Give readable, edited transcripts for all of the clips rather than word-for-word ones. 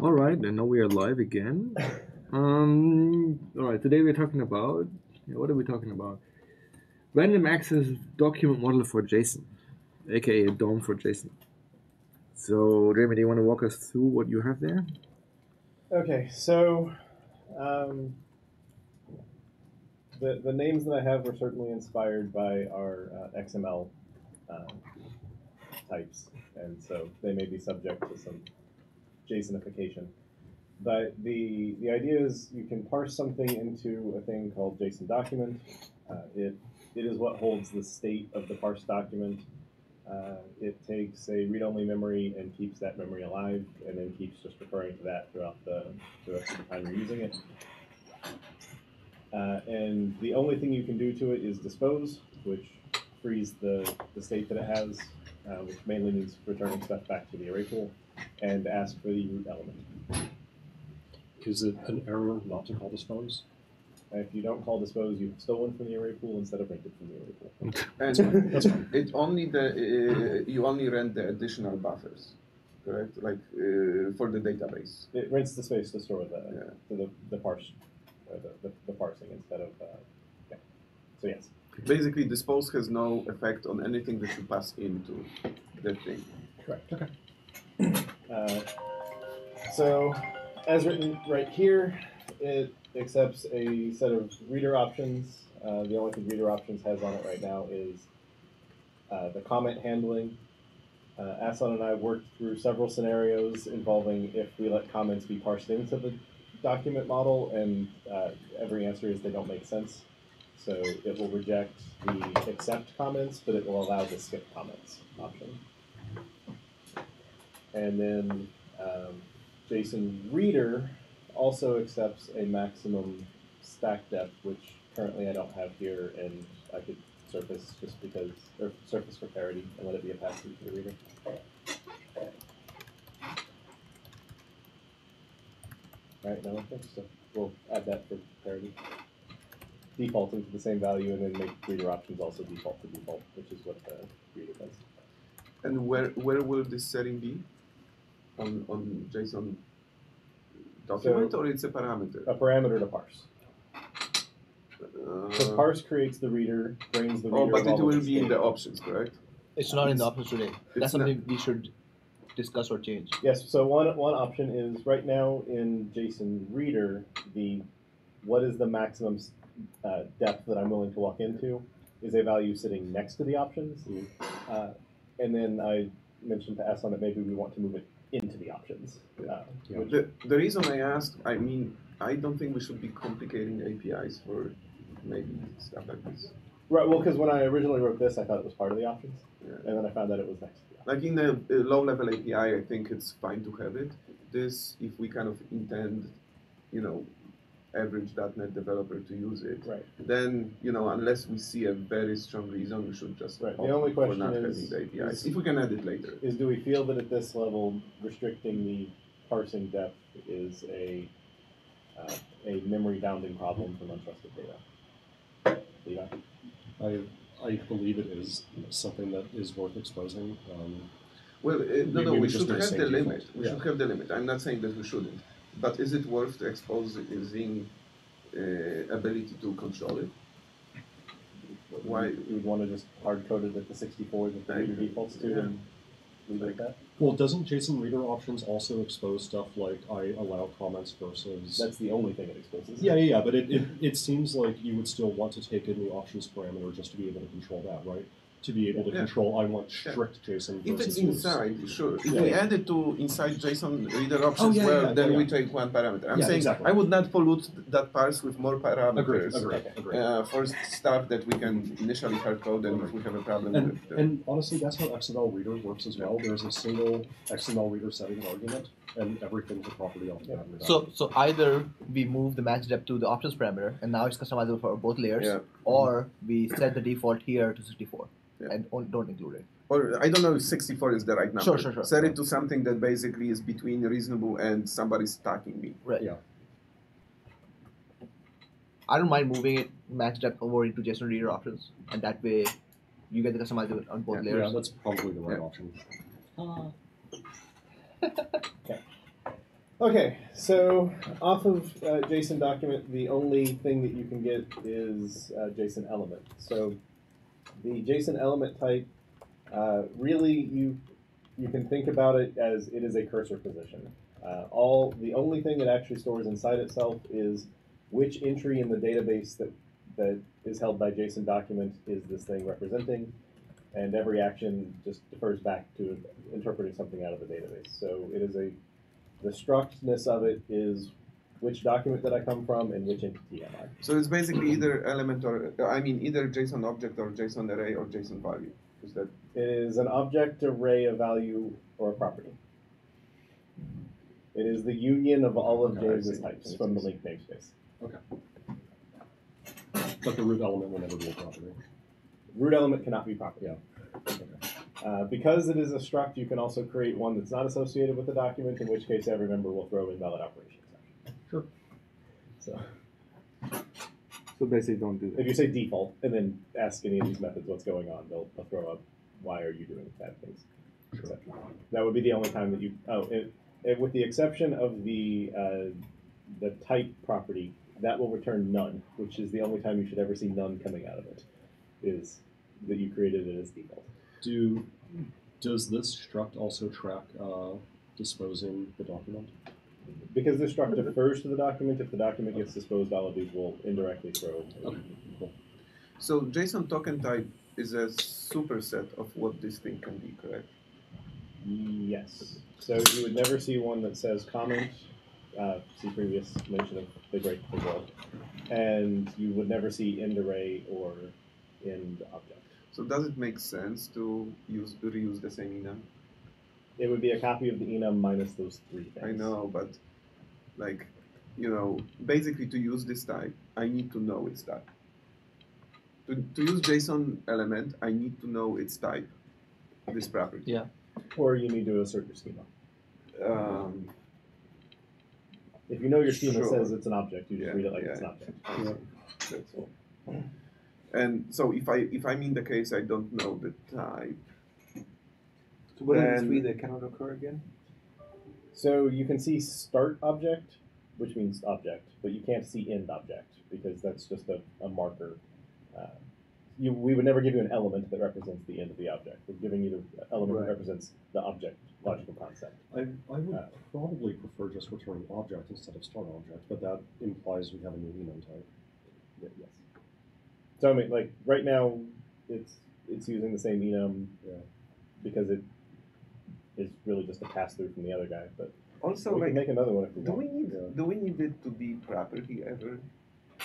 All right, and now we are live again. All right, today we're talking about, what are we talking about? Random access document model for JSON, aka a DOM for JSON. So, Jamie, do you want to walk us through what you have there? Okay, so the names that I have were certainly inspired by our XML types, and so they may be subject to some JSONification. But the idea is you can parse something into a thing called JSON document. It is what holds the state of the parsed document. It takes a read-only memory and keeps that memory alive, and then keeps just referring to that throughout the rest of the time you're using it. And the only thing you can do to it is dispose, which frees the state that it has, which mainly means returning stuff back to the array pool, and ask for the root element. Is it an error not to call dispose? If you don't call dispose, you've stolen from the array pool instead of rented from the array pool. And That's fine. it only you only rent the additional buffers, correct? Like for the database. It rents the space to store the parse, or the parsing instead of yeah. So yes. Basically, dispose has no effect on anything that you pass into that thing. Correct. Okay. So, as written right here, it accepts a set of reader options. The only thing reader options has on it right now is the comment handling. Aslan and I worked through several scenarios involving if we let comments be parsed into the document model, and every answer is they don't make sense. So it will reject the accept comments, but it will allow the skip comments option. And then JSON reader also accepts a maximum stack depth, which currently I don't have here, and I could surface just because, or surface for parity and let it be a pass-through to the reader. Right, no, okay, so we'll add that for parity. Defaulting to the same value, and then make reader options also default to default, which is what the reader does. And where will this setting be? On JSON document, So, or it's a parameter? A parameter to parse. So parse creates the reader, brings the reader. Oh, but it will be in the state. options, correct? It's not in the options today. That's It's something we should discuss or change. Yes, so one option is right now in JSON reader, what is the maximum depth that I'm willing to walk into is a value sitting next to the options. And then I mentioned to Aslan that maybe we want to move it into the options. The reason I asked, I mean, I don't think we should be complicating APIs for maybe stuff like this. Right, well, because when I originally wrote this, I thought it was part of the options, and then I found out it was next to the options. Like in the low-level API, I think it's fine to have it. This, if we kind of intend, average .NET developer to use it, right, then, unless we see a very strong reason, we should just right. The only question for not is, having the APIs. If we can add it later. Is do we feel that at this level, restricting the parsing depth is a memory bounding problem from untrusted data? Levi? I believe it is something that is worth exposing. Well, no, we should have the limit. We should have the limit. I'm not saying that we shouldn't. But is it worth exposing ability to control it? Why? You would want to just hard code it at the 64 that the reader defaults to and leave it at that? Well, doesn't JSON reader options also expose stuff like I allow comments versus... That's the only thing it exposes. Yeah, but it seems like you would still want to take in the options parameter just to be able to control that, right? To be able to control, I want strict JSON if versus... it's inside, sure. If we add it to inside JSON reader options, then we take one parameter. I'm saying exactly. I would not pollute that parse with more parameters. Agreed. For stuff that we can initially hard code, and if we have a problem with and honestly, that's how XML reader works as well. There's a single XML reader setting argument, and everything's a property of the parameter. So either we move the max depth to the options parameter, and now it's customizable for both layers, or we set the default here to 64. And don't include it. Or I don't know if 64 is the right number. Sure. Set it to something that basically is between reasonable and somebody's stalking me. Right. Yeah. I don't mind moving it max depth over into JSON reader options, and that way you get the customizable on both layers. Yeah, that's probably the right option. Okay. Okay, so off of JSON document, the only thing that you can get is JSONElement. So the JSONElement type, really you can think about it as it is a cursor position. The only thing it actually stores inside itself is which entry in the database that is held by JSON document is this thing representing, and every action just defers back to interpreting something out of the database. So it is the structness of it is which document did I come from and which entity am I. So it's basically either element or, either JSON object or JSON array or JSON value. Is that? It is an object, array, a value, or a property. It is the union of all of James's types from the linked namespace. Okay. But the root element will never be a property. Root element cannot be property. Because it is a struct, you can also create one that's not associated with the document, in which case every member will throw invalid operation exception. Sure. So basically, don't do that. If you say default and then ask any of these methods what's going on, they'll throw up why are you doing bad things. Sure. That would be the only time that you. With the exception of the type property, that will return none, which is the only time you should ever see none coming out of it, is that you created it as default. Does this struct also track disposing the document? Because the struct defers to the document, if the document gets disposed, all of these will indirectly throw. Okay, cool. So JSON token type is a superset of what this thing can be, correct? Yes. So you would never see one that says comment, see previous mention of the break as well, and you would never see end array or end object. So does it make sense to reuse the same enum? It would be a copy of the enum minus those three things. I know, but like, basically to use this type, I need to know its type. To use JSON element, I need to know its type, this property. Yeah. Or you need to assert your schema. If you know your schema Sure. says it's an object, you just Yeah, read it like yeah. it's an object. Yeah. That's all. And so if I'm in the case I don't know the type, So what are the Then- three that cannot occur again? So you can see start object, which means object, but you can't see end object because that's just a marker. We would never give you an element that represents the end of the object. We're giving you the element Right. that represents the object logical concept. I would probably prefer just returning object instead of start object, but that implies we have a new enum type. Yes. So I mean, like right now, it's using the same enum because it is really just a pass through from the other guy. But also we like, can make another one if we do want. we need it to be property ever?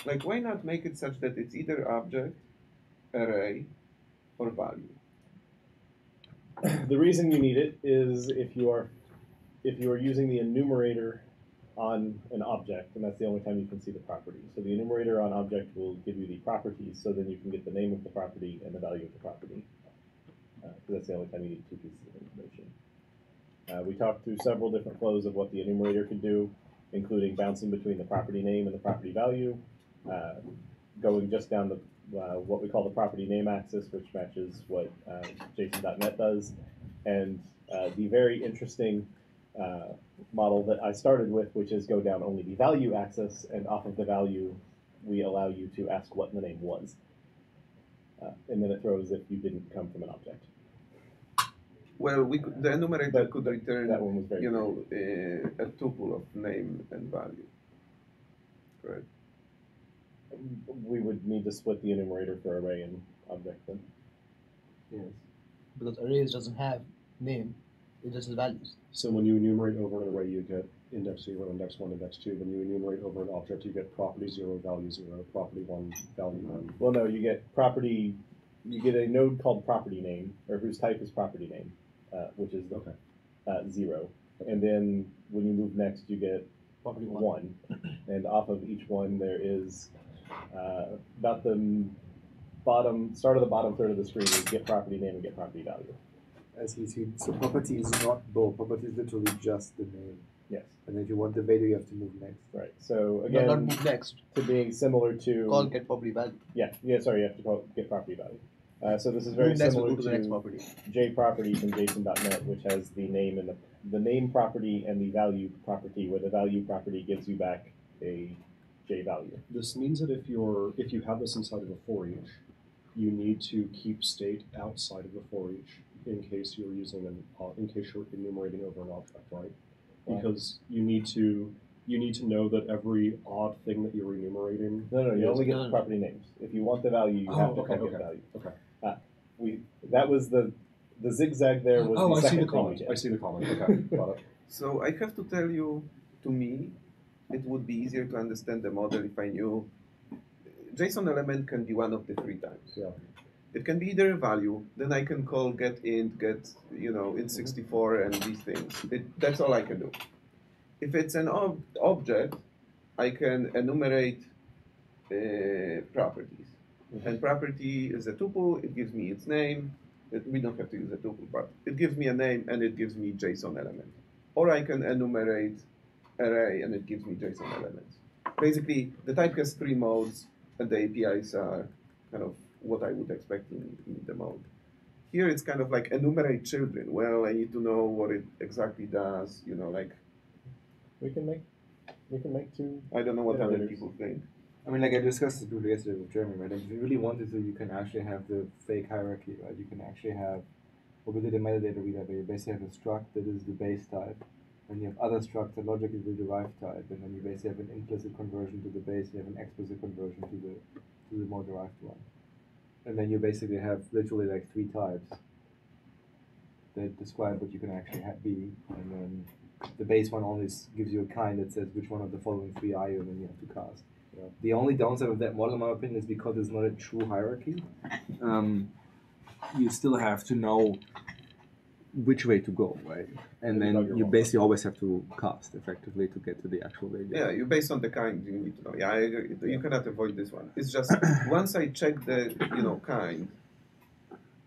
Like, why not make it such that it's either object, array, or value? The reason you need it is if you are using the enumerator on an object, and that's the only time you can see the property. So the enumerator on object will give you the properties, so then you can get the name of the property and the value of the property. Because that's the only time you need two pieces of information. We talked through several different flows of what the enumerator could do, including bouncing between the property name and the property value, going just down the what we call the property name axis, which matches what JSON.NET does, and the very interesting model that I started with, which is go down only the value axis, and off of the value, we allow you to ask what the name was. And then it throws if you didn't come from an object. Well, the enumerator could That return, one was very a tuple of name and value. Correct. We would need to split the enumerator for array and object then. Yes. Because arrays doesn't have name, it just has values. So when you enumerate over an array, you get index 0, index 1, index 2. When you enumerate over an object, you get property 0, value 0, property 1, value 1. Well, no, you get property. You get a node called property name, or whose type is property name, which is Okay. 0. And then when you move next, you get Property 1. And off of each one, there is about the start of the bottom third of the screen is get property name and get property value. As you see, so property is not both. Property is literally just the name. Yes. And if you want the value, you have to move next. Right. So Not again, move next. to being similar to Call get property value. sorry, you have to call get property value. So this is very Next, similar we'll go to the next to property. JProperty from JSON.NET, which has the name and the name property and the value property, where the value property gives you back a J value. This means that if you have this inside of a for each, you need to keep state outside of the for each in case you're using in case you're enumerating over an object, right? Because you need to know that every odd thing that you're enumerating. No, you only get No, the no. property names. If you want the value, you have to okay, come get okay. value. Okay. That was the zigzag there was Oh, the I see second the thing we comment. did. I see the comment. Okay, got it. So I have to tell you, to me, it would be easier to understand the model if I knew JSONElement can be one of the three types. Yeah. It can be either a value, then I can call getInt, get int64 and these things. That's all I can do. If it's an object, I can enumerate properties. And property is a tuple, it gives me its name. We don't have to use a tuple, but it gives me a name and it gives me JSONElement. Or I can enumerate array and it gives me JSONElements. Basically, the type has three modes and the APIs are kind of what I would expect in the mode. Here it's kind of like enumerate children. Well, I need to know what it exactly does, like We can make two. I don't know what other iterators. people think. I mean, like I discussed this briefly yesterday with Jeremy, right? If you really wanted to, you can actually have the fake hierarchy, right? You can actually have what we did in metadata reader, where you basically have a struct that is the base type, and you have other structs that logically the derived type, and then you basically have an implicit conversion to the base, you have an explicit conversion to the more derived one. And then you basically have literally like three types that describe what you can actually be, and then the base one only gives you a kind that says which one of the following three are you, and then you have to cast. The only downside of that model, in my opinion, is because it's not a true hierarchy. You still have to know which way to go, right? And then you basically always have to cast effectively to get to the actual value. Yeah, you based on the kind you need to know. Yeah, I agree. You cannot avoid this one. It's just once I check the kind,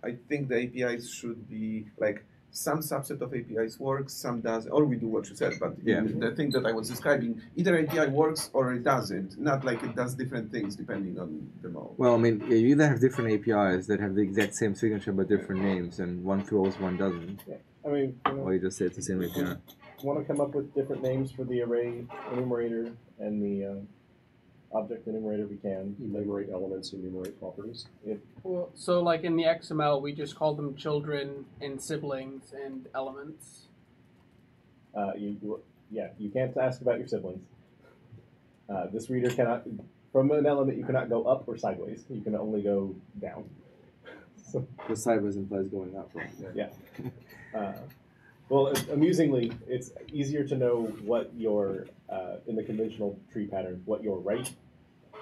I think the APIs should be like some subset of APIs works, some doesn't, or we do what you said. But the thing that I was describing, either API works or it doesn't. Not like it does different things depending on the mode. Well, I mean, you either have different APIs that have the exact same signature but different names, and one throws, one doesn't. Yeah. I mean, Or you just say it's the same API. Want to come up with different names for the array enumerator and the object enumerator? We can. Enumerate elements, enumerate properties. Well, so like in the XML, we just call them children and siblings and elements. You can't ask about your siblings. This reader cannot, from an element, you cannot go up or sideways. You can only go down. So, The sideways implies going up, right? yeah. Well, amusingly, it's easier to know what your, in the conventional tree pattern, what your right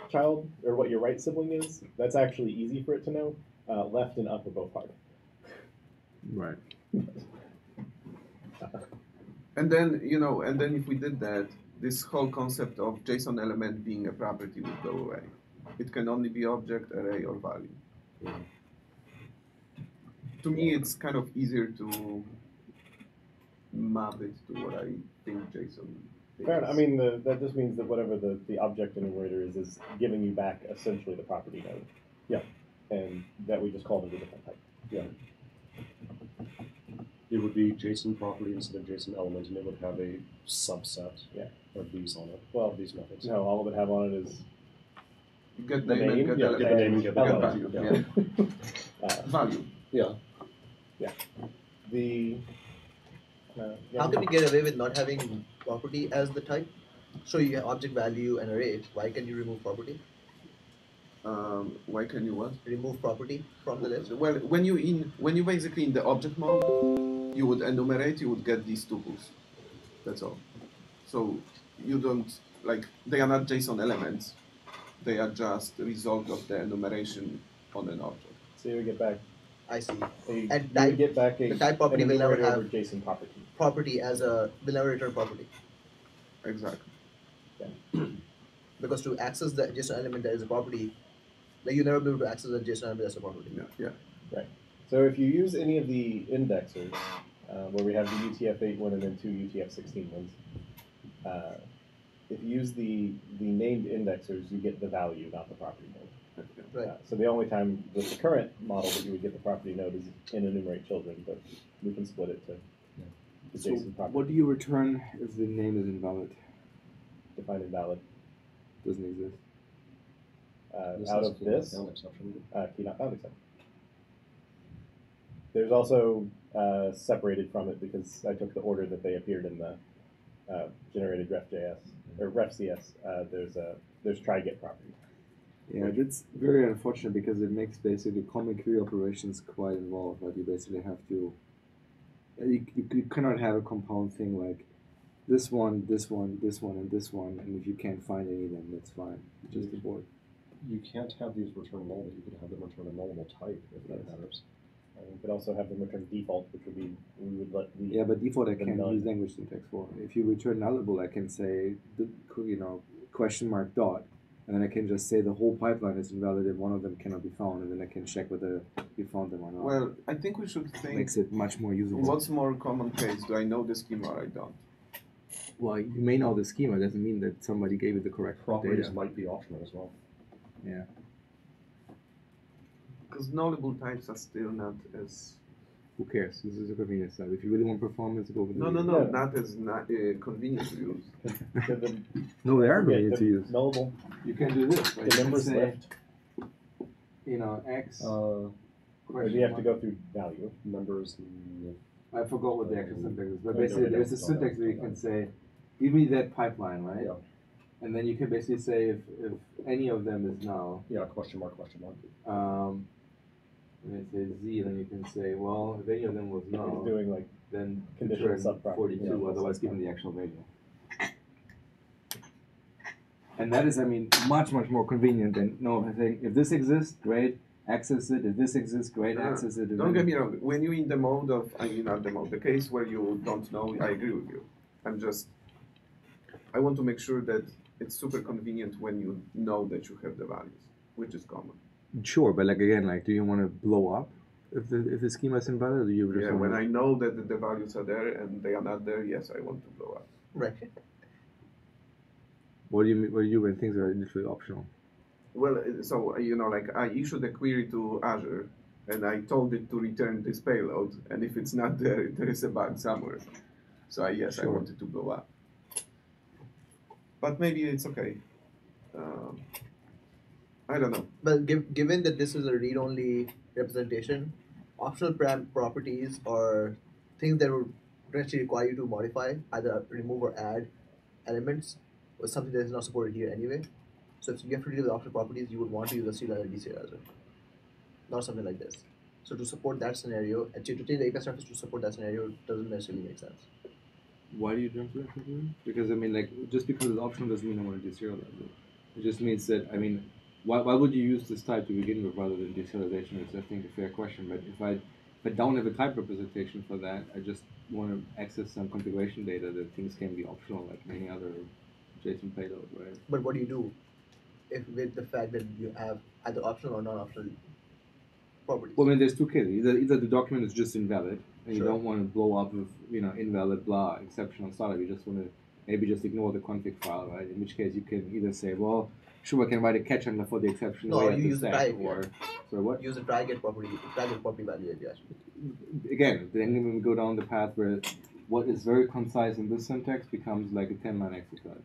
child or what your right sibling is. That's actually easy for it to know. Left and up are both hard. Right. And then if we did that, this whole concept of JSONElement being a property would go away. It can only be object, array, or value. Yeah. To me, it's kind of easier to map it to what I think JSON is. Fair enough. I mean, that just means that whatever the object enumerator is giving you back essentially the property node. Yeah. And that we just call them a different type. Yeah. It would be JSON property instead of JSONElement, and it would have a subset of these on it. Well, these methods. No, all it would have on it is Get the name, name, and get the name and get the value. value. Value. Yeah. How can you get away with not having property as the type? So you have object, value, and array. Why can you remove property? Why can you what? Remove property from the list? Well, when you basically in the object mode, you would enumerate, you would get these tuples. That's all. So you don't they are not JSON elements. They are just a result of the enumeration on an object. so you get back. I see. You would get back the type property will never have over JSON property. Property as a will never return property. Exactly. Because to access the JSON element that is a property, you never be able to access the JSON element as a property. Yeah. Right. So if you use any of the indexers, where we have the UTF-8 one and then two UTF-16 ones, if you use the named indexers, you get the value, not the property node. Right. So the only time with the current model that you would get the property node is in enumerate children, but we can split it to the So JSON property. what do you return if the name is invalid? Define invalid. Doesn't exist. Out of this, Found exception. key not found exception. There's also separated from it because I took the order that they appeared in the generated ref.js or ref.cs. There's try get property. Yeah, that's very unfortunate because it makes basically common query operations quite involved. Like you basically have to, you cannot have a compound thing like this one, this one, this one, and this one, and if you can't find any, then that's fine. Just abort. You can't have these return null, but you could have them return a nullable type if that matters. You could also have them return default, which would be we would let the Yeah, but default I the can't null. use language syntax for. If you return nullable, I can say, question mark dot, and then I can just say the whole pipeline is invalid and one of them cannot be found, and then I can check whether you found them or not. Well, I think we should think. Makes it much more usable. What's more common case? Do I know the schema or I don't? Well, you may know the schema, doesn't mean that somebody gave you the correct Properties data. might be optional as well. Yeah. Because nullable types are still not as. Who cares? This is a convenience side. If you really want performance, go with the No, Yeah. not as convenient to use. No, they are Yeah, convenient to the use. nullable. You can do this. Right? The You can numbers say, left. X. Or do you have to go through value? Numbers. I forgot what the actual syntax is, but No, basically no, there's a no, syntax no, where you no. can say, give me that pipeline, right? Yeah. And then you can basically say if any of them is null, Yeah, question mark, question mark. and it says Z, then you can say, well, if any of them was It's null, doing like then conditional return subproperty. 42, Yeah, otherwise give subproperty. me the actual value. And that is, I mean, much more convenient than saying if this exists, great, access it. If this exists, great, access it. Don't get me wrong. When you're in the mode of, not the mode, the case where you don't know, I agree with you. I want to make sure that it's super convenient when you know that you have the values, which is common. Sure, but like again, like, do you want to blow up if the schema is invalid, or do you just Yeah, want when I know that the values are there and they are not there, yes, I want to blow up. Right. What do you mean? What do you do when things are literally optional? Well, so, like I issued a query to Azure and I told it to return this payload, and if it's not there, there is a bug somewhere. So I Sure. wanted to blow up. But maybe it's okay. I don't know. Well, given that this is a read-only representation, optional properties or things that would potentially require you to modify, either remove or add elements, was something that is not supported here anyway. So if you have to deal with optional properties, you would want to use a serialized deserializer, not something like this. So to support that scenario, and to take the API surface to support that scenario doesn't necessarily make sense. Why do you jump to that conclusion? Because I mean, like, just because it's optional doesn't mean I want to deserialize it. It just means that, I mean, why would you use this type to begin with rather than deserialization? It's, I think, a fair question. But if I don't have a type representation for that, I just want to access some configuration data that things can be optional, like any other JSON payload, right? But what do you do if with the fact that you have either optional or non-optional properties? Well, I mean, there's two cases. Either the document is just invalid, and you Sure. don't want to blow up with, invalid blah exceptional startup. You just want to maybe just ignore the config file, right? In which case you can either say, well, sure, I can write a catch handler for the exception. No, way or at you the use the stack, try or so what? Use a try get property value API. Again, then we go down the path where what is very concise in this syntax becomes like a 10-line exercise.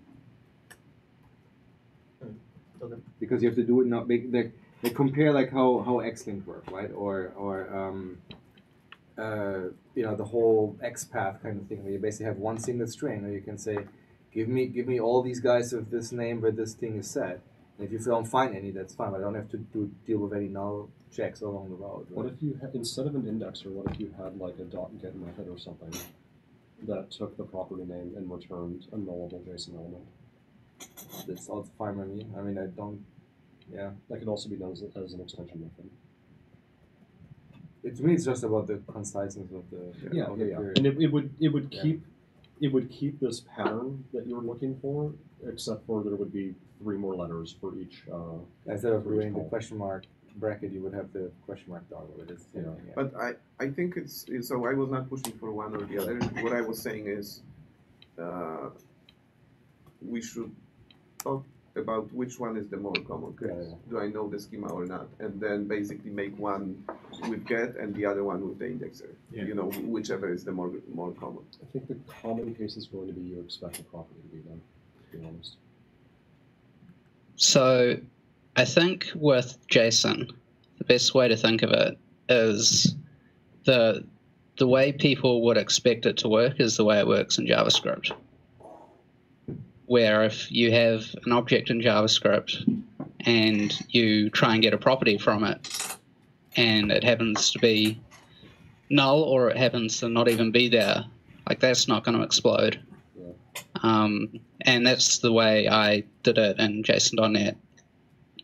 Okay. Because you have to do it not big. They compare like how X-link work, right? Or the whole XPath kind of thing, where you basically have one single string, or you can say, give me all these guys with this name where this thing is set. And if you don't find any, that's fine. But I don't have to deal with any null checks along the road. Right? What if you had, instead of an indexer, what if you had like a .get method or something that took the property name and returned a nullable JSON element? That's also fine by me. I mean, I don't. Yeah. That could also be done as an extension method. To me, it's just about the conciseness of the query. And it would Yeah. keep this pattern that you're looking for, except for there would be 3 more letters for each. Instead of for each doing the call. question mark bracket, you would have the question mark dot with it. Yeah. But I think it's so I was not pushing for one or the other. What I was saying is we should. Oh, about which one is the more common case. Yeah. Do I know the schema or not? And then basically make one with get and the other one with the indexer. Yeah. You know, whichever is the more common. I think the common case is going to be you expect a property to be then, to be honest. So I think with JSON, the best way to think of it is the way people would expect it to work is the way it works in JavaScript. Where if you have an object in JavaScript and you try and get a property from it, and it happens to be null or it happens to not even be there, like that's not going to explode. Yeah. And that's the way I did it in JSON.NET.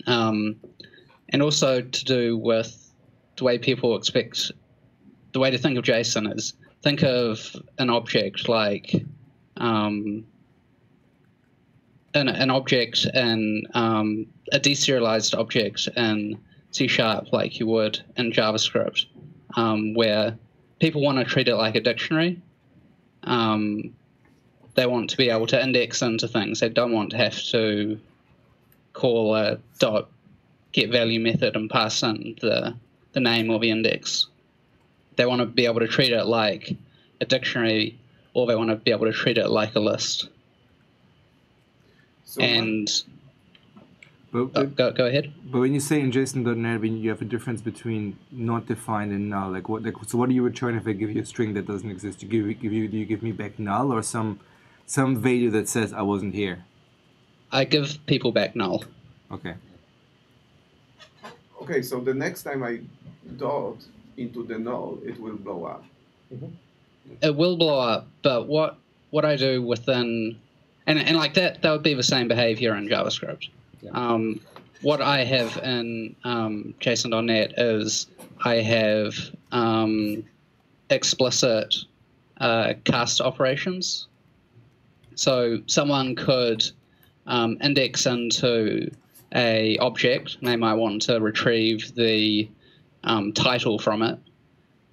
And also to do with the way people expect, the way to think of JSON is think of an object like an object in a deserialized object in C# like you would in JavaScript, where people want to treat it like a dictionary. They want to be able to index into things. They don't want to have to call a .getValue method and pass in the name of the index. They want to be able to treat it like a dictionary, or they want to be able to treat it like a list. So And But go ahead. But when you say in JSON.NET, when you have a difference between not defined and null, like what? So what do you return if I give you a string that doesn't exist? Do you give me back null or some value that says I wasn't here? I give people back null. Okay. Okay, so the next time I dot into the null, it will blow up. It will blow up, but what I do within and like that would be the same behavior in JavaScript. Yeah. What I have in JSON.NET is I have explicit cast operations. So someone could index into a object, and they might want to retrieve the title from it.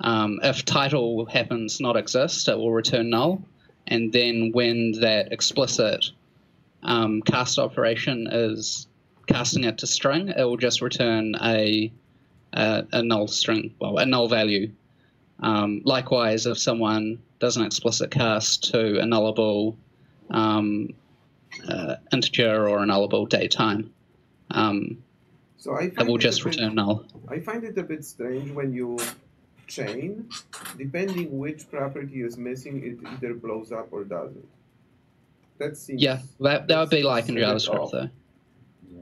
If title happens not exist, it will return null. And then when that explicit cast operation is casting it to string, it will just return a null string, well, a null value. Likewise, if someone does an explicit cast to a nullable integer or a nullable datetime, So I it find will it just a bit- return null. I find it a bit strange when you chain, depending which property is missing, it either blows up or doesn't. That seems. Yeah, that would be like in seems a bit JavaScript off. though. Yeah.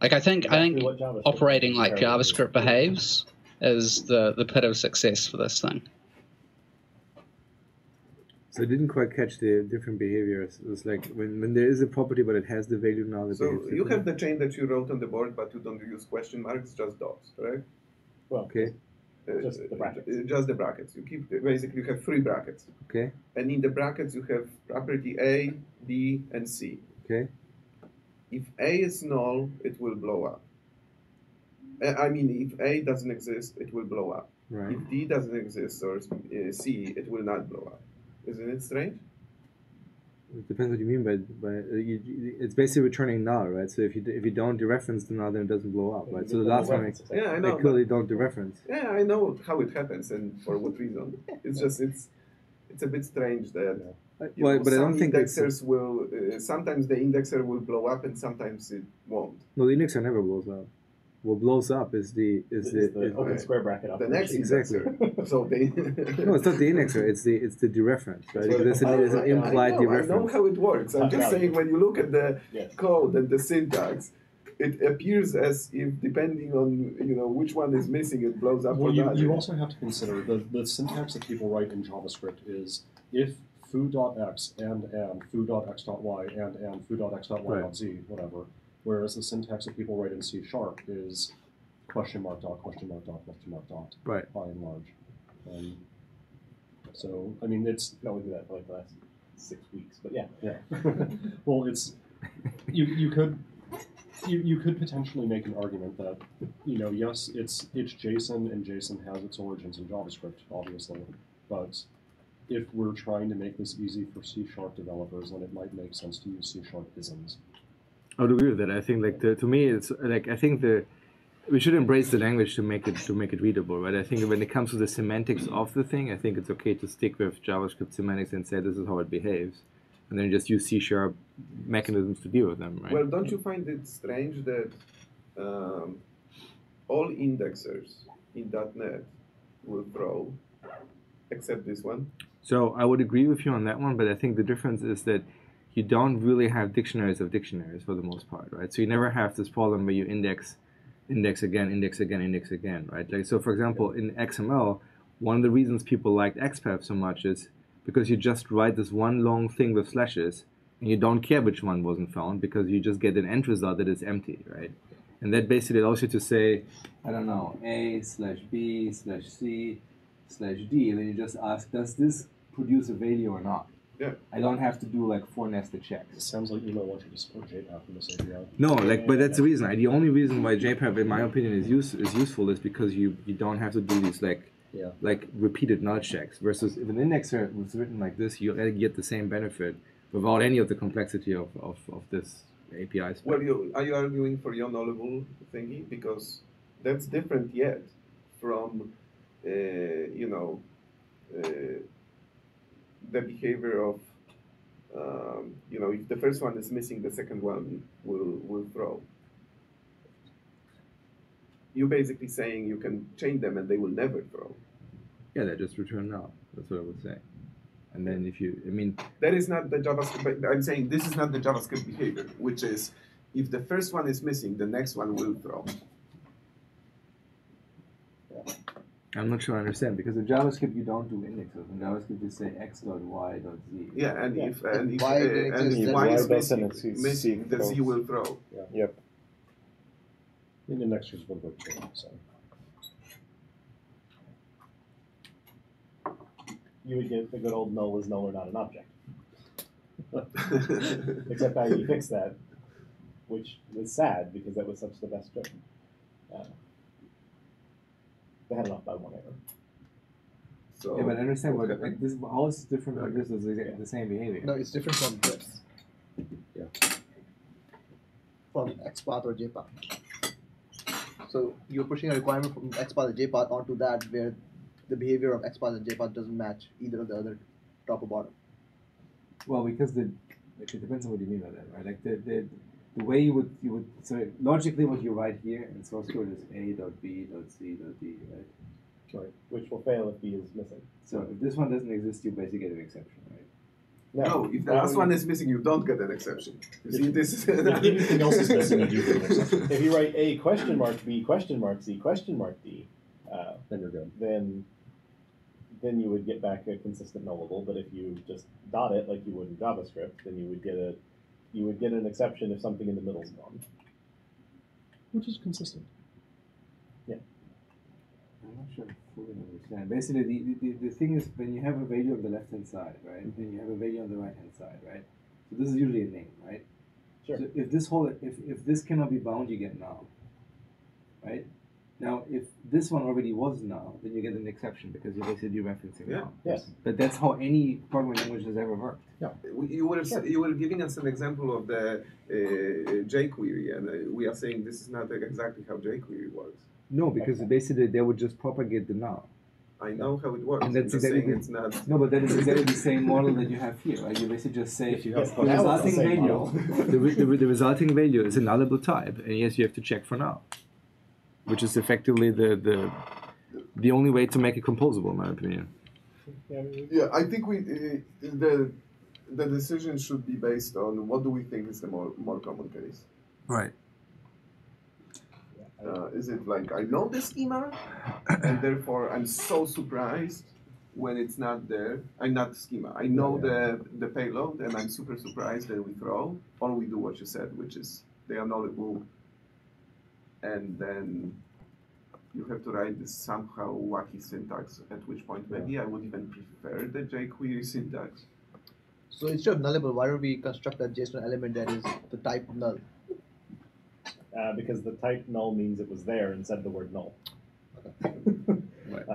Like I think What JavaScript operating like compared to- JavaScript behaves is the pit of success for this thing. So I didn't quite catch the different behaviors. It was like when there is a property but it has the value null. it So behaves you have differently. the chain that you wrote on the board, but you don't use question marks, just dots, correct? Well, Okay. Just the brackets. Just the brackets. You keep basically you have 3 brackets, Okay. and in the brackets you have property A, B, and C. Okay. If A is null, it will blow up. I mean, if A doesn't exist, it will blow up. Right. If D doesn't exist or C, it will not blow up. Isn't it strange? It depends what you mean by it's basically returning null, right? So if you don't dereference the null, then it doesn't blow up, right? So the last one, Yeah, I I know. clearly don't dereference. Yeah, I know how it happens and for what reason. It's just it's a bit strange that Well, but I some don't think it's indexers will. Sometimes the indexer will blow up and sometimes it won't. no. The indexer never blows up. What blows up is the open square bracket. The next Exactly. indexer. So they. no, it's not the indexer. It's the dereference, right? Because there's an implied I know dereference. how it works. I'm just saying when you look at the Yes. code and the syntax, it appears as if depending on which one is missing, it blows up. Well, or not. you also have to consider the syntax that people write in JavaScript is if foo.x and foo.x.y and foo.x.y.z, whatever. Whereas the syntax that people write in C# is question mark dot, question mark dot, question mark dot, Right. by and large. So, I mean, it's... I can only do that for like the last 6 weeks, but yeah. Yeah. Well, it's... You could potentially make an argument that, yes, it's JSON and JSON has its origins in JavaScript, obviously, but if we're trying to make this easy for C# developers, then it might make sense to use C# isms. I would agree with that. I think like to me it's like I think we should embrace the language to make it readable, right? I think when it comes to the semantics of the thing, I think it's okay to stick with JavaScript semantics and say this is how it behaves, and then just use C# mechanisms to deal with them, right? Well, don't you find it strange that all indexers in .NET will throw, except this one? So I would agree with you on that one, but I think the difference is that you don't really have dictionaries of dictionaries for the most part, right? So you never have this problem where you index again, right? Like, so for example, in XML, one of the reasons people liked XPath so much is because you just write this one long thing with slashes, and you don't care which one wasn't found because you just get an end result that is empty, right? And that basically allows you to say, I don't know, A/B/B/C/D, and then you just ask, does this produce a value or not? Yeah. I don't have to do like 4 nested It checks. sounds like you might want you to support JPath in this API. No, like, but that's the reason. The only reason why JPath, in my opinion, is useful is because you don't have to do these like repeated null checks. Versus if an indexer was written like this, you get the same benefit without any of the complexity of this API spec. Well, are you arguing for your nullable thingy? Because that's different yet from, the behavior of, if the first one is missing, the second one will throw. You're basically saying you can change them and they will never throw. Yeah, they just return null. That's what I would say. And then that is not the JavaScript. I'm saying this is not the JavaScript behavior, which is if the first one is missing, the next one will throw. I'm not sure I understand, because in JavaScript you don't do indexes. In JavaScript you say x.y.z. Yeah, and if y is missing, the z will throw. Yeah. Yep. The indexers will work too. So you would get the good old null is null or not an object. Except now you fix that, which was sad because that was such the best trick. They had it off by one error. So, yeah, but I understand what like this. How is it different from this? Is the same behavior? No, it's different from this. Yeah. From XPath or JPath. So you're pushing a requirement from XPath or JPath onto that where the behavior of XPath and JPath doesn't match either of the other top or bottom. Well, because it depends on what you mean by that, right? Like the way you would so logically what you write here in source code is A.B.C.D, right? Right. Which will fail if B is missing. So if this one doesn't exist, you basically get an exception, right? No, if the last one is missing, you don't get an exception. You see, this is if anything else is missing, you do get an exception. If you write A question mark B question mark C question mark D, then you're good. Then you would get back a consistent nullable. But if you just dot it like you would in JavaScript, then you would get an exception if something in the middle is gone. Which is consistent. Yeah. I'm not sure I fully understand. Basically, the thing is when you have a value on the left hand side, right, and then you have a value on the right hand side, right. So this is usually a name, right? Sure. So if this cannot be bound, you get null, right? Now, if this one already was null, then you get an exception because you're basically referencing null. Yes. But that's how any programming language has ever worked. Yeah. You were giving us an example of the jQuery, and we are saying this is not exactly how jQuery works. No, because basically they would just propagate the null. I know how it works. And that's I'm just exactly saying it's not. No, but that is exactly the same model that you have here, right? You basically just say If you have the resulting value, the resulting value is a nullable type, and yes, you have to check for null, which is effectively the only way to make it composable, in my opinion. Yeah, I think the decision should be based on what do we think is the more common case. Right. Is it like I know the schema, and therefore I'm so surprised when it's not there? I'm not the schema. I know the payload, and I'm super surprised that we throw, or we do what you said, which is they are nullable, and then you have to write this somehow wacky syntax, at which point maybe I would even prefer the jQuery syntax. So instead of nullable, why don't we construct a JSON element that is the type null? Because the type null means it was there and said the word null. Right.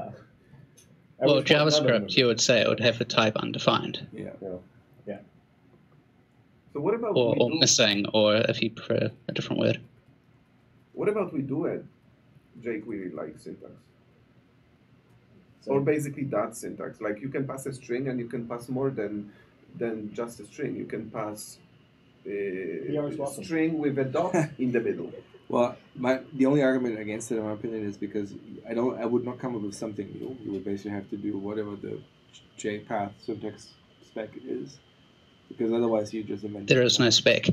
At Well, which point none of them JavaScript, you would say it would have the type undefined, Yeah. So what about or missing, or if you prefer a different word. what about we do a jQuery like syntax? So- Or basically that syntax. Like you can pass a string and you can pass more than just a string. You can pass a string with a dot in the middle. Well, the only argument against it, in my opinion, is because I would not come up with something new. You would basically have to do whatever the JPath syntax spec is, because otherwise you just invent. There is no spec.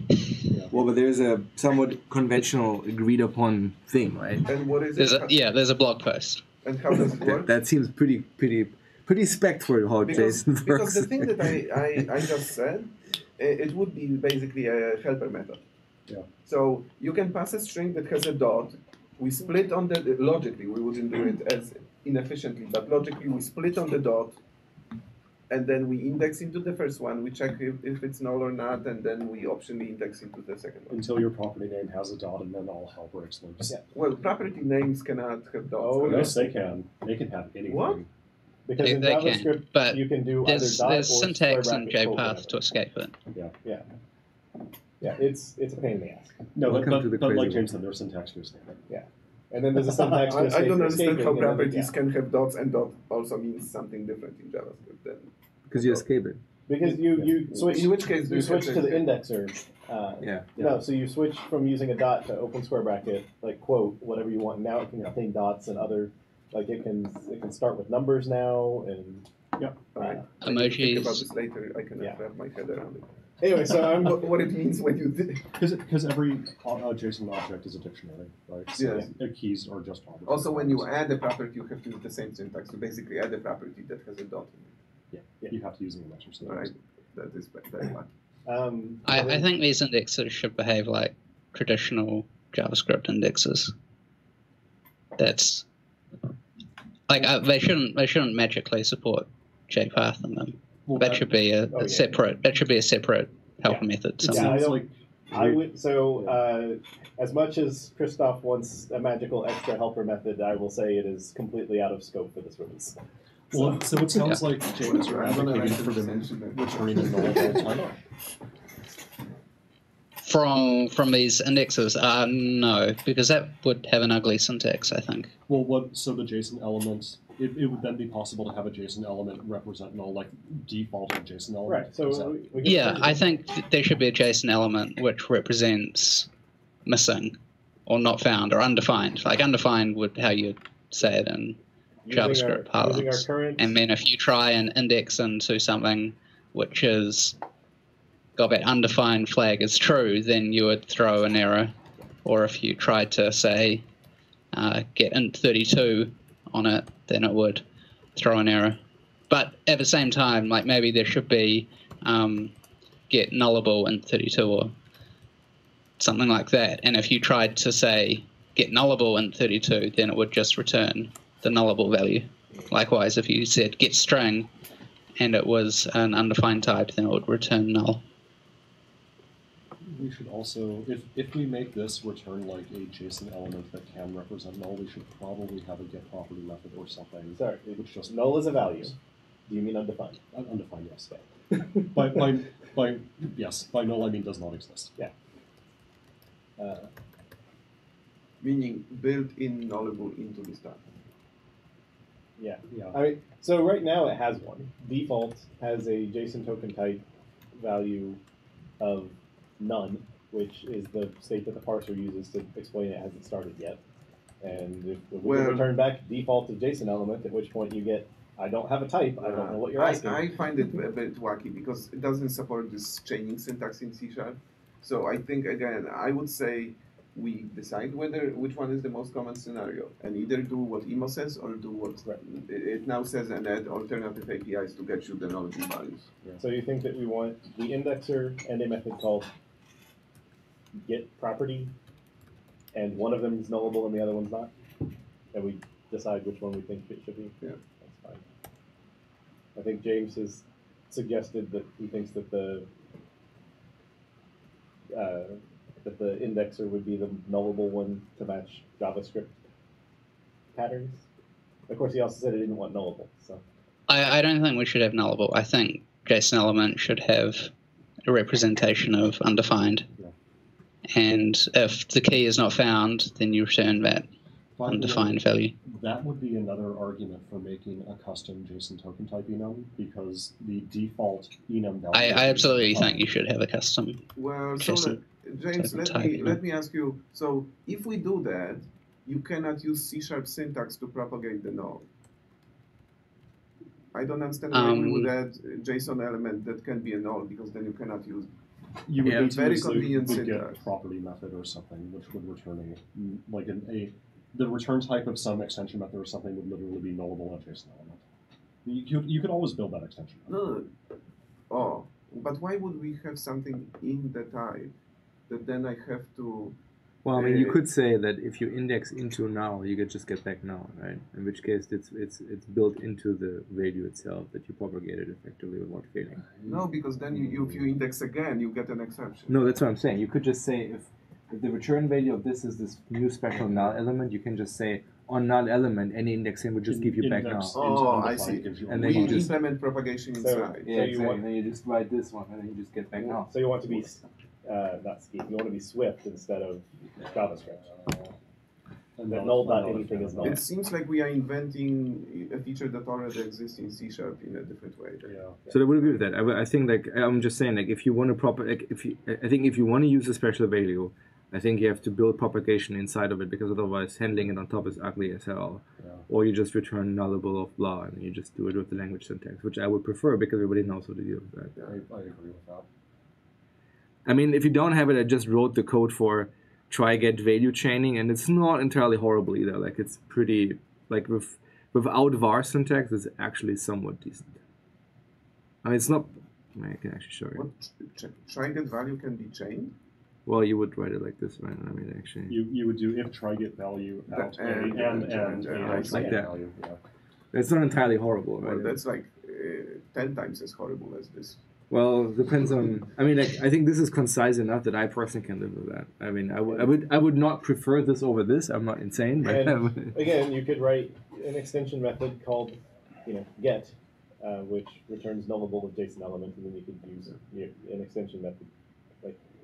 Well, but there's a somewhat conventional, agreed upon thing, right? And what is it? There's a blog post. And how does it work? That seems pretty spec for how JSON works. Because the thing that I just said, it would be basically a helper method. Yeah. So you can pass a string that has a dot. We split on the logically. We wouldn't do it as inefficiently, but logically we split on the dot, and then we index into the first one. We check if it's null or not, and then we optionally index into the second one. Until your property name has a dot, and then all hell breaks loose. Yeah. Well, property names cannot have dots. Oh, Yes, they can. They can have anything. What? Because in They JavaScript, can, but you can do either There's dot or syntax square in bracket quote JPath whatever. to escape it. Yeah, it's a pain in the ass. No, Welcome to the but like crazy James said, there's syntax for escaping. And then there's a syntax to I escape don't understand how escaping, and then, properties can have dots, and dot also means something different in JavaScript. Then Because you escape it. Because you switch. In which case, You switch to the indexer. Yeah. No, so you switch from using a dot to open square bracket, like quote, whatever you want. Now it can contain dots and other, like it can start with numbers now and. Right. I can Emojis. think about this later. I cannot Yeah. wrap my head around it. Anyway, so I'm. What it means when you did. Because every JSON object is a dictionary, right? So Yes. their keys are just objects. Also, when you add a property, you have to use the same syntax. You basically add a property that has a dot in Yeah, you have to use an enumeration. it. Right. That is very lucky. I think these indexes should behave like traditional JavaScript indexes. That's like they shouldn't magically support JPath in them. Well, That should be Oh, yeah. separate. That should be a separate helper method. It somewhere. I sounds don't- like I would so as much as Christoph wants a magical extra helper method, I will say it is completely out of scope for this release. well, so it sounds like James, you're I'm gonna advocating write for the them extension then. returning a null all the time. From these indexes, no, because that would have an ugly syntax. I think. Well, so the JSON element, it would then be possible to have a JSON element represent null, like default of JSON element. Right. So Is that- we can Yeah, I think there should be a JSON element which represents missing, or not found, or undefined. Like undefined would how you'd say it in JavaScript using our parlance. current. And then if you try and index into something which is got that undefined flag as true, then you would throw an error. Or if you tried to say get int32 on it, then it would throw an error. But at the same time, like maybe there should be get nullable int32 or something like that. And if you tried to say get nullable int32, then it would just return the nullable value. Likewise, if you said get string and it was an undefined type, then it would return null. We should also, if we make this return like a JSON element that can represent null, we should probably have a get property method or something. Sorry, which just null is a value. Do you mean undefined? Undefined, yes. By null I mean does not exist. Meaning built-in nullable into this type. Yeah. Yeah. I mean, so right now it has one. Default has a JSON token type value of none, which is the state that the parser uses to explain it hasn't started yet. And if we Well- can return back default of JSON element, at which point you get, I don't have a type, I don't know what you're asking. I find it a bit wacky because it doesn't support this chaining syntax in C#. So I think again, I would say we decide which one is the most common scenario, and either do what Emo says or do what it now says, and add alternative APIs to get you the knowledge values. So you think that we want the indexer and a method called get property, and one of them is nullable and the other one's not? And we decide which one we think it should be? Yeah. That's fine. I think James has suggested that he thinks that the indexer would be the nullable one to match JavaScript patterns. Of course, he also said he didn't want nullable, so. I don't think we should have nullable. I think JsonElement should have a representation of undefined. Yeah. And if the key is not found, then you return that By the undefined way, value. that would be another argument for making a custom JSON token type enum, because the default enum value. I absolutely think you should have a custom Well, so JSON James, token let type me enum. let me ask you. So if we do that, you cannot use C# syntax to propagate the null. I don't understand why we would add JSON element that can be a null, because then you cannot use. You would need to very use convenient the syntax. get property method or something, which would return the return type of some extension method or something would literally be nullable at JSONElement. You could always build that extension method. No. Oh, but why would we have something in the type that then I have to? Well, I mean, you could say that if you index into null, you could just get back null, right? In which case, it's built into the value itself that you propagated effectively without failing. No, because then if you index again, you get an exception. No, that's what I'm saying. You could just say if the return value of this is this new special null element, you can just say on null element, any indexing would just give you back null. Oh, I see. And we then you just implement propagation inside. Yeah, exactly. Then you just write this one, and then you just get back null. So you want to be not scheme. You want to be Swift instead of JavaScript. And That null.anything is null. It seems like we are inventing a feature that already exists in C# in a different way. Yeah. So I would agree with that. I think like I'm just saying like if you want to I think if you want to use a special value, I think you have to build propagation inside of it, because otherwise handling it on top is ugly as hell. Yeah. Or you just return nullable of blah and you just do it with the language syntax, which I would prefer because everybody knows how to deal with that. I agree with that. I mean, if you don't have it, I just wrote the code for try get value chaining, and it's not entirely horrible either. Like it's pretty like without var syntax, it's actually somewhat decent. I mean, it's not. I can actually show you. What try get value can be chained? Well, you would write it like this, right? I mean, actually. You would do if try get value out and like that. value. Yeah. It's not entirely horrible, right? Well, that's like 10 times as horrible as this. Well, depends on. I mean, like, I think this is concise enough that I personally can live with that. I mean, I would not prefer this over this. I'm not insane, but And again, you could write an extension method called, get, which returns nullable with JSONElement, and then you could use an extension method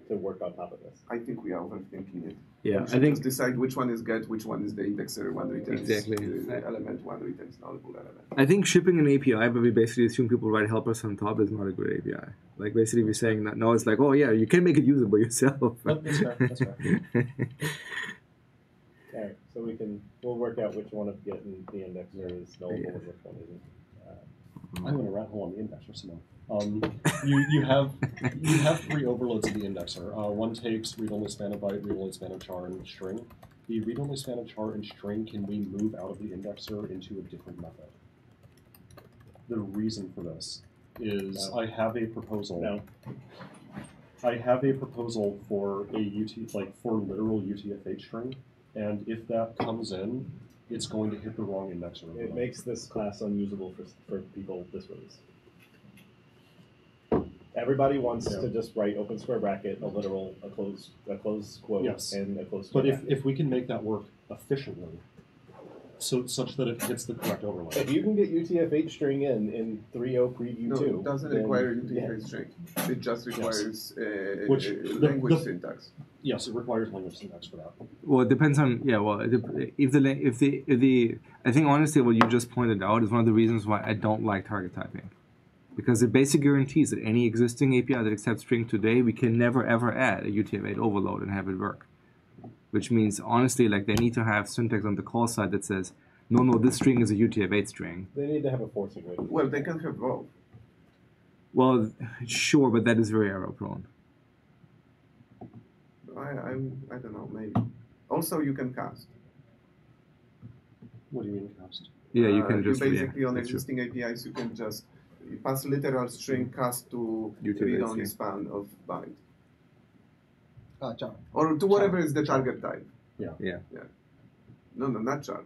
to work on top of this. I think we are overthinking it. yeah, We I should think just decide which one is get, which one is the indexer, one returns Exactly. the element, one returns nullable element. I think shipping an API, but we basically assume people write helpers on top, is not a good API. Like basically, we're saying that no, it's like, oh yeah, you can make it usable yourself. That's fair. That's fair. All right, so we'll work out which one of get and the indexer is nullable and which one isn't. I'm going to rat hole on the indexer some more. You have three overloads of the indexer. One takes read-only span of byte, read-only span of char, and string. The read-only span of char and string can we move out of the indexer into a different method? The reason for this is I have a proposal. No. I have a proposal for a for literal UTF-8 string, and if that comes in, it's going to hit the wrong indexer. It makes this class unusable for people this release. Everybody wants to just write open square bracket, a literal, a closed quote, Yes. and a closed square But bracket. if we can make that work efficiently, such that it hits the correct overlay. If you can get UTF-8 string in 3.0 preview No, 2, it doesn't then- require UTF-8 string. It just requires Which language the- syntax. Yes, it requires language syntax for that. Well, it depends on Well, if the I think honestly what you just pointed out is one of the reasons why I don't like target typing, because it basically guarantees that any existing API that accepts string today, we can never ever add a UTF-8 overload and have it work. Which means honestly, like they need to have syntax on the call side that says, no, this string is a UTF-8 string. They need to have a forcing rate. Well, they can have both. Well, sure, but that is very error prone. I don't know, maybe. Also, you can cast. What do you mean cast? Yeah, you can just basically on that's true. existing APIs, you can just pass literal string cast to UTF-8 read-only string. span of byte. Char. Or to whatever is the target type. Yeah. No, not char.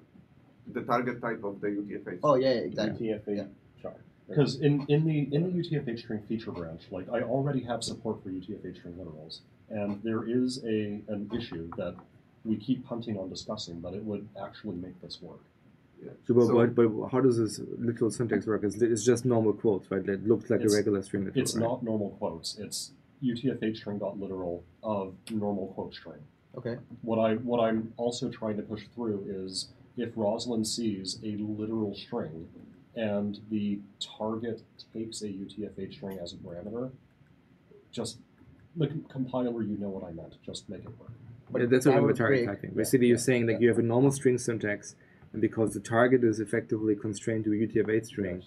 The target type of the UTF-8. Oh yeah, exactly. UTF-8 char. Because in the UTF-8 string feature branch, like I already have support for UTF-8 string literals, and there is an issue that we keep punting on discussing, but it would actually make this work. Yeah. So, but how does this literal syntax work? It's just normal quotes, right? It looks like a regular string literal, It's right? not normal quotes. It's UTF-8 string.literal of normal quote string. Okay. What I'm also trying to push through is if Roslyn sees a literal string and the target takes a UTF-8 string as a parameter, just the compiler, you know what I meant. Just make it work. But that's what that I'm would target break. typing. Basically, you're saying that yeah. you have a normal string syntax, and because the target is effectively constrained to a UTF-8 string,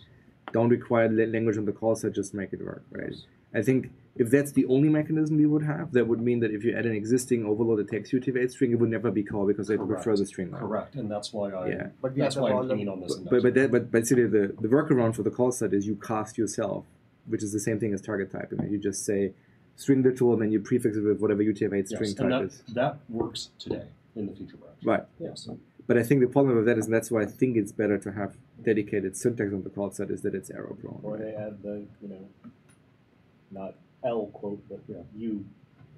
don't require language on the call set, just make it work, right? Yes. I think if that's the only mechanism we would have, that would mean that if you add an existing overload that takes UTF-8 string, it would never be called because they prefer the string level. Correct, and that's why But we that's have why the I'm keen problem. on this. But basically the workaround for the call set is you cast yourself, which is the same thing as target typing. You just say string literal and then you prefix it with whatever UTF-8 string type is. That works today in the feature branch. Right. Yes. But I think the problem with that is, and that's why I think it's better to have dedicated syntax on the call set, is that it's error prone. Or they add the, not L quote, but U.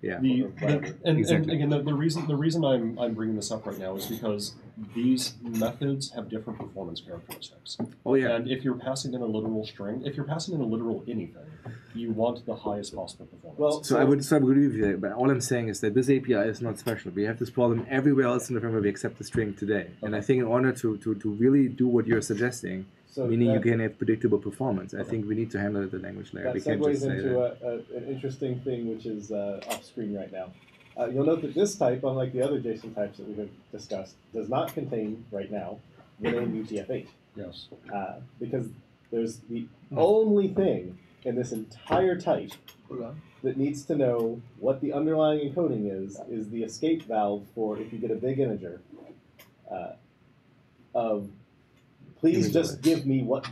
Yeah. And Exactly. again, the reason I'm bringing this up right now is because these methods have different performance characteristics. Oh yeah. And if you're passing in a literal string, if you're passing in a literal anything, you want the highest possible performance. Well, So I would agree with you, but all I'm saying is that this API is not special. We have this problem everywhere else in the framework we accept the string today. And I think in order to really do what you're suggesting, so meaning you that, can have predictable performance, I think we need to handle it at the language layer. that We can't just segues say into that. an interesting thing which is off screen right now. You'll note that this type, unlike the other JSON types that we have discussed, does not contain right now the name UTF-8. Yes. Because there's the only thing in this entire type that needs to know what the underlying encoding is the escape valve for if you get a big integer of please just give me what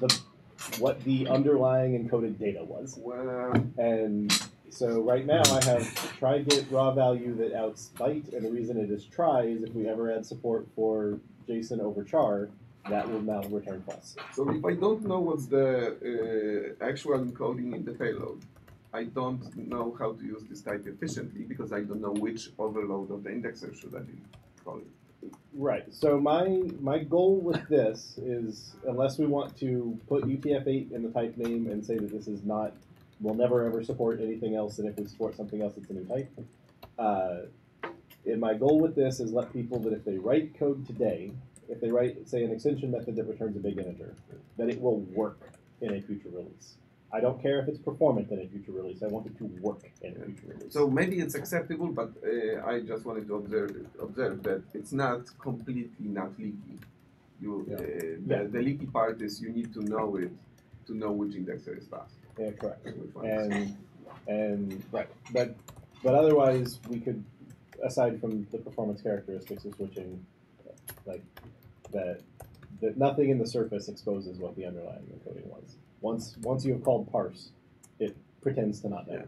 the underlying encoded data was. Well, And so right now I have try get raw value that outs byte, and the reason it is try is if we ever add support for JSON over char, that will now return false. so if I don't know what's the actual encoding in the payload, I don't know how to use this type efficiently because I don't know which overload of the indexer should I be calling. Right. So my goal with this is, unless we want to put UTF-8 in the type name and say that this is not, we'll never ever support anything else, and if we support something else, it's a new type. And my goal with this is let people that if they write code today, if they write, say, an extension method that returns a big integer, that it will work in a future release. I don't care if it's performant in a future release. I want it to work in a future release. So maybe it's acceptable, but I just wanted to observe that it's not completely not leaky. The leaky part is you need to know it to know which indexer is fast. Yeah, correct. Which one is And right, but otherwise we could, aside from the performance characteristics of switching, like that nothing in the surface exposes what the underlying encoding was. Once you have called parse, it pretends to not know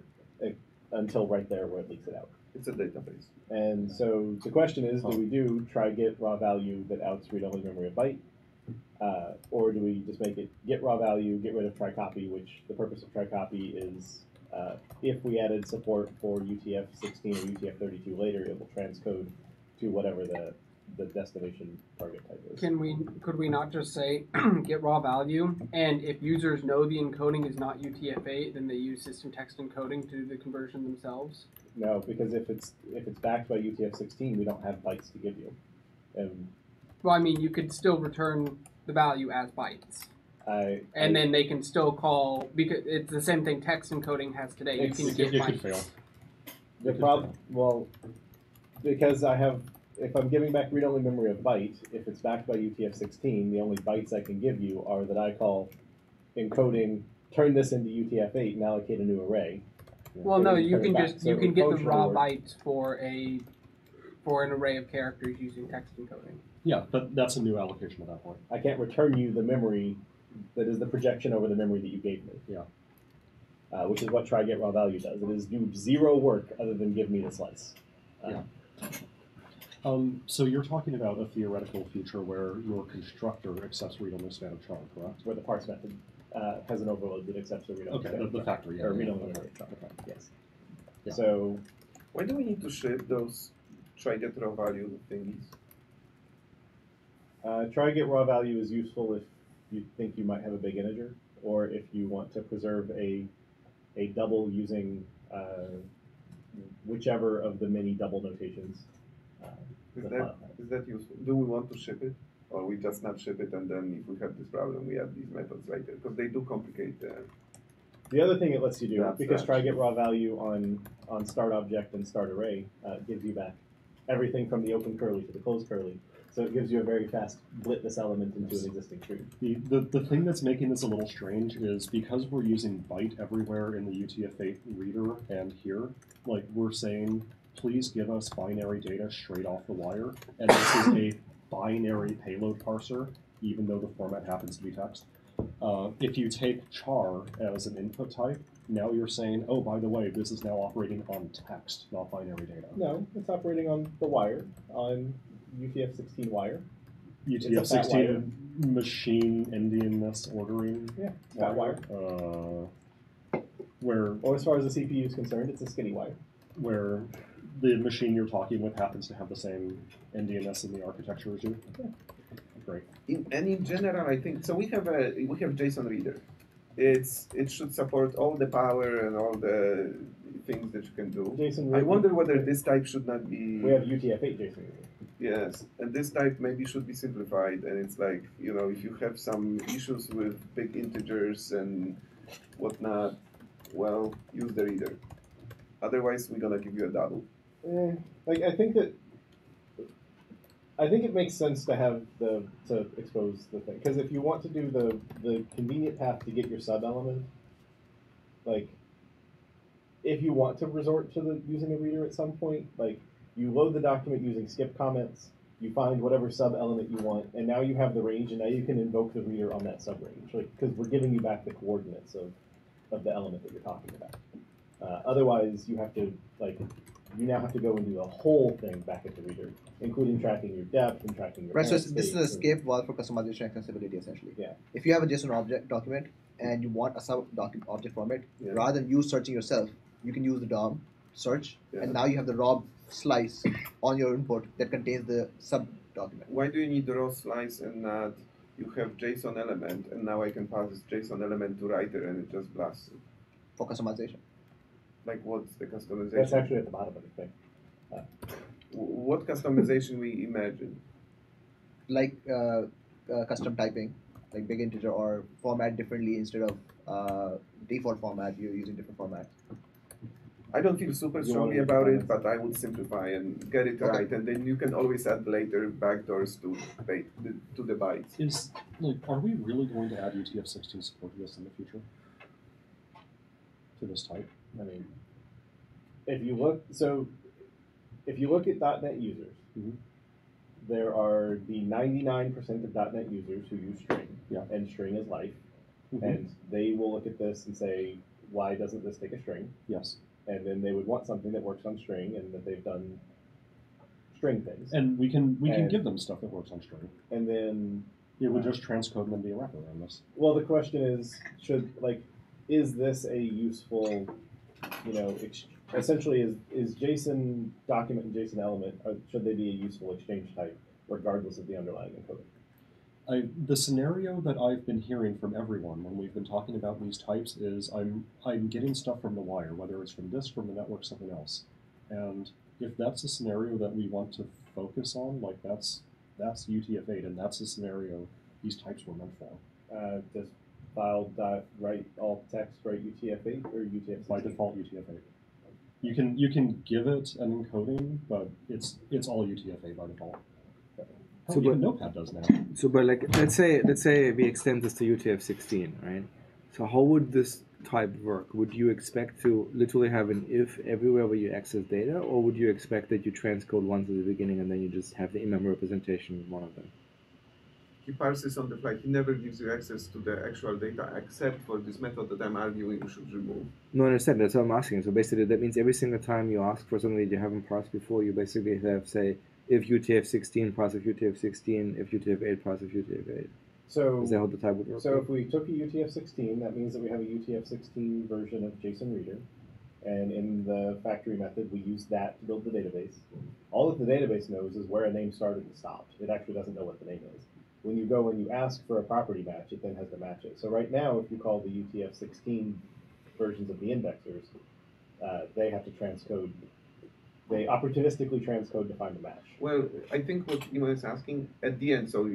until right there where it leaks it out. It's a database. And so the question is, do we do try get raw value that outs read-only memory of byte, or do we just make it get raw value, get rid of try copy, which the purpose of try copy is if we added support for UTF-16 or UTF-32 later, it will transcode to whatever the destination target type is. Could we not just say get raw value, and if users know the encoding is not UTF-8, then they use system text encoding to do the conversion themselves? No, because if it's backed by UTF-16, we don't have bytes to give you. Well, I mean, you could still return the value as bytes. And then they can still call, because it's the same thing text encoding has today. You can get bytes. Could fail. The problem, well, because if I'm giving back read-only memory of byte, if it's backed by UTF-16, the only bytes I can give you are that I call encoding, turn this into UTF-8 and allocate a new array. Well, no, you can back. just So you can get the encode raw should work. bytes for an array of characters using text encoding. Yeah, but that's a new allocation at that point. I can't return you the memory that is the projection over the memory that you gave me. Yeah. Which is what try get raw value does. It is do zero work other than give me the slice. Yeah. So you're talking about a theoretical future where your constructor accepts read-only span of char, correct? Where the parse method has an overload that accepts a read-only Okay, span of the char. factory. Yeah, Or yeah, read-only okay. memory of char. Okay. Yes. Yeah. So Why do we need to ship those try get raw value thingies? Try get raw value is useful if you think you might have a big integer, or if you want to preserve a double using whichever of the many double notations. Is that useful? Do we want to ship it? Or we just not ship it, and then if we have this problem, we add these methods later? Because they do complicate the other thing it lets you do, because try get abstraction. raw value on start object and start array gives you back everything from the open curly to the closed curly. So it gives you a very fast blit this element into an existing tree. The thing that's making this a little strange is because we're using byte everywhere in the UTF-8 reader and here, like we're saying, please give us binary data straight off the wire, and this is a binary payload parser, even though the format happens to be text. If you take char as an input type, now you're saying, oh, by the way, this is now operating on text, not binary data. No, it's operating on the wire, on UTF-16 wire. UTF-16 machine endianness ordering. Yeah, fat wire. Where, Or as far as the CPU is concerned, it's a skinny wire. Where the machine you're talking with happens to have the same endianness in the architecture as you. Yeah. Great. In general, I think so. We have JSON reader. It should support all the power and all the things that you can do. JSON I wonder whether this type should not be. We have UTF-8 JSON reader. Yes, and this type maybe should be simplified. And it's like, you know, if you have some issues with big integers and whatnot, well, use the reader. Otherwise, we're gonna give you a double. Like I think it makes sense to have to expose the thing, because if you want to do the convenient path to get your sub element, like if you want to resort to using a reader at some point, like you load the document using skip comments, you find whatever sub element you want, and now you have the range, and now you can invoke the reader on that sub range, like because we're giving you back the coordinates of the element that you're talking about. Otherwise, you have to you now have to go and do the whole thing back at the reader, including tracking your depth and tracking your Right, so parent this is an states escape valve for customization and accessibility, essentially. Yeah. If you have a JSON object document and you want a sub object format, Yeah. rather than you searching yourself, you can use the DOM search, Yeah. and now you have the raw slice on your input that contains the sub document. Why do you need the raw slice and not you have JSON element and now I can pass this JSON element to writer and it just blasts it? For customization. Like what's the customization? That's actually at the bottom of the thing. What customization we imagine? Like custom typing, like big integer, or format differently instead of default format, you're using different formats. I don't feel super You strongly wanna about define it, but I would simplify and get it Okay. right, and then you can always add later backdoors to the bytes. Is are we really going to add UTF-16 support to this in the future? To this type? I mean, if you look at .NET users, Mhm. there are the 99% of .NET users who use string, Yeah. and string is life, Mhm. and they will look at this and say, why doesn't this take a string? Yes. And then they would want something that works on string and that they've done string things. And we can And- give them stuff that works on string. And then, It would just transcode and then be a wrapper around this. well, the question is, is this a useful, essentially is JSON document and JSON element, should they be a useful exchange type regardless of the underlying encoding? The scenario that I've been hearing from everyone when we've been talking about these types is I'm getting stuff from the wire, whether it's from disk, from the network, something else. And if that's a scenario that we want to focus on, like that's UTF-8, and that's the scenario these types were meant for. Does file write all text write UTF-8 or UTF-16? By default, UTF-8. You can give it an encoding, but it's all UTF-8 by default. So, Even but- Notepad does now. So, but like, let's say we extend this to UTF-16, right? So how would this type work? Would you expect to literally have an if everywhere where you access data, or would you expect that you transcode once at the beginning and then you just have the imam representation of one of them? He parses on the fly. He never gives you access to the actual data except for this method that I'm arguing you should remove. No, I understand. That's what I'm asking. So basically, that means every single time you ask for something that you haven't parsed before, you basically have, say, if UTF-16, parse of UTF-16, if UTF-8, parse of UTF-8. So, Is that how the type would work? so if we took a UTF-16, that means that we have a UTF-16 version of JSON Reader. And in the factory method, we use that to build the database. All that the database knows is where a name started and stopped. It actually doesn't know what the name is. when you go and you ask for a property match, it then has to match it. So right now, if you call the UTF-16 versions of the indexers, they have to transcode. They opportunistically transcode to find a match. Well, I think what Iman is asking at the end, so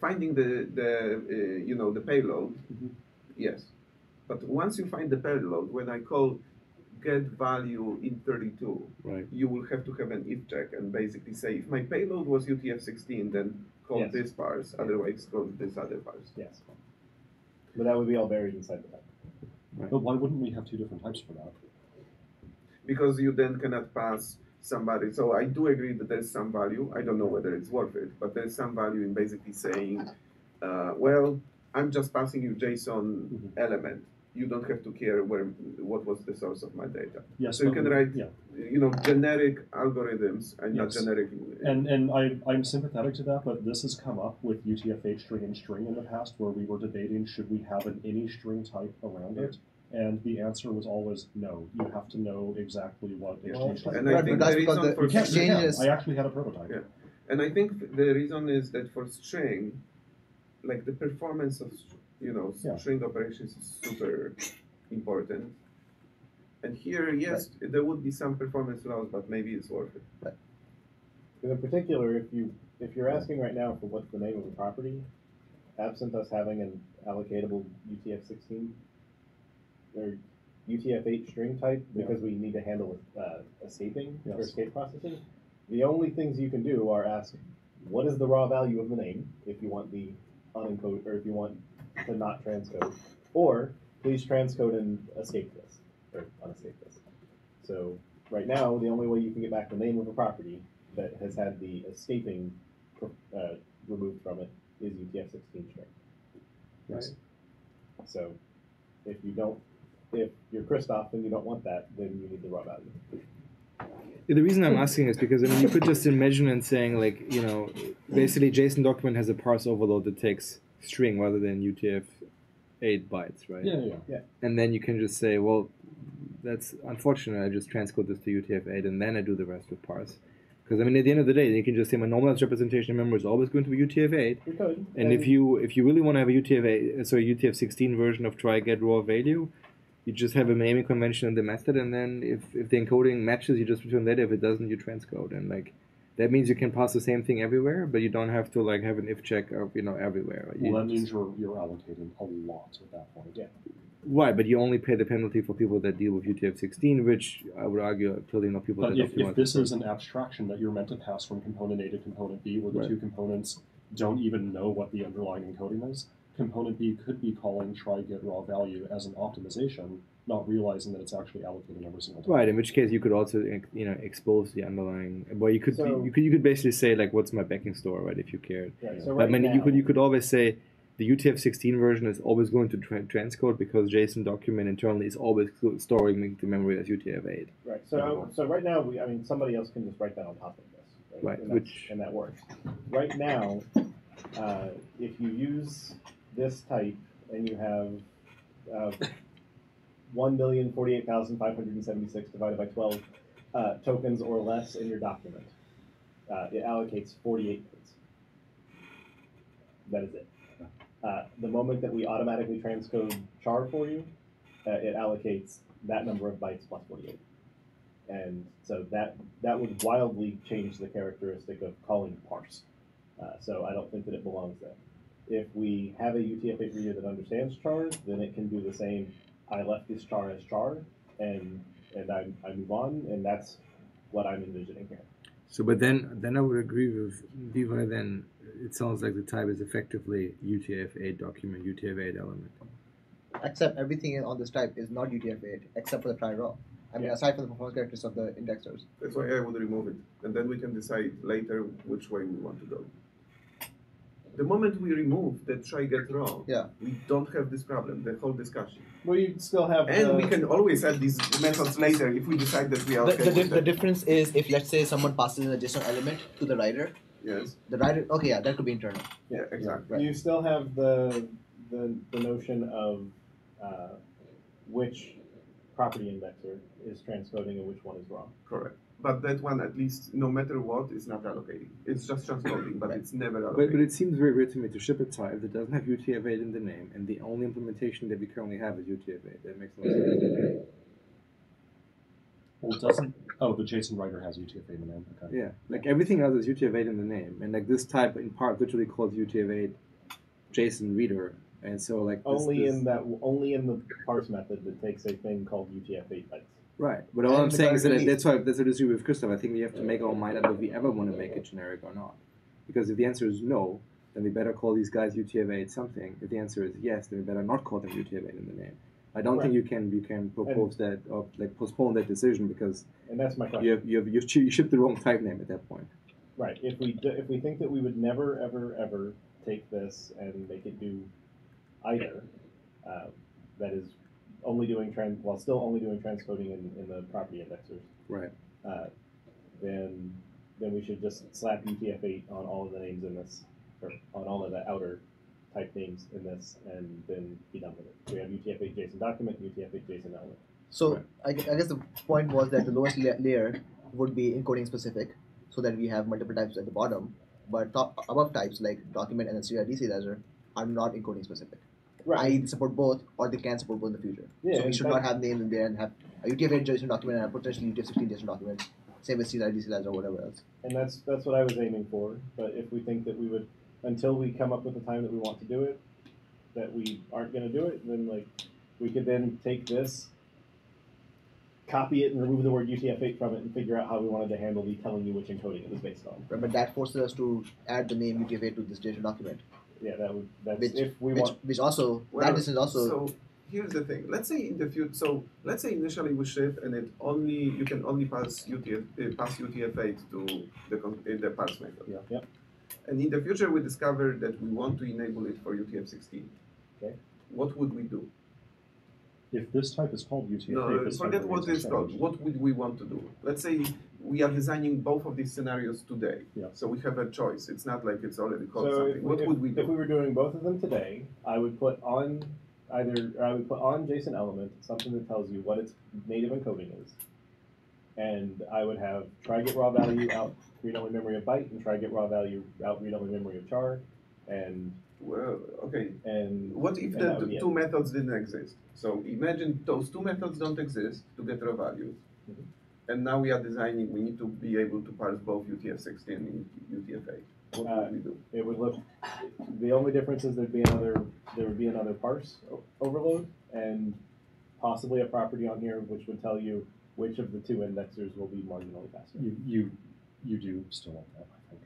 finding the payload, yes. But once you find the payload, when I call get value in 32, Right. you will have to have an if check and basically say if my payload was UTF-16, then call Yes. this parse, otherwise call this other parse. Yes. But that would be all buried inside the type. Right. But why wouldn't we have two different types for that? Because you then cannot pass somebody. So I do agree that there's some value. I don't know whether it's worth it, but there's some value in basically saying, well, I'm just passing you JSON element. You don't have to care what was the source of my data. Yes, so you can write, yeah. generic algorithms and not Yes. generic. And I'm sympathetic to that, but this has come up with UTF-8 string and string in the past, where we were debating should we have an any string type around it. And the answer was always no. You have to know exactly what exchange type. And I think the reason for I actually had a prototype. Yeah. And I think the reason is that for string, like the performance of string operations is super important. And here, yes, there would be some performance loss, but maybe it's worth it. Right. In particular, if you're asking right now for what's the name of a property, absent us having an allocatable UTF-16 or UTF-8 string type, because we need to handle escaping or escape processing, the only things you can do are ask, what is the raw value of the name if you want the unencode, or if you want to not transcode, or please transcode and escape this, or unescape this. So right now, the only way you can get back the name of a property that has had the escaping removed from it is UTF-16 string. Yes. So if you're Christoph and you don't want that, then you need the raw value. The reason I'm asking is because you could just imagine and saying basically JSON document has a parse overload that takes string rather than UTF-8 bytes, right? Yeah. And then you can just say, well, that's unfortunate. I just transcode this to UTF-8 and then I do the rest with parse. Because at the end of the day, you can just say my normalized representation of memory is always going to be UTF-8. You could. And if you really want to have a UTF-16 version of try get raw value, you just have a naming convention in the method, and then if the encoding matches, you just return data. If it doesn't, you transcode. And that means you can pass the same thing everywhere, but you don't have to have an if check of everywhere. Well, that means you're allocating a lot at that point. Yeah. Right, but you only pay the penalty for people that deal with UTF-16, which I would argue are clearly not people but that if this is an abstraction that you're meant to pass from component A to component B, where the two components don't even know what the underlying encoding is, component B could be calling try get raw value as an optimization, not realizing that it's actually allocating every single time. Right, in which case you could also expose the underlying. Well, you could basically say what's my backing store, right, if you cared. Right, so but you could always say the UTF-16 version is always going to transcode because JSON document internally is always storing the memory as UTF-8. Right. So right now somebody else can just write that on top of this. Right. And that works. Right now, if you use this type and you have 1,048,576 divided by 12 tokens or less in your document, it allocates 48 bits. That is it. The moment that we automatically transcode char for you, it allocates that number of bytes plus 48. And so that would wildly change the characteristic of calling parse. So I don't think that it belongs there. If we have a UTF-8 reader that understands char, then it can do the same. I left this char as char, and I move on, and that's what I'm envisioning here. So, but then I would agree with Levi. Then it sounds like the type is effectively UTF-8 document, UTF-8 element. Except everything on this type is not UTF-8, except for the try raw. Aside from the performance characteristics of the indexers. That's why I would remove it, and then we can decide later which way we want to go. The moment we remove the try get raw, we don't have this problem, the whole discussion. Well, you still have. And we can always add these methods later if we decide that we are okay with the difference is if, let's say, someone passes in a JSON element to the writer. Yes. The writer. Okay, that could be internal. Yeah, exactly. Right. You still have the notion of which property indexer is transcoding and which one is wrong. Correct. But that one, at least, no matter what, is not allocating. It's just transcoding, but it's never But allocating. it seems very weird to me to ship a type that doesn't have UTF-8 in the name, and the only implementation that we currently have is UTF-8. That makes no sense. Well, it doesn't. Oh, the JSON writer has UTF-8 in the name. Okay. Yeah, like everything else is UTF-8 in the name, and like this type in part literally calls UTF-8 JSON reader, and so like only in the parse method that takes a thing called UTF-8 bytes. Right, but all I'm saying is that that's what I do with Christoph. I think we have to make our mind up if we ever want to make it generic or not, because if the answer is no, then we better call these guys UTF-8 something. If the answer is yes, then we better not call them UTF-8 in the name. I don't think you can propose that or like postpone that decision because and that's my question. You shipped the wrong type name at that point. Right. If we think that we would never ever take this and make it do either, that is only doing still only doing transcoding in the property indexers. Right. Then we should just slap UTF-8 on all of the names in this, or on all of the outer type names in this, and then be done with it. We have UTF-8 JSON document, UTF-8 JsonElement. So right. I guess the point was that the lowest layer would be encoding specific, so that we have multiple types at the bottom, but above types like document and then serial deserializer are not encoding specific. Right. I support both, or they can support both in the future. Yeah, so we should not have names in there and have a UTF-8 JSON document and a potentially UTF-16 JSON document. Same with serial deserializer or whatever else. And that's what I was aiming for. But if we think that we would, until we come up with the time that we want to do it, that we aren't going to do it, then like we could then take this, copy it, and remove the word UTF-8 from it, and figure out how we wanted to handle the telling you which encoding it was based on. Right, but that forces us to add the name UTF-8 to this JSON document. Yeah, that's which, if we want. Which also that is also. So here's the thing. Let's say in the future. So let's say initially we ship and you can only pass UTF-8 to the parse method. Yeah. Yep. And in the future we discover that we want to enable it for UTF-16. Okay. What would we do? If this type is called UTF-8, no, forget what it's called. What would we want to do? Let's say we are designing both of these scenarios today. Yeah. So we have a choice. It's not like it's already called So something. What would we do? If we were doing both of them today, I would put on JsonElement something that tells you what its native encoding is, and I would have try get raw value out read only memory of byte and try get raw value out read only memory of char, and well, okay. And what if the two methods didn't exist? So imagine those two methods don't exist to get raw values. Mm-hmm. And now we are designing, we need to be able to parse both UTF-16 and UTF-8. What would we do? It would look, the only difference is there would be another parse overload and possibly a property on here which would tell you which of the two indexers will be marginally faster. You do still want that, I think.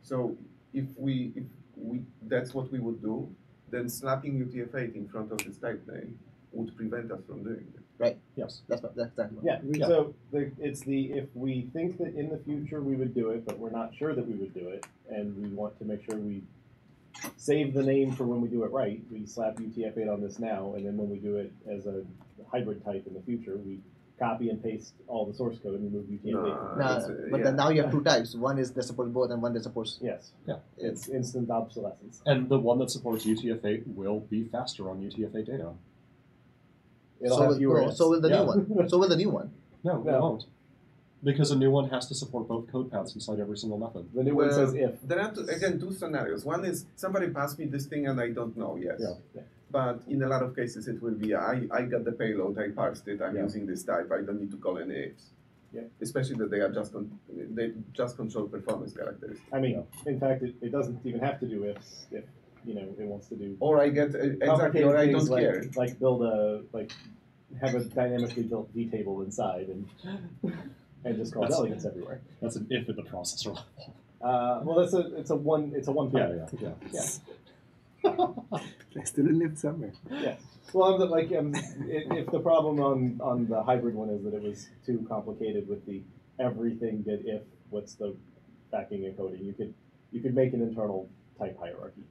So if we that's what we would do, then slapping UTF-8 in front of this type name would prevent us from doing it. Right. Yes. That's that. Yeah. So if we think that in the future we would do it, but we're not sure that we would do it, and we want to make sure we save the name for when we do it right, we slap UTF-8 on this now, and then when we do it as a hybrid type in the future, we copy and paste all the source code and remove UTF-8. But then now you have two types. One is that supports both, and one that supports. Yes. Yeah. It's instant obsolescence. And the one that supports UTF-8 will be faster on UTF-8 data. So will the new one. So will the new one. No, it won't. Because a new one has to support both code paths inside every single method. The new one says if. There are two scenarios. One is somebody passed me this thing and I don't know yet. Yeah. But in a lot of cases it will be I got the payload, I parsed it, I'm using this type, I don't need to call any ifs. Yeah. Especially that they are they just control performance characteristics. I mean, in fact, it doesn't even have to do ifs if it wants to do. Or I get exactly, or I don't care. Like have a dynamically built V table inside and just call delegates everywhere. That's an if at the processor level. Well, it's a one type. Yeah. There's still a lift somewhere. Yeah. Well, if the problem on the hybrid one is that it was too complicated with the everything did if what's the backing encoding, you could make an internal type hierarchy,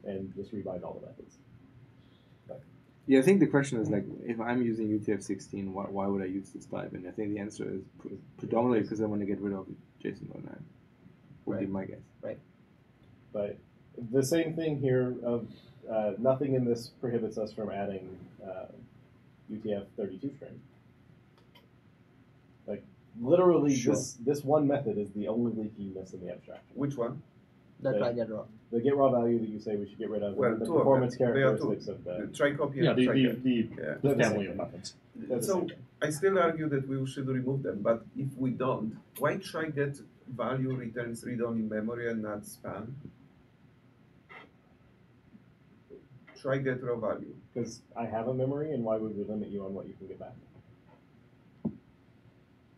and just rebind all the methods. Yeah, I think the question is like, if I'm using UTF-16, why would I use this type? And I think the answer is predominantly because I want to get rid of JSON.9. Would be my guess. Right. But the same thing here of nothing in this prohibits us from adding UTF-32 string. Like literally Sure. this one method is the only leakiness in the abstraction. Which one? That The- try get raw. The get raw value that you say we should get rid of, Well, and the two of performance them. They are two. characteristics of The the. try copy Yeah, and the try the, get. the, Yeah. the They're the family same of thing. methods. They're the So same thing. I still argue that we should remove them, but if we don't, why try get value returns read-only memory and not span? Try get raw value. Because I have a memory, and why would we limit you on what you can get back?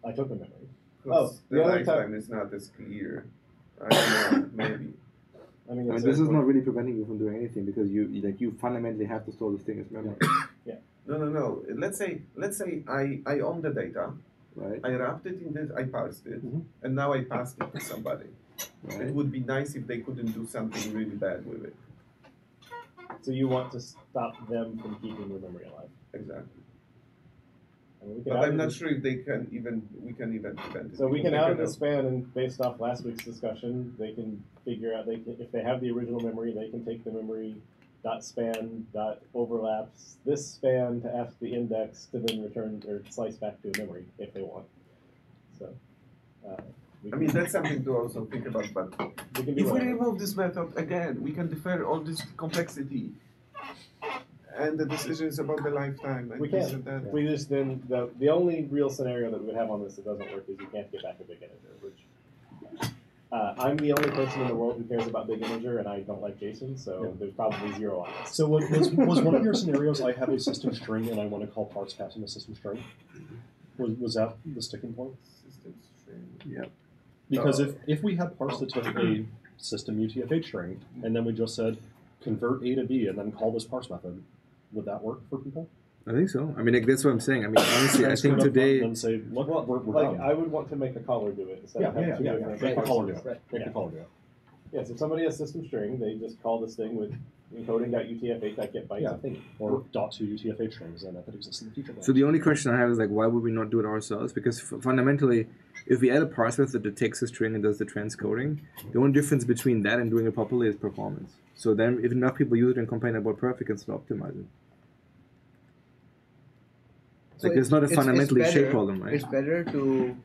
I took a memory. Because the the other lifetime is not as clear. I don't know, maybe. I mean, I it's mean, this a- is not really preventing you from doing anything because you fundamentally have to store this thing as memory, No. Let's say I own the data. right? I wrapped it in this. I parsed it, Mhm. and now I passed it to somebody. It Right. would be nice if they couldn't do something really bad with it. So you want to stop them from keeping your memory alive. Exactly. I mean, we can But out I'm of not this- sure if we can even prevent it. So we because can they out of can this span, and based off last week's discussion, they can figure out if they have the original memory, they can take the memory dot span dot overlaps this span to ask the index to then return or slice back to a memory if they want. So I mean, that's something to also think about. But we can do if we whatever. remove this method again, we can defer all this complexity and the decisions about the lifetime. And We this can. and that. We just then the only real scenario that we would have on this that doesn't work is you can't get back a big integer, which I'm the only person in the world who cares about big integer, and I don't like JSON, so there's probably 0 on this. So was one of your scenarios, I have a system string and I want to call parts passing a system string? Was that the sticking point? System string. Yep. Because if we had parts that took a system UTF-8 string and then we just said convert A to B and then call this parse method, would that work for people? I think so. I mean, like, that's what I'm saying. I mean, honestly, I Transfer think it up front today. and then say, look, Well, we're like done. I would want to make a caller do it instead of having two different Make the parsers. caller do it. Right. Make Yeah. the caller do it. Yes, if somebody has system string, they just call this thing with encoding.utf8.get bytes Yeah. of thingy. Or .to UTF-8 strings, and that exists in the future. So the only question I have is like, why would we not do it ourselves? Because fundamentally, if we add a parse method that takes a string and does the transcoding, the only difference between that and doing it properly is performance. So then, if enough people use it and complain about perf, we can still optimize it. So Like, it's not a fundamentally shape better- problem, right? It's better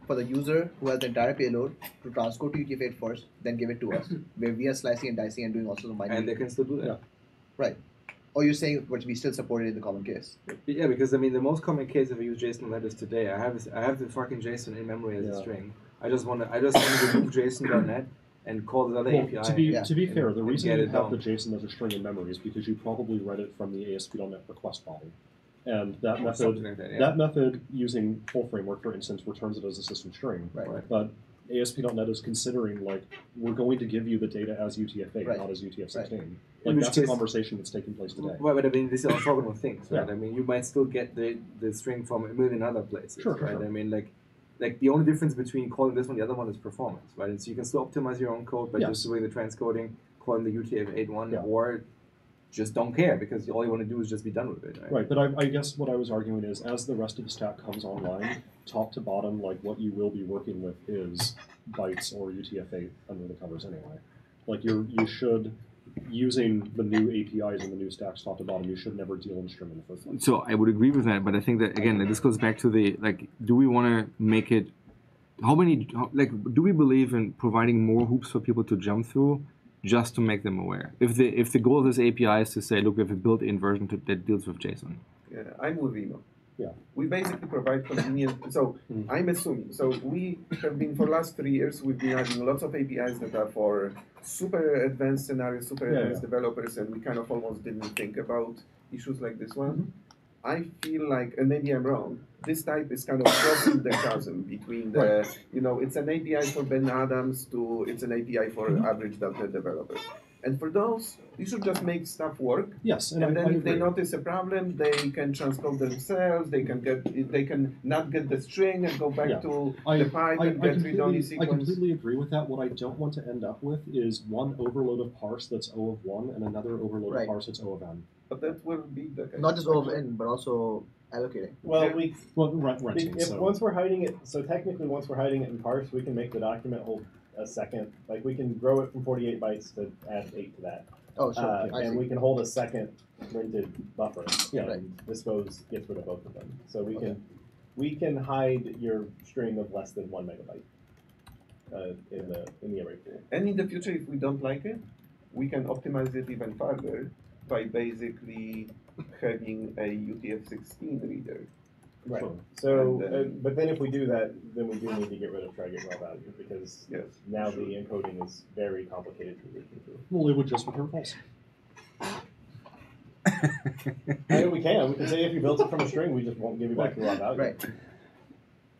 for the user who has the entire payload to transcode to UTF-8 first, then give it to us, where we are slicing and dicing and doing also the And they mining. can still do that. Right. Or you're saying what we still support it in the common case. Yeah, because I mean, the most common case if I use JSON is today, I have the fucking JSON in memory as a Yeah. string. I just want to remove JSON.net and call this other Well, API. to be fair, the and reason get you it have done. the JSON as a string in memory is because you probably read it from the ASP.NET request body. And that Or method, something like that, yeah. that method using full framework, for instance, returns it as a system string. Right. But ASP.NET is considering, like, we're going to give you the data as UTF-8, Right. not as UTF-16. In Like, which that's a case- conversation that's taking place today. Well, but I mean, these are orthogonal things, right? Yeah. I mean, you might still get the string from a million other places, Sure, right? sure. I mean, like the only difference between calling this one and the other one is performance, right? And so you can still optimize your own code by Yes. just doing the transcoding, calling the UTF-8 one, Yeah. or just don't care because all you want to do is just be done with it, right? Right, but I guess what I was arguing is, as the rest of the stack comes online, top to bottom, like, what you will be working with is bytes or UTF-8 under the covers anyway. Like, you should, using the new APIs and the new stacks top to bottom, you should never deal in string in the first place. So I would agree with that, but I think that again, this goes back to the like, do we want to make it? Do we believe in providing more hoops for people to jump through, just to make them aware? If the goal of this API is to say, look, we have a built-in version that deals with JSON. Yeah, I'm with Eno. Yeah. We basically provide convenient. So I'm assuming. So we have been for the last 3 years. We've been adding lots of APIs that are for super advanced scenarios, super advanced developers, and we kind of almost didn't think about issues like this one. I feel like, and maybe I'm wrong, this type is kind of crossing the chasm between the, it's an API for Ben Adams to it's an API for average .NET developers. And for those, you should just make stuff work. Yes, And I then if agree. they notice a problem, they can transcode themselves. They can not get the string and go back Yeah. to I the pipe and get read-only I sequence. completely agree with that. What I don't want to end up with is one overload of parse that's O of 1 and another overload Right. of parse that's O of n. But that will be the case. Not just O of n, but also allocating. Well, Yeah. Well, renting. if So once we're hiding it, so technically once we're hiding it in parse, we can make the document hold a second. Like we can grow it from 48 bytes to add 8 to that. Oh, sure. I And see. we can hold a second printed buffer. Yeah. And this gets rid of both of them. So we We can hide your string of less than 1 megabyte in the array pool. And in the future, if we don't like it, we can optimize it even further by basically having a UTF-16 reader. Right. Sure. So, And but then if we do that, then we do need to get rid of try get raw value because Yes, now sure. the encoding is very complicated to read through. Well, it would just return false. I mean, we can say if you built it from a string, we just won't give you back the raw value. Right.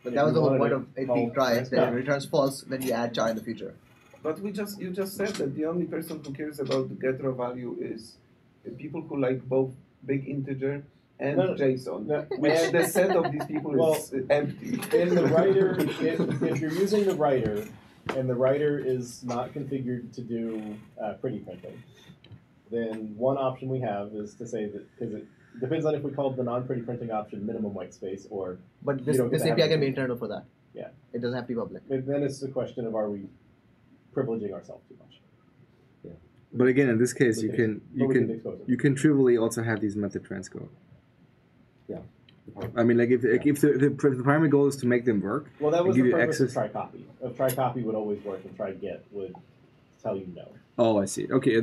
But If that was you the whole wanted point to of it call being try. transcode. Then it returns false when you add char in the future. But you just said that the only person who cares about the get raw value is people who like both big integer and No, JSON. no, Which and- the set of these people is empty. In the writer, if you're using the writer, and the writer is not configured to do pretty printing, then one option we have is to say that, because it depends on if we call the non-pretty printing option minimum white space, or But You this, don't get this to have API it. can be internal for that. Yeah. It doesn't have to be public. then it's a question of are we privileging ourselves too much. But again, in this case, We you can can expose it. you can trivially also have these method transcode. Yeah. I mean, like if the primary goal is to make them work, Well, that was give the you purpose access- of try copy. Try copy would always work, and try get would tell you no. Oh, I see. Okay,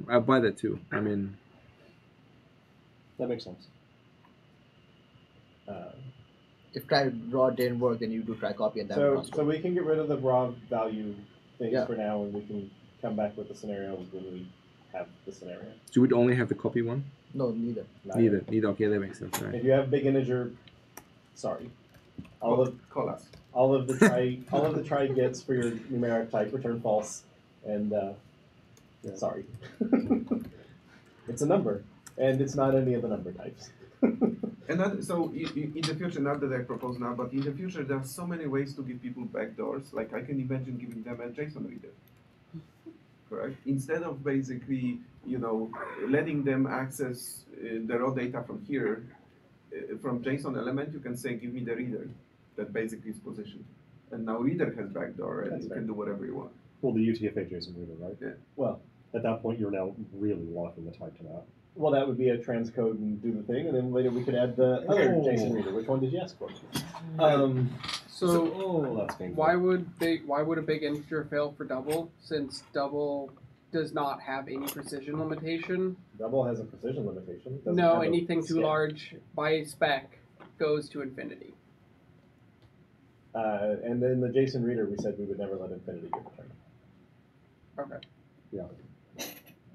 I buy that too. I mean, That makes sense. If try raw didn't work, then you do try copy and that will So we can get rid of the raw value things Yeah. for now, and we can come back with the scenario when we have the scenario. so we'd only have the copy one. No, neither. Neither. Okay, that makes sense. Right. If you have big integer, sorry, all of the try gets for your numeric type return false, and sorry, it's a number, and it's not any of the number types. So in the future, not that I propose now, but in the future, there are so many ways to give people backdoors. Like I can imagine giving them a JSON reader, correct? Instead of basically, letting them access the raw data from here, from JSONElement, you can say, give me the reader that basically is positioned. And now reader has backdoor, and That's you fair. can do whatever you want. Well, the UTF-8 JSON reader, right? Yeah. Well, At that point, you're now really locking the type to that. well, that would be a transcode and do the thing, and then later we could add the other Oh. JSON reader. Which one did you ask for? So That's painful. why would a big integer fail for double, since double does not have any precision limitation? Double has a precision limitation. It doesn't No, have a anything too scale. large by spec goes to infinity. And then the JSON reader, we said we would never let infinity get returned. Okay. Yeah.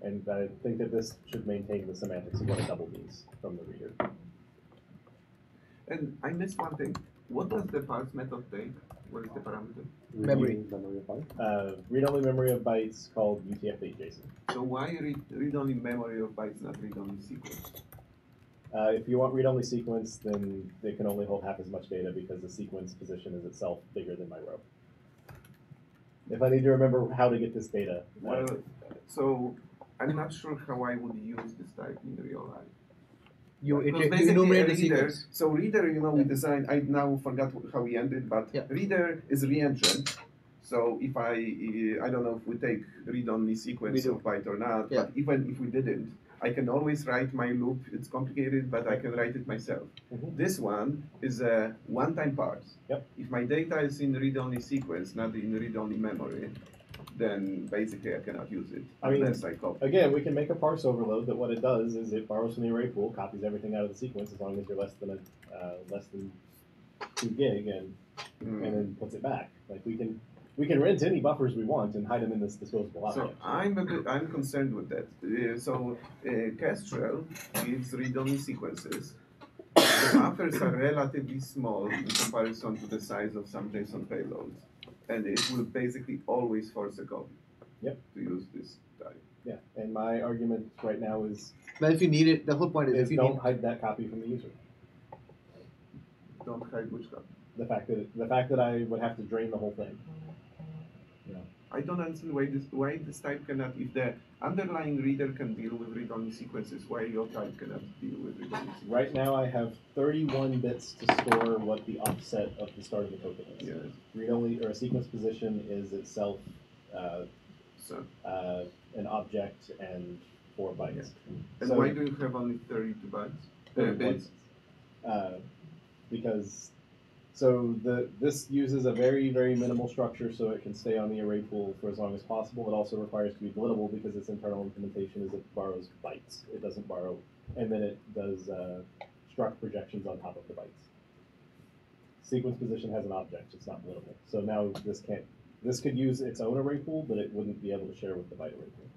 And I think that this should maintain the semantics of what a double means from the reader. And I missed one thing. What does the parse method take? What is the parameter? Memory. Memory of byte. Read-only memory of bytes called UTF-8 JSON. So why read-only memory of bytes, not read-only sequence? If you want read-only sequence, then they can only hold half as much data because the sequence position is itself bigger than my row. If I need to remember how to get this data, Well, so I'm not sure how I would use this type in real life. You Because you basically enumerate a the reader, sequence. so reader, we design, I now forgot how we ended, but Yeah. reader is reentrant. So if I don't know if we take read-only sequence We do. of byte or not, Yeah. but even if we didn't, I can always write my loop. It's complicated, but I can write it myself. Mhm. This one is a one-time parse. Yep. If my data is in read-only sequence, not in read-only memory, then basically I cannot use it I mean, unless I copy. again, we can make a parse overload that what it does is it borrows from the array pool, copies everything out of the sequence as long as you're less than 2 gig, and then puts it back. Like we can rent any buffers we want and hide them in this disposable So object. I'm concerned with that. Kestrel gives read-only sequences. The buffers are relatively small in comparison to the size of some JSON payloads, and it will basically always force a copy. Yep. To use this type. Yeah, and my argument right now is But if you need it, the whole point is if you don't need. hide that copy from the user. Don't hide which copy. The fact that I would have to drain the whole thing. I don't understand why this type cannot. If the underlying reader can deal with read-only sequences, why your type cannot deal with read-only sequences? Right now, I have 31 bits to store what the offset of the start of the token is. Yes. Read-only or a sequence position is itself So, an object and 4 bytes. and So- why do you have only 32 bytes? Bits. Because So this uses a very, very minimal structure so it can stay on the array pool for as long as possible. It also requires to be blittable because its internal implementation is it borrows bytes. It doesn't borrow, and then it does struct projections on top of the bytes. Sequence position has an object. It's not blittable. So now this could use its own array pool, but it wouldn't be able to share with the byte array pool.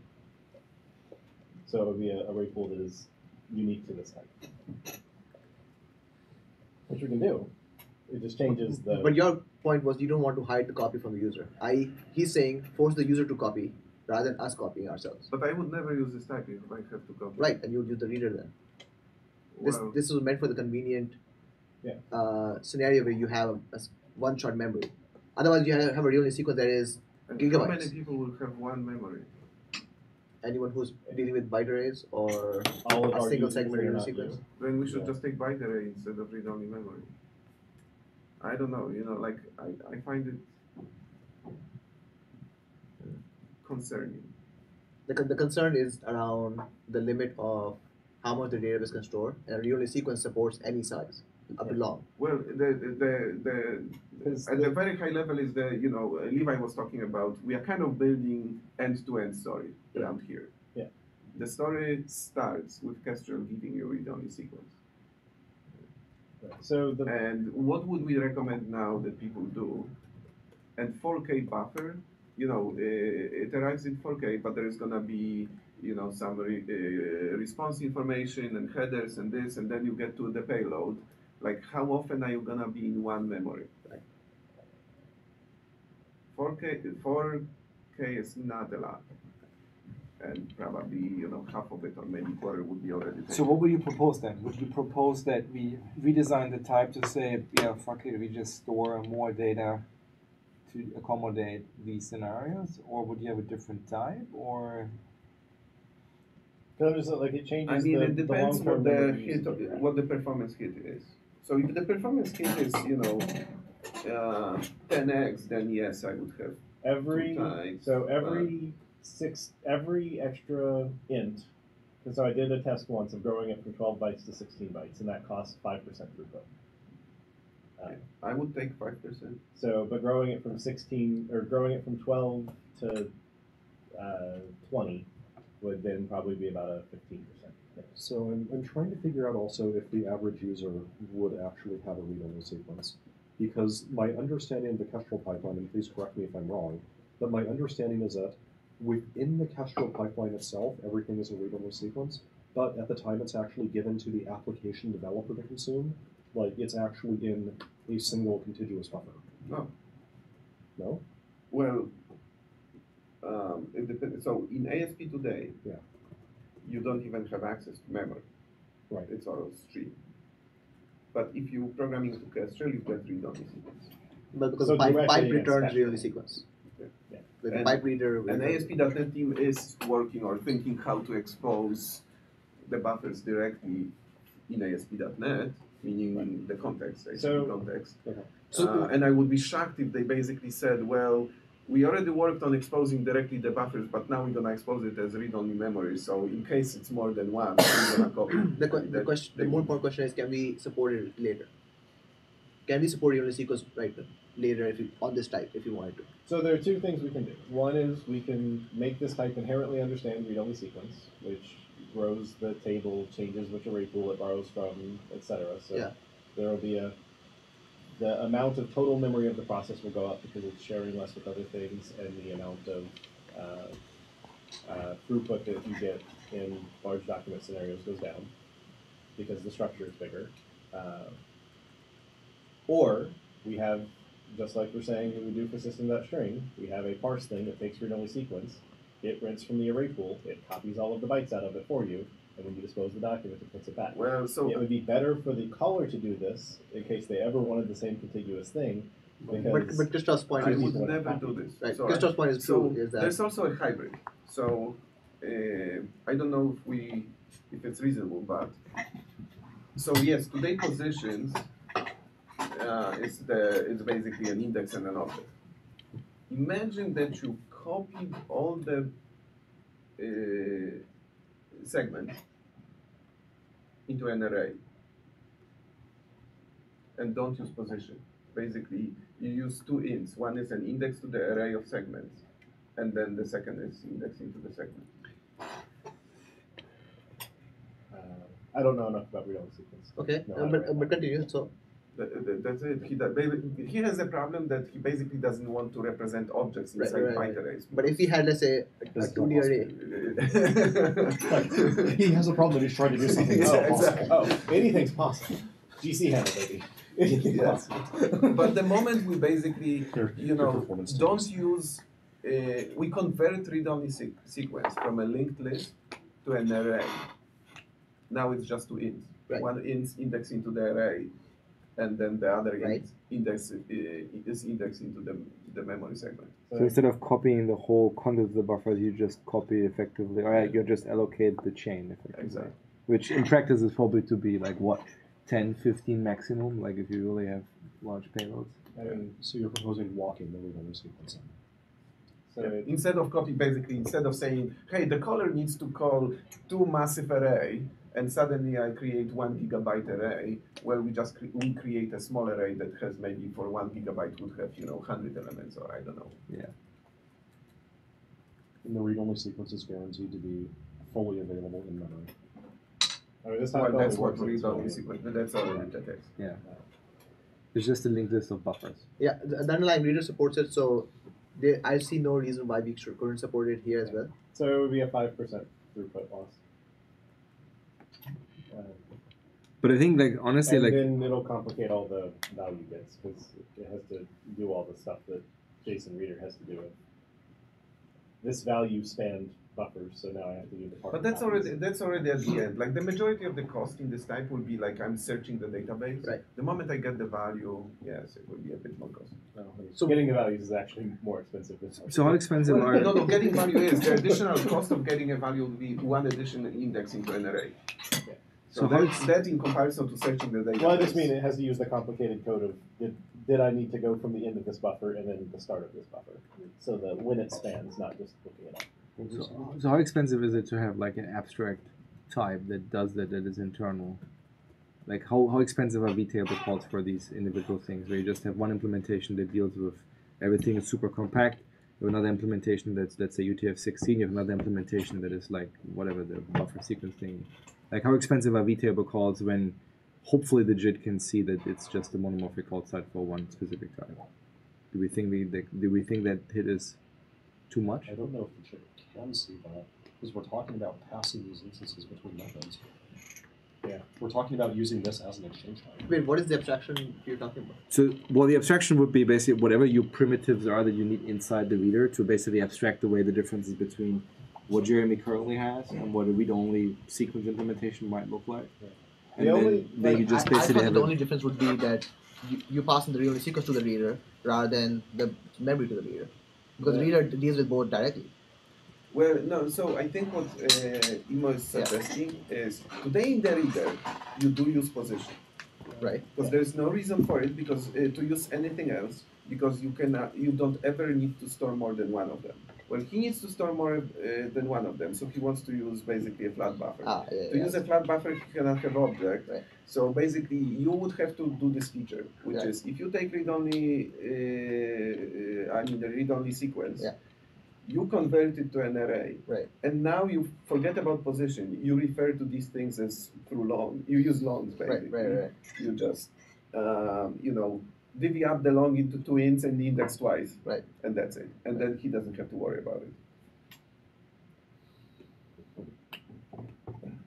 So it would be an array pool that is unique to this type. Which we can do. It just changes the... But your point was you don't want to hide the copy from the user. He's saying force the user to copy rather than us copying ourselves. But I would never use this type if I have to copy. Right, and you would use the reader then. Well, This was meant for the convenient scenario where you have a one-shot memory. Otherwise, you have a real sequence that is and gigabytes. how many people will have one memory? Anyone who's dealing with byte arrays or all a single segment in a sequence. Then we should just take byte array instead of read-only memory. I don't know, like I find it concerning. The concern is around the limit of how much the database can store, and a real sequence supports any size up to long. Well, at the very high level is Levi was talking about, we are kind of building end-to-end story around here. Yeah. The story starts with Kestrel giving you read-only sequence. Right. So and what would we recommend now that people do? And 4K buffer, it arrives in 4K, but there is gonna be some response information and headers and this, and then you get to the payload. Like, how often are you gonna be in one memory? Right. 4K is not a lot, and probably half of it or maybe quarter would be already taken. So what would you propose then? Would you propose that we redesign the type to say, yeah, fuck it, we just store more data to accommodate these scenarios, or would you have a different type, or? it changes. I mean, it the depends long-term memory what the performance hit is. So if the performance hit is 10x, then yes, I would have every 2 types. So every extra int. So I did a test once of growing it from 12 bytes to 16 bytes, and that costs 5% throughput. I would take 5%. So, but growing it from 12 to 20 would then probably be about a 15%. So I'm trying to figure out also if the average user would actually have a read-only sequence. Because my understanding of the Kestrel pipeline, and please correct me if I'm wrong, but my understanding is that within the Kestrel pipeline itself, everything is a read-only sequence, but at the time it's actually given to the application developer to consume, like it's actually in a single contiguous buffer. No. No? Well, it depends. So in ASP today, you don't even have access to memory. Right. It's all stream. But if you program into Kestrel, you get read-only sequence. But because So pipe directly returns against real sequence. Yeah. With the And- pipe reader. An ASP.NET team is working or thinking how to expose the buffers directly in ASP.NET, meaning the context, ASP context. So and I would be shocked if they basically said, well, we already worked on exposing directly the buffers, but now we're going to expose it as read-only memory. So in case it's more than one, we're going to copy. the more important question is, can we support it later? Can we support real sequence later on this type if you wanted to? So there are two things we can do. One is we can make this type inherently understand read-only sequence, which grows the table, changes which array pool it borrows from, etc. So there will be the amount of total memory of the process will go up because it's sharing less with other things, and the amount of throughput that you get in large document scenarios goes down because the structure is bigger. Or we have, just like we're saying we do for system.string, we have a parse thing that takes read-only sequence, it rents from the array pool, it copies all of the bytes out of it for you, and when you dispose the document, it puts it back. Well, so it would be better for the caller to do this in case they ever wanted the same contiguous thing. But Christoph's point I is would never do this. right. So Christoph's point is true. Is that there's also a hybrid. So I don't know if it's reasonable, but so yes, today positions it's basically an index and an object. Imagine that you copied all the segments into an array and don't use position. basically you use two ints. One is an index to the array of segments, and then the second is indexing to the segment. I don't know enough about read-only sequence. Okay, No, I don't but continue. So That's it. He has a problem that he basically doesn't want to represent objects inside byte arrays. But if he had, let's say, a 2D array. He has a problem that he's trying to do something that's not possible. Oh, anything's possible. GC handle, baby. Anything's possible. But the moment we basically, performance don't teams. use, we convert read-only sequence from a linked list to an array. Now it's just two ints. Right. One int indexing to the array, and then the other Right. is indexed into the memory segment. So instead of copying the whole content of the buffers, you just copy effectively, or you just allocate the chain effectively. Exactly. Which in practice is probably to be like what, 10, 15 maximum, like if you really have large payloads. So you're proposing walking the read-only sequence in. So Instead of saying, hey, the caller needs to call two massive array, and suddenly I create 1 gigabyte array, well, we create a small array that has maybe for 1 gigabyte would have 100 elements, or I don't know. Yeah. And the read-only sequence is guaranteed to be fully available in memory. I mean, this Well, time that's only what works in read-only small. sequence. That's already the text. Yeah. It's just a linked list of buffers. Yeah, the underlying reader supports it, so I see no reason why we couldn't support it here as well. So it would be a 5% throughput loss. But I think, like, honestly, And like, then it'll complicate all the value bits because it has to do all the stuff that JSON reader has to do with. This value spanned buffers, so now I have to do the part. But that's already at the end. Like the majority of the cost in this type will be like I'm searching the database. Right. The moment I get the value, yes, it will be a bit more costly. So getting the values is actually more expensive than so how expensive Well, are... no, getting value is the additional cost of getting a value will be one additional index into an array. Yeah. So how that in comparison to searching the database. Well, I just mean it has to use the complicated code of did I need to go from the end of this buffer and then the start of this buffer, so that when it spans, not just looking it up. So how expensive is it to have like an abstract type that does that is internal? Like how expensive are V-table calls for these individual things where you just have one implementation that deals with everything is super compact, you have another implementation that's let's say UTF-16, you have another implementation that is like whatever the buffer sequence thing. Like how expensive are V-table calls when hopefully the JIT can see that it's just a monomorphic call set for one specific type? Do we think that hit is too much? I don't know if the chip can see that, because we're talking about passing these instances between methods. Yeah. We're talking about using this as an exchange type. Wait, what is the abstraction you're talking about? So, well, the abstraction would be basically whatever your primitives are that you need inside the reader to basically abstract away the differences between what Jeremy currently has and what a read-only sequence implementation might look like. And then you just I basically thought have the only difference would be that you pass in the read-only sequence to the reader rather than the memory to the reader, because the reader deals with both directly. Well, no, so I think what Imo is suggesting is today in the reader, you do use position. Right. Because there's no reason for it because to use anything else, because you don't ever need to store more than one of them. Well, he needs to store more than one of them, so he wants to use basically a flat buffer. To use a flat buffer, he cannot have object. Right. So basically, you would have to do this feature, which is if you take read-only, the read-only sequence, you convert it to an array, and now you forget about position. You refer to these things as through long. You use longs basically. Right. You just divvy up the long into two ints and index twice, and that's it. And then he doesn't have to worry about it.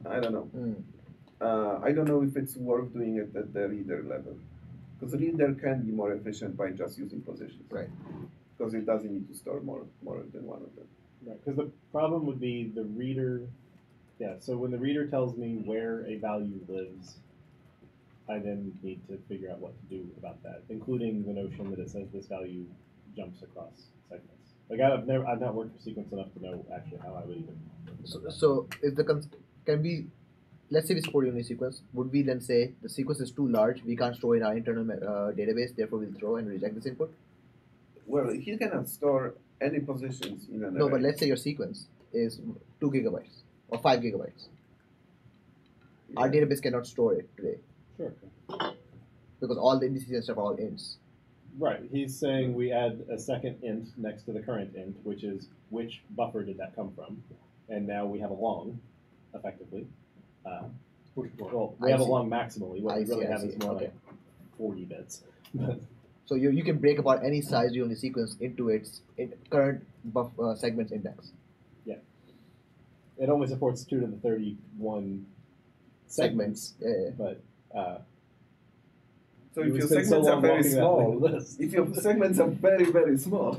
I don't know. I don't know if it's worth doing it at the reader level, because reader can be more efficient by just using positions. Right. Because it doesn't need to store more than one of them. Right, because the problem would be the reader. Yeah, so when the reader tells me where a value lives, I then need to figure out what to do about that, including the notion that it says this value jumps across segments. Like I've not worked with sequence enough to know actually how I would even. So if can we, let's say we support unit sequence, would we then say the sequence is too large, we can't store in our internal database, therefore we'll throw and reject this input? Well, he cannot store any positions in an No, array. but let's say your sequence is 2 gigabytes or 5 gigabytes. Our database cannot store it today Sure. because all the indices and stuff are all ints. Right. He's saying we add a second int next to the current int, which is which buffer did that come from, and now we have a long, effectively. Well, we have a long maximally. What we really have is more like 40 bits. So you can break apart any size read-only sequence into its current segments index. Yeah. It only supports 2 to the 31 segments. But so if your segments are very small, if your segments are very, very small,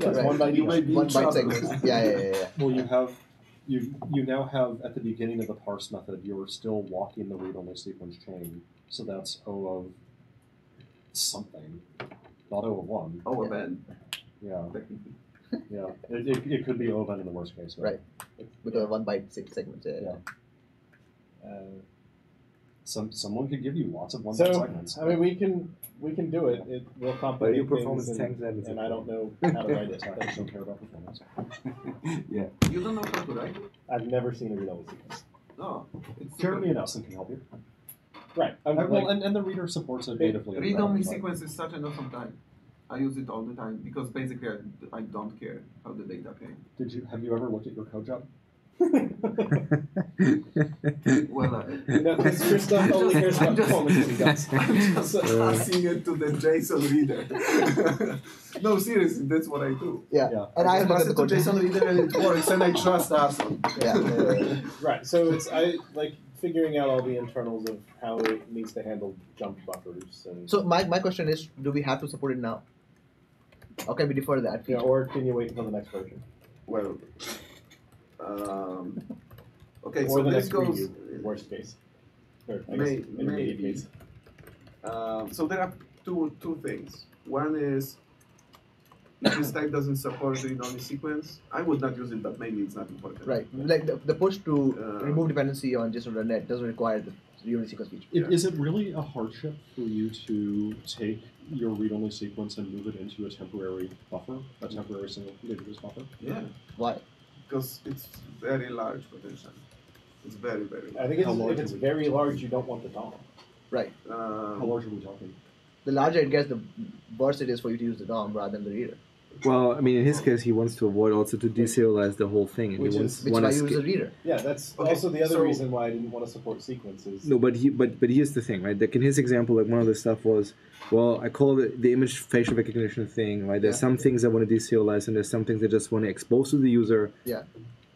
you may be in trouble. Segments. Yeah. Well, you now have at the beginning of the parse method, you're still walking the read-only sequence chain. So that's O of something, not O of 1. O of n. Yeah. Yeah. It could be O of n in the worst case. Right. With a 1 byte 6 segments. Yeah. Someone could give you lots of 1 byte segments. I mean, we can do it. It will complicate performance things, and I don't know how to write it. I don't care about performance. Yeah. You don't know how to write? I've never seen a read-only sequence. No. Jeremy and Nelson can help you. Right. And the reader supports it natively. Read-only sequence is such an awesome type. I use it all the time because basically I don't care how the data came. Have you ever looked at your code job? Well, Christoph only cares about performance when he does. I'm just passing it to the JSON reader. No, seriously, that's what I do. Yeah. And I pass it to JSON reader and it works, and I trust Arson. Yeah. Right. So it's figuring out all the internals of how it needs to handle jump buffers. And so my question is, do we have to support it now? Or can we defer that? Yeah, or can you wait until the next version? Well, okay, or so the this next goes preview, worst case. Or maybe. Case. So there are two things. One is if this type doesn't support the read-only sequence, I would not use it, but maybe it's not important. Right. Like the push to remove dependency on JSON.NET doesn't require the read-only sequence feature. Is it really a hardship for you to take your read-only sequence and move it into a temporary buffer, a temporary single contiguous buffer? Yeah. Why? Because it's very large potential. It's very, very large. I think if it's very large, you don't want the DOM. Right. How large are we talking? The larger it gets, the worse it is for you to use the DOM rather than the reader. Well, I mean, in his case, he wants to avoid also to deserialize the whole thing. And Which is why you use a reader. Yeah, that's also the other reason why I didn't want to support sequences. No, but here's the thing, right? Like in his example, like one of the stuff was, well, I call it the image facial recognition thing, right? There's some things I want to deserialize, and there's some things I just want to expose to the user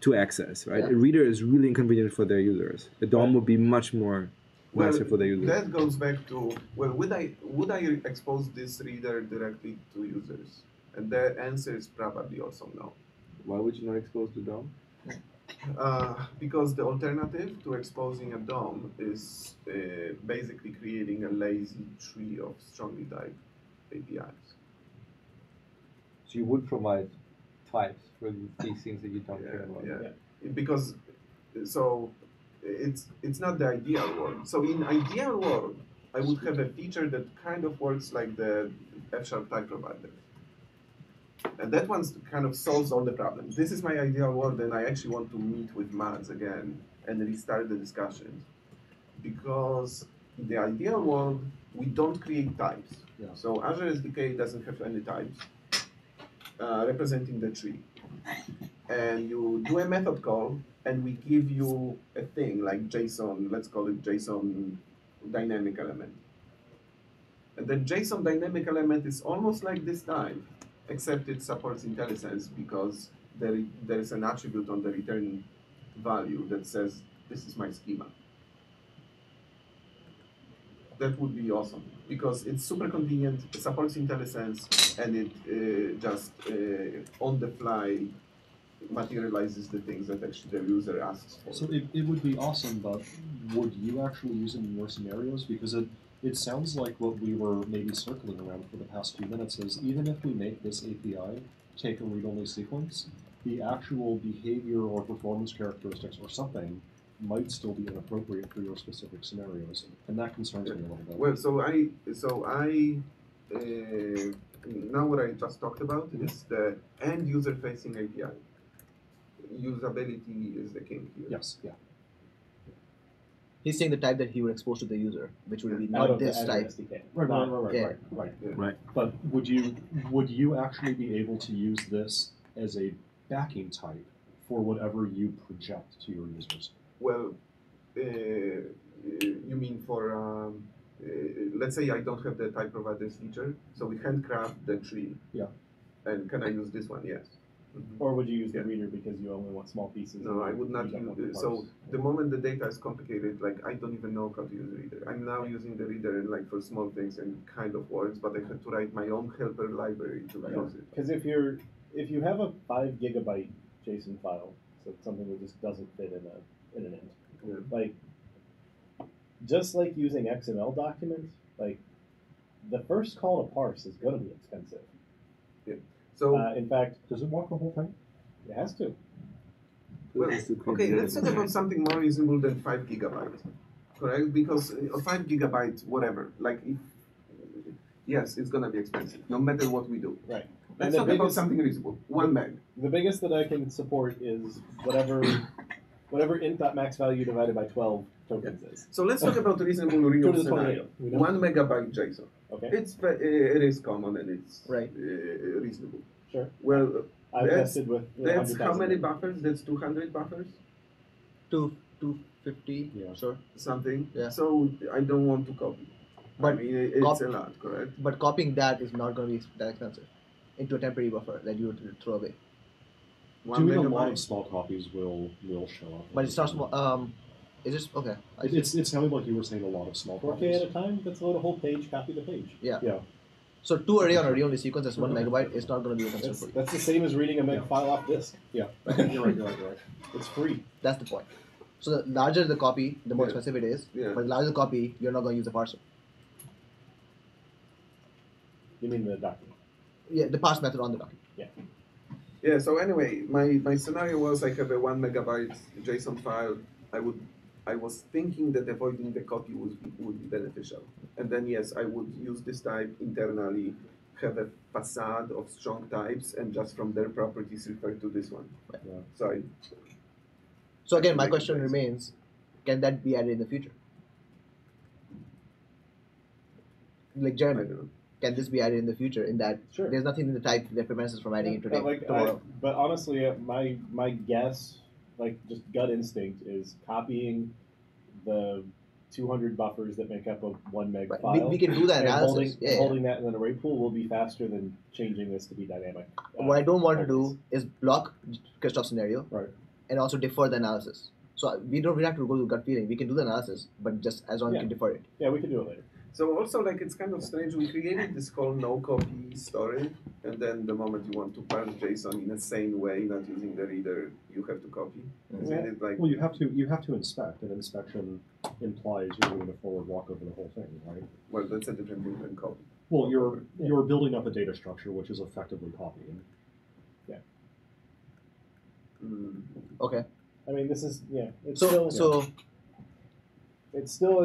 to access, right? A reader is really inconvenient for their users. The DOM would be much more nicer for the users. That goes back to, well, would I expose this reader directly to users? And the answer is probably also no. Why would you not expose the DOM? Because the alternative to exposing a DOM is basically creating a lazy tree of strongly typed APIs. So you would provide types for these things that you don't care about. Yeah. Because so it's not the ideal world. So in ideal world, I would have a feature that kind of works like the F# type provider. And that one kind of solves all the problems. This is my ideal world, and I actually want to meet with Mads again and restart the discussion. Because in the ideal world, we don't create types. Yeah. So Azure SDK doesn't have any types representing the tree. And you do a method call, and we give you a thing like JSON, let's call it JSON dynamic element. And the JSON dynamic element is almost like this type, except it supports IntelliSense because there is an attribute on the return value that says, this is my schema. That would be awesome because it's super convenient, it supports IntelliSense, and it just on the fly materializes the things that actually the user asks for. So it would be awesome, but would you actually use it in your scenarios? Because it sounds like what we were maybe circling around for the past few minutes is even if we make this API take a read-only sequence, the actual behavior or performance characteristics or something might still be inappropriate for your specific scenarios, and that concerns me a little bit. Well, so I now what I just talked about is the end user facing API. Usability is the king here. Yes, yeah. He's saying the type that he would expose to the user, which would be Out not of the this Azure type. SDK. Right. Yeah. Right. But would you actually be able to use this as a backing type for whatever you project to your users? Well, you mean for let's say I don't have the type providers feature, so we handcraft the tree. Yeah. And can I use this one? Yes. Or would you use the reader because you only want small pieces? No, I would not use. So the moment the data is complicated, like I don't even know how to use the reader. I'm now using the reader and like for small things and kind of works, but I had to write my own helper library to use it. Because if you have a 5 gigabyte JSON file, so it's something that just doesn't fit in an int, like just like using XML documents, like the first call to parse is going to be expensive. Yeah. So in fact, does it walk the whole thing? It has to. Well, okay, let's talk about something more reasonable than 5 gigabytes, correct? Because 5 gigabytes, whatever, like if, yes, it's gonna be expensive, no matter what we do. Right. Let's talk about something reasonable. 1 meg. The biggest that I can support is whatever int.max value divided by 12 tokens is. So let's talk about reasonable real 2 to the scenario. 28. 1 megabyte JSON. Okay. It is common and it's Right. Reasonable. Sure. Well, I've tested with that's 100,000. how many buffers? That's 200 buffers? 250. Yeah. Sure. Something. Yeah. So I don't want to copy. But I mean, it's a lot, correct? But copying that is not going to be that expensive into a temporary buffer that you would throw away. Doing a lot of small copies will show up. But it's not small. It's just okay. It sounded like you were saying a lot of small 4K copies. at a time. Let's load a whole page. Copy the page. Yeah. Yeah. So 2 array on a read-only sequence that's 1 megabyte is not going to be a concern That's, for you. that's the same as reading a meg file off disk. Yeah. You're right. It's free. That's the point. So the larger the copy, the more expensive it is. Yeah. But the larger the copy, you're not going to use the parser. You mean the document? Yeah, the parse method on the document. Yeah, so anyway, my scenario was I have a 1 megabyte JSON file. I was thinking that avoiding the copy would be beneficial. And then yes, I would use this type internally, have a facade of strong types, and just from their properties refer to this one. Right. Yeah. So again, my question remains, can that be added in the future? Like I Jeremy, don't know. can this be added in the future in that Sure. there's nothing in the type that prevents us from adding it today, tomorrow? But honestly, my guess, like just gut instinct, is copying the 200 buffers that make up a 1 meg Right. file. We can do that and analysis. holding that in an array pool will be faster than changing this to be dynamic. What I don't want to do is block Christoph's scenario Right. and also defer the analysis. So we don't really have to go to gut feeling. We can do the analysis, but just as long as we can defer it. Yeah, we can do it later. So also, like, it's kind of strange. We created this whole no-copy story, and then the moment you want to parse JSON in a sane way, not using the reader, you have to copy. Isn't it like? Well, you have to inspect, and inspection implies you're doing a forward walk over the whole thing, right? Well, that's a different thing than copy. Well, you're building up a data structure which is effectively copying. Mm. Okay. I mean, this is It's So still, it's still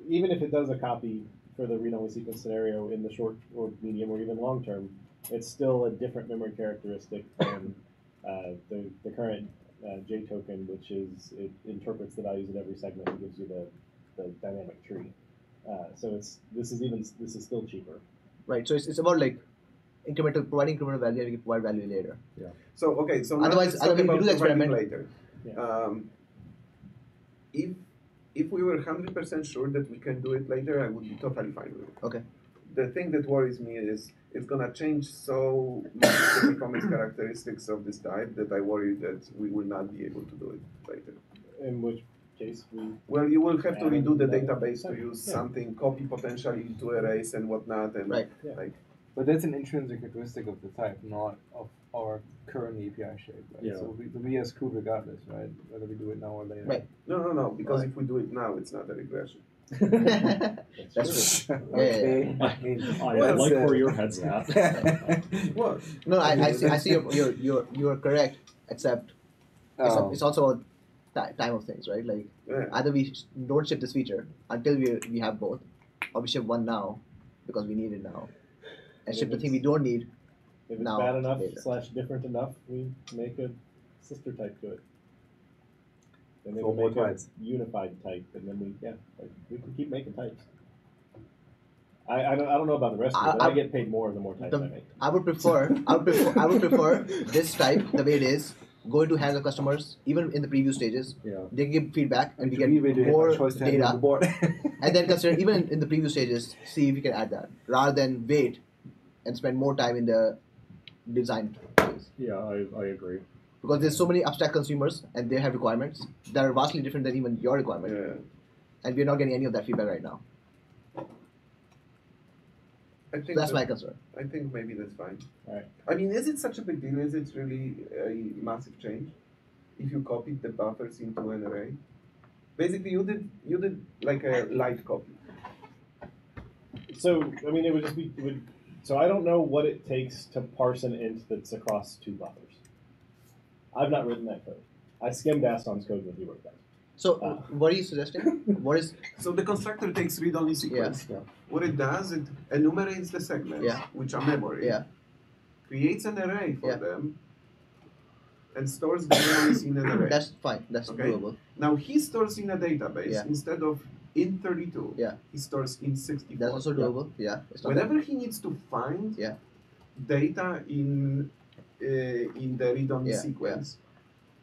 even if it does a copy for the read-only sequence scenario in the short or medium or even long term, it's still a different memory characteristic than the current J token, which is it interprets the values at every segment and gives you the dynamic tree. So this is still cheaper. Right. So it's about like providing incremental value, and we can provide value later. Yeah. So okay, so now Otherwise, let's talk we about do the providing experiment later. Yeah. If we were 100% sure that we can do it later, I would be totally fine with it. Okay. The thing that worries me is it's gonna change so much the performance characteristics of this type that I worry that we will not be able to do it later. In which case Well, you will have to Yeah, redo the that- database to use something, copy potentially into arrays and whatnot, and Right. like But that's an intrinsic characteristic of the type, not of our current API shape. Right? Yeah. So we are screwed regardless, right? Whether we do it now or later. Right. no, because if we do it now, it's not a regression. That's true. Okay. I like where your head's at. What? No, I see you're correct, except it's also about time of things, right? Like Yeah. either we don't ship this feature until we have both, or we ship one now because we need it now, and If ship the thing it's- we don't need. If it's Now, bad enough later. / different enough, we make a sister type to it. Then they So would more make a types. unified type, and then we can keep making types. I don't know about the rest of you, but I get paid more the more types I make. I would prefer this type the way it is. Go into hands of customers, even in the preview stages. Yeah. They give feedback, and we get More more choice to have on the data. board. And then consider even in the preview stages, see if we can add that rather than wait and spend more time in the design phase. Yeah, I agree. Because there's so many abstract consumers and they have requirements that are vastly different than even your requirement, Yeah. and we're not getting any of that feedback right now. I So think that's my concern. I think maybe that's fine. All right. I mean, is it such a big deal? Is it really a massive change? If you copied the buffers into an array, basically you did like a light copy. So I mean, it would just be. So I don't know what it takes to parse an int that's across two buffers. I've not written that code. I skimmed Aston's code when he wrote that. So what are you suggesting? What is So the constructor takes read-only sequence. Yeah. What it does, it enumerates the segments, Yeah. which are memory. Yeah. Creates an array for Yeah. them, and stores the memories in an array. That's fine. That's Okay. doable. Now he stores in a database Yeah. instead of in 32. Yeah. He stores in 64. That's also doable. Yeah. It's not Whenever he needs to find Yeah. data in the read-only Yeah, sequence,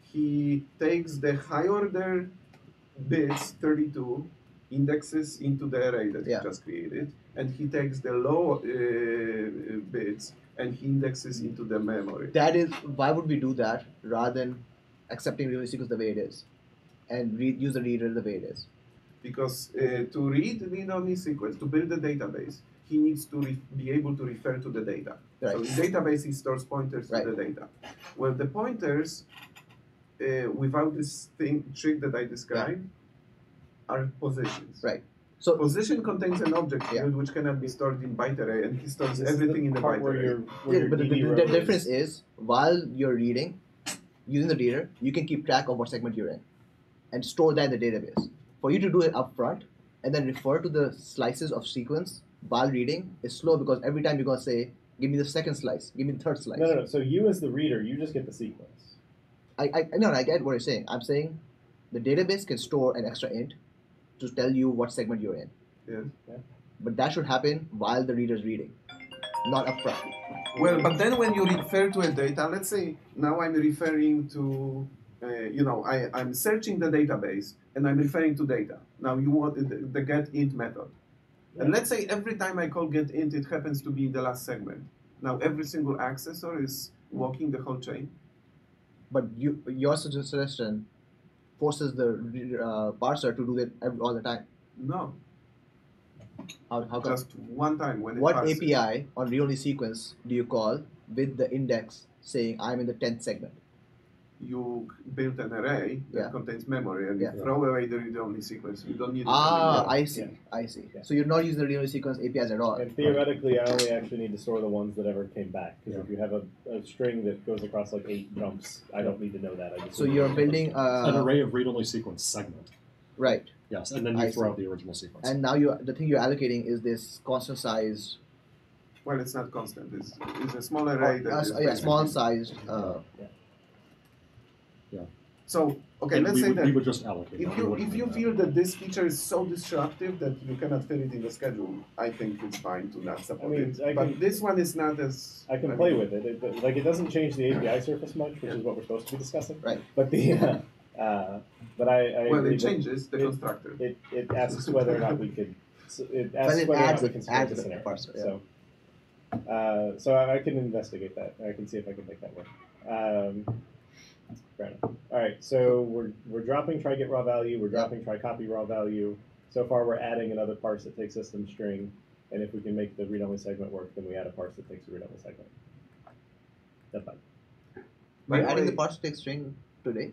he takes the high order bits 32, indexes into the array that Yeah. he just created, and he takes the low bits and he indexes into the memory. That is why would we do that rather than accepting real sequence the way it is, and use the reader the way it is. Because to read-only sequence, to build a database, he needs to be able to refer to the data. Right. So in database, he stores pointers to Right. the data. Well, the pointers, without this trick that I described, are positions. Right. So Position contains an object Yeah. field which cannot be stored in byte array, and he stores This is everything in the part byte where array. your yeah, but DB row the difference is while you're reading, using the reader, you can keep track of what segment you're in, and store that in the database. For you to do it up front and then refer to the slices of sequence while reading is slow because every time you're gonna say, "Give me the second slice, give me the third slice." No. So you as the reader, you just get the sequence. I get what you're saying. I'm saying the database can store an extra int to tell you what segment you're in. Yes. But that should happen while the reader's reading, not up front. Well, but then when you refer to a data, let's say now I'm referring to, I'm searching the database and I'm referring to data. Now you want the getInt method. And let's say every time I call getInt, it happens to be the last segment. Now every single accessor is walking the whole chain. But your suggestion forces the parser to do that all the time. No, How come? just one time when it What parses. API on read-only sequence do you call with the index saying I'm in the 10th segment? You build an array that Yeah. contains memory and Yeah. you throw away the read-only sequence. You don't need it Ah, anymore. I see. Yeah. I see. Yeah. So you're not using the read-only sequence APIs at all. And theoretically, I only actually need to store the ones that ever came back. Because Yeah. if you have a string that goes across like 8 jumps, I don't need to know that. I just So need you're to know building An array of read-only sequence segment. right, Yes, and then I you throw see. out the original sequence. and now the thing you're allocating is this constant size, Well, it's not constant. It's a small array that is basically- small sized. So, okay, And let's we say would, that we would just allocate. if that. We you wouldn't if do you that. feel that this feature is so disruptive that you cannot fit it in the schedule, I think it's fine to not support mean, it. I But can- this one is not as I can play with it. It doesn't change the API surface much, which is what we're supposed to be discussing. Right. But but I well, agree it that changes the constructor. It asks whether or not we could. It Well, asks it whether or adds not we it- can support adds the the scenario. parser, yeah. So I can investigate that. I can see if I can make that work. Fair enough. All right. So we're dropping try get raw value. We're dropping try copy raw value. So far, we're adding another parse that takes system string, and if we can make the read-only segment work, then we add a parse that takes the read-only segment. That's fine. By We're the adding way- the parse text string today.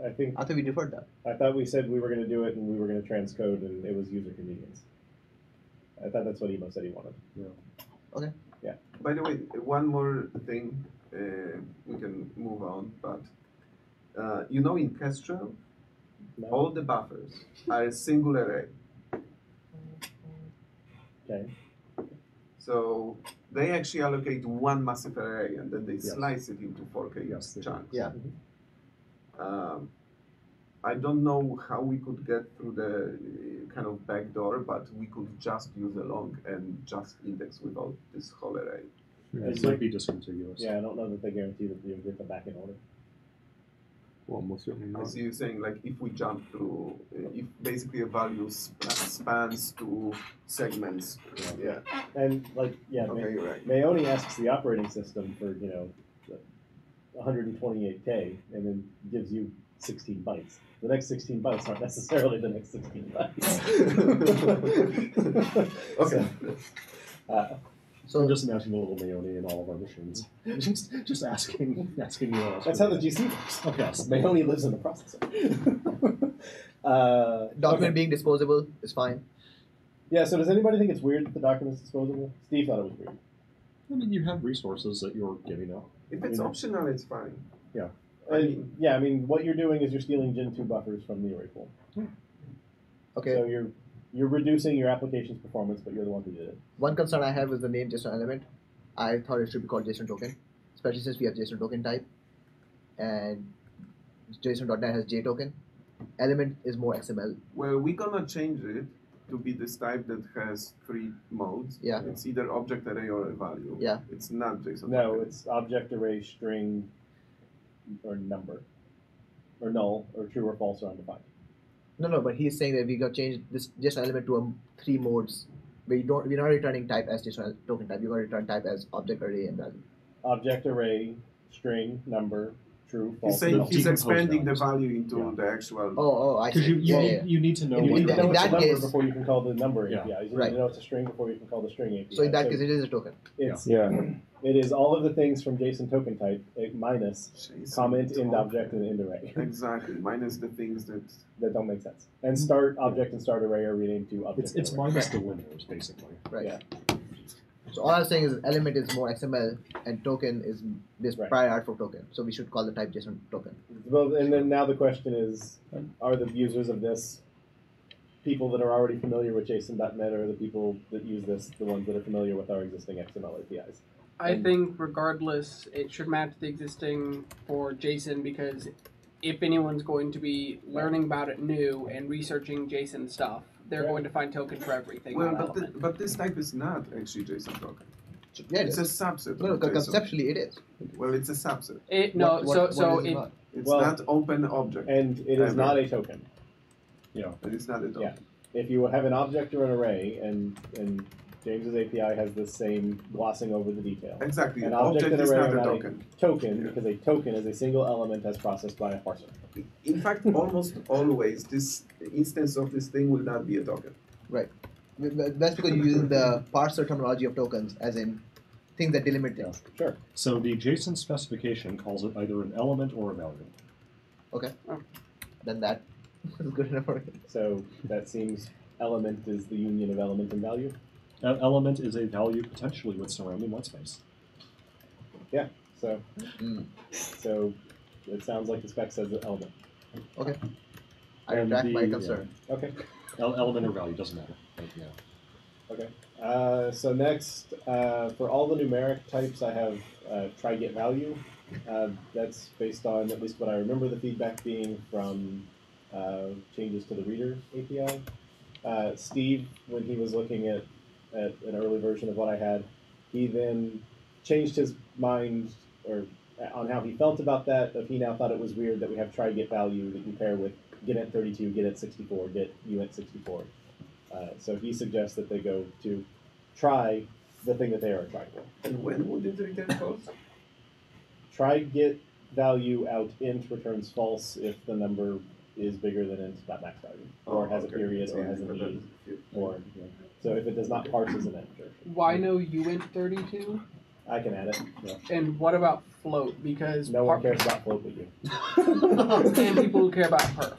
I think I thought we deferred that. I thought we said we were going to do it and we were going to transcode, and it was user convenience. I thought that's what Emo said he wanted. By the way, one more thing, we can move on, but in Kestrel, No? all the buffers are a single array. Okay. So they actually allocate one massive array and then they Yes. slice it into 4K Yes, they do. chunks. Yeah. I don't know how we could get through the kind of back door, but we could just use a long and just index without this whole array. It might be discontiguous. Yeah, I don't know that they guarantee that you'll get them back in order. Well, most certainly I not. see you saying like if we jump through, if basically a value spans two segments. Yeah. And like, yeah, Okay, you're right. Mayoni asks the operating system for 128K, and then gives you 16 bytes. The next 16 bytes aren't necessarily the next 16 bytes. Okay. So I'm just imagining a little Mayoni in all of our machines. just asking you. That's how the GC works. Okay. Mayoni lives in the processor. Document being disposable is fine. Yeah, so does anybody think it's weird that the document is disposable? Steve thought it was weird. I mean, you have resources that you're giving up. If it's optional, it's fine. Yeah. I mean, what you're doing is you're stealing Gen 2 buffers from the array pool. Okay. So you're reducing your application's performance, but you're the one who did it. One concern I had was the name JSONElement. I thought it should be called JSON token, especially since we have JSON token type, and JSON.NET has JToken. Element is more XML. Well, we're gonna change it to be this type that has 3 modes. Yeah. It's either object array or a value. Yeah. It's not JSON. No, token. it's object array, string, or number, or null, or true or false or undefined. No, but he's saying that we got changed this JSONElement to 3 modes. We're not returning type as JSON token type. We're going to return type as object array and value. Object array, string, number, true, false. He's saying null. he's expanding the values. value into the actual. Oh, I see. Because you need to know. You need to in know it's a that number case- before you can call the number Yeah. API. You need Right. to know it's a string before you can call the string API. So in that case, it is a token. it's Yeah. it is all of the things from JSON token type minus JSON comment, end token. object, and end array Exactly, minus the things that. that don't make sense. And start object and start array are renamed to object. It's array. minus the limiters, basically. Right. Yeah. So all I'm saying is element is more XML and token is this Right. prior art for token. So we should call the type JSON token. Well, and then now the question is, are the users of this people that are already familiar with JSON.NET, or the people that use this the ones that are familiar with our existing XML APIs? I think regardless, it should match the existing for JSON, because if anyone's going to be learning about it new and researching JSON stuff, they're Right. going to find token for everything. Well, not but, element. but this type is not actually JSON token. Yeah, It's a subset. No, of JSON. conceptually it is. Well, it's a subset. No, What so is it it, not? It's Well, not open object. And it is not a token. Yeah. And it's not a token. Yeah. If you have an object or an array, and James's API has this same glossing over the detail. Exactly. An An object object and is array not are a not token. Token, Yeah. because a token is a single element as processed by a parser. In fact, almost always this instance of this thing will not be a token. Right. That's because you're using the parser terminology of tokens, as in things that delimit things. Sure. So the JSON specification calls it either an element or a value. Okay. Then that is good enough for me. So that seems element is the union of element and value. An element is a value potentially with surrounding white space. Yeah. So Mm. so it sounds like the spec says the element. Okay. I And retract my the- concern. Okay. Element or value doesn't matter. But, yeah. Okay. So next, for all the numeric types, I have try get value. That's based on at least what I remember the feedback being from changes to the reader API. Steve, when he was looking at an early version of what I had, he then changed his mind or on how he felt about that. He now thought it was weird that we have try get value that you pair with get int 32, get int 64, get uint 64. So he suggests that they go to try the thing that they are trying for. And when would it return false? Try get value out int returns false if the number is bigger than int.max value, or has a period, or has an e, or so if it does not parse as an integer. why no uint 32? I can add it. Yeah. And what about float? Because No one cares about float but you. and people who care about perf.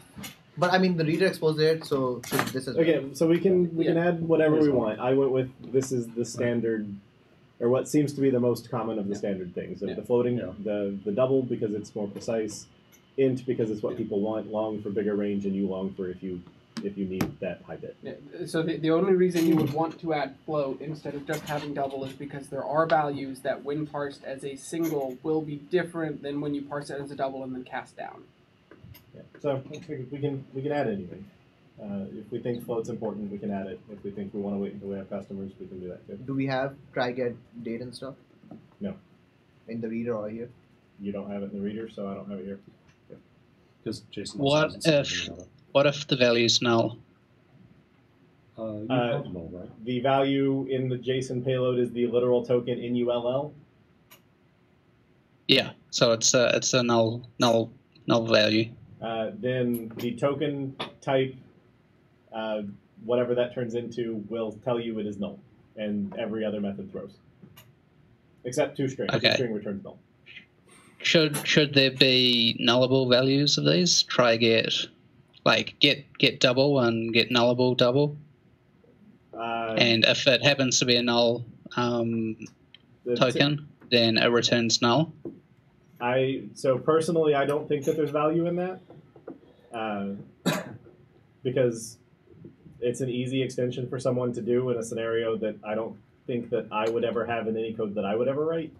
But I mean, the reader exposed it, so this is Okay, so we can add whatever we Here's one. want. I went with this is the standard, or what seems to be the most common of the standard things. Yeah. The floating, Yeah. the double because it's more precise, int because it's what people want, long for bigger range, and you long for if you need that high bit. Yeah, so the only reason you would want to add float instead of just having double is because there are values that when parsed as a single will be different than when you parse it as a double and then cast down. Yeah. So we can add anything. If we think float's important, we can add it. If we think we want to wait until we have customers, we can do that too. Do we have try get date and stuff? No. In the reader or here? You don't have it in the reader, so I don't have it here. Because JSON. What if the value's null? You have null, right? The value in the JSON payload is the literal token NULL. Yeah, so it's a null value. Then the token type, whatever that turns into, will tell you it is null, and every other method throws, except toString. Okay. ToString returns null. Should there be nullable values of these? Try get double and get nullable double. And if it happens to be a null token, then it returns null. So personally, I don't think that there's value in that, because it's an easy extension for someone to do in a scenario that I don't think that I would ever have in any code that I would ever write.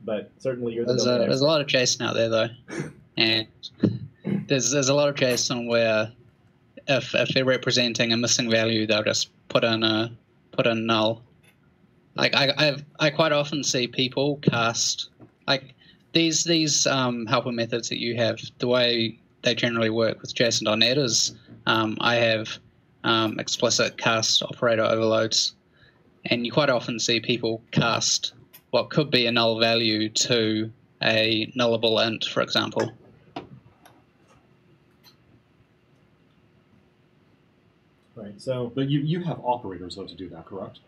But certainly you're the domain There's a lot of JSON out there though, and there's a lot of JSON where if they're representing a missing value, they'll just put in null. Like I quite often see people cast like these helper methods that you have. The way they generally work with JSON.NET is I have explicit cast operator overloads, and you quite often see people cast what could be a null value to a nullable int, for example. Right. So, but you have operators though to do that, correct?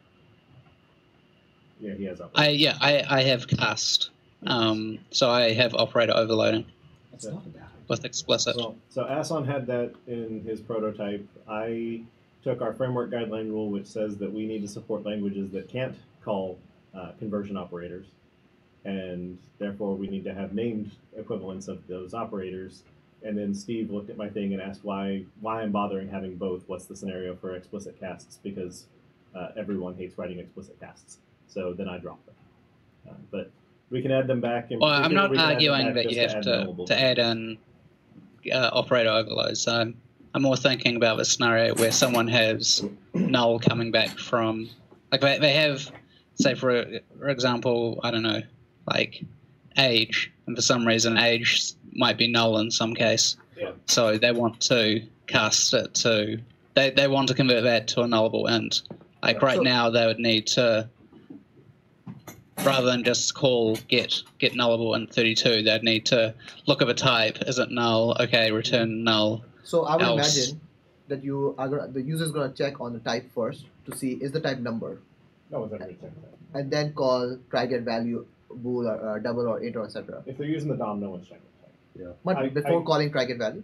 Yeah, he has operators. I have cast, so I have operator overloading. That's not bad. With explicit. Well, so Asan had that in his prototype. I took our framework guideline rule, which says that we need to support languages that can't call conversion operators, and therefore we need to have named equivalents of those operators. And then Steve looked at my thing and asked why I'm bothering having both. What's the scenario for explicit casts? Because everyone hates writing explicit casts. So then I dropped them. But we can add them back. Well, I'm not arguing that you have to add in operator overloads. I'm more thinking about the scenario where someone has null coming back from, like they have, say for example, I don't know, like age, and for some reason age might be null in some case. Yeah. So they want to cast it to, they want to convert that to a nullable int. Like right now they would need to, rather than just call get nullable int 32, they'd need to look at the type. Is it null? Okay, return null. So I would imagine that the user is going to check on the type first to see is the type number. No one's ever checked that. And then call try get value bool or double or int or etc. If they're using the DOM, no one's checking the type. Yeah. But before calling try get value.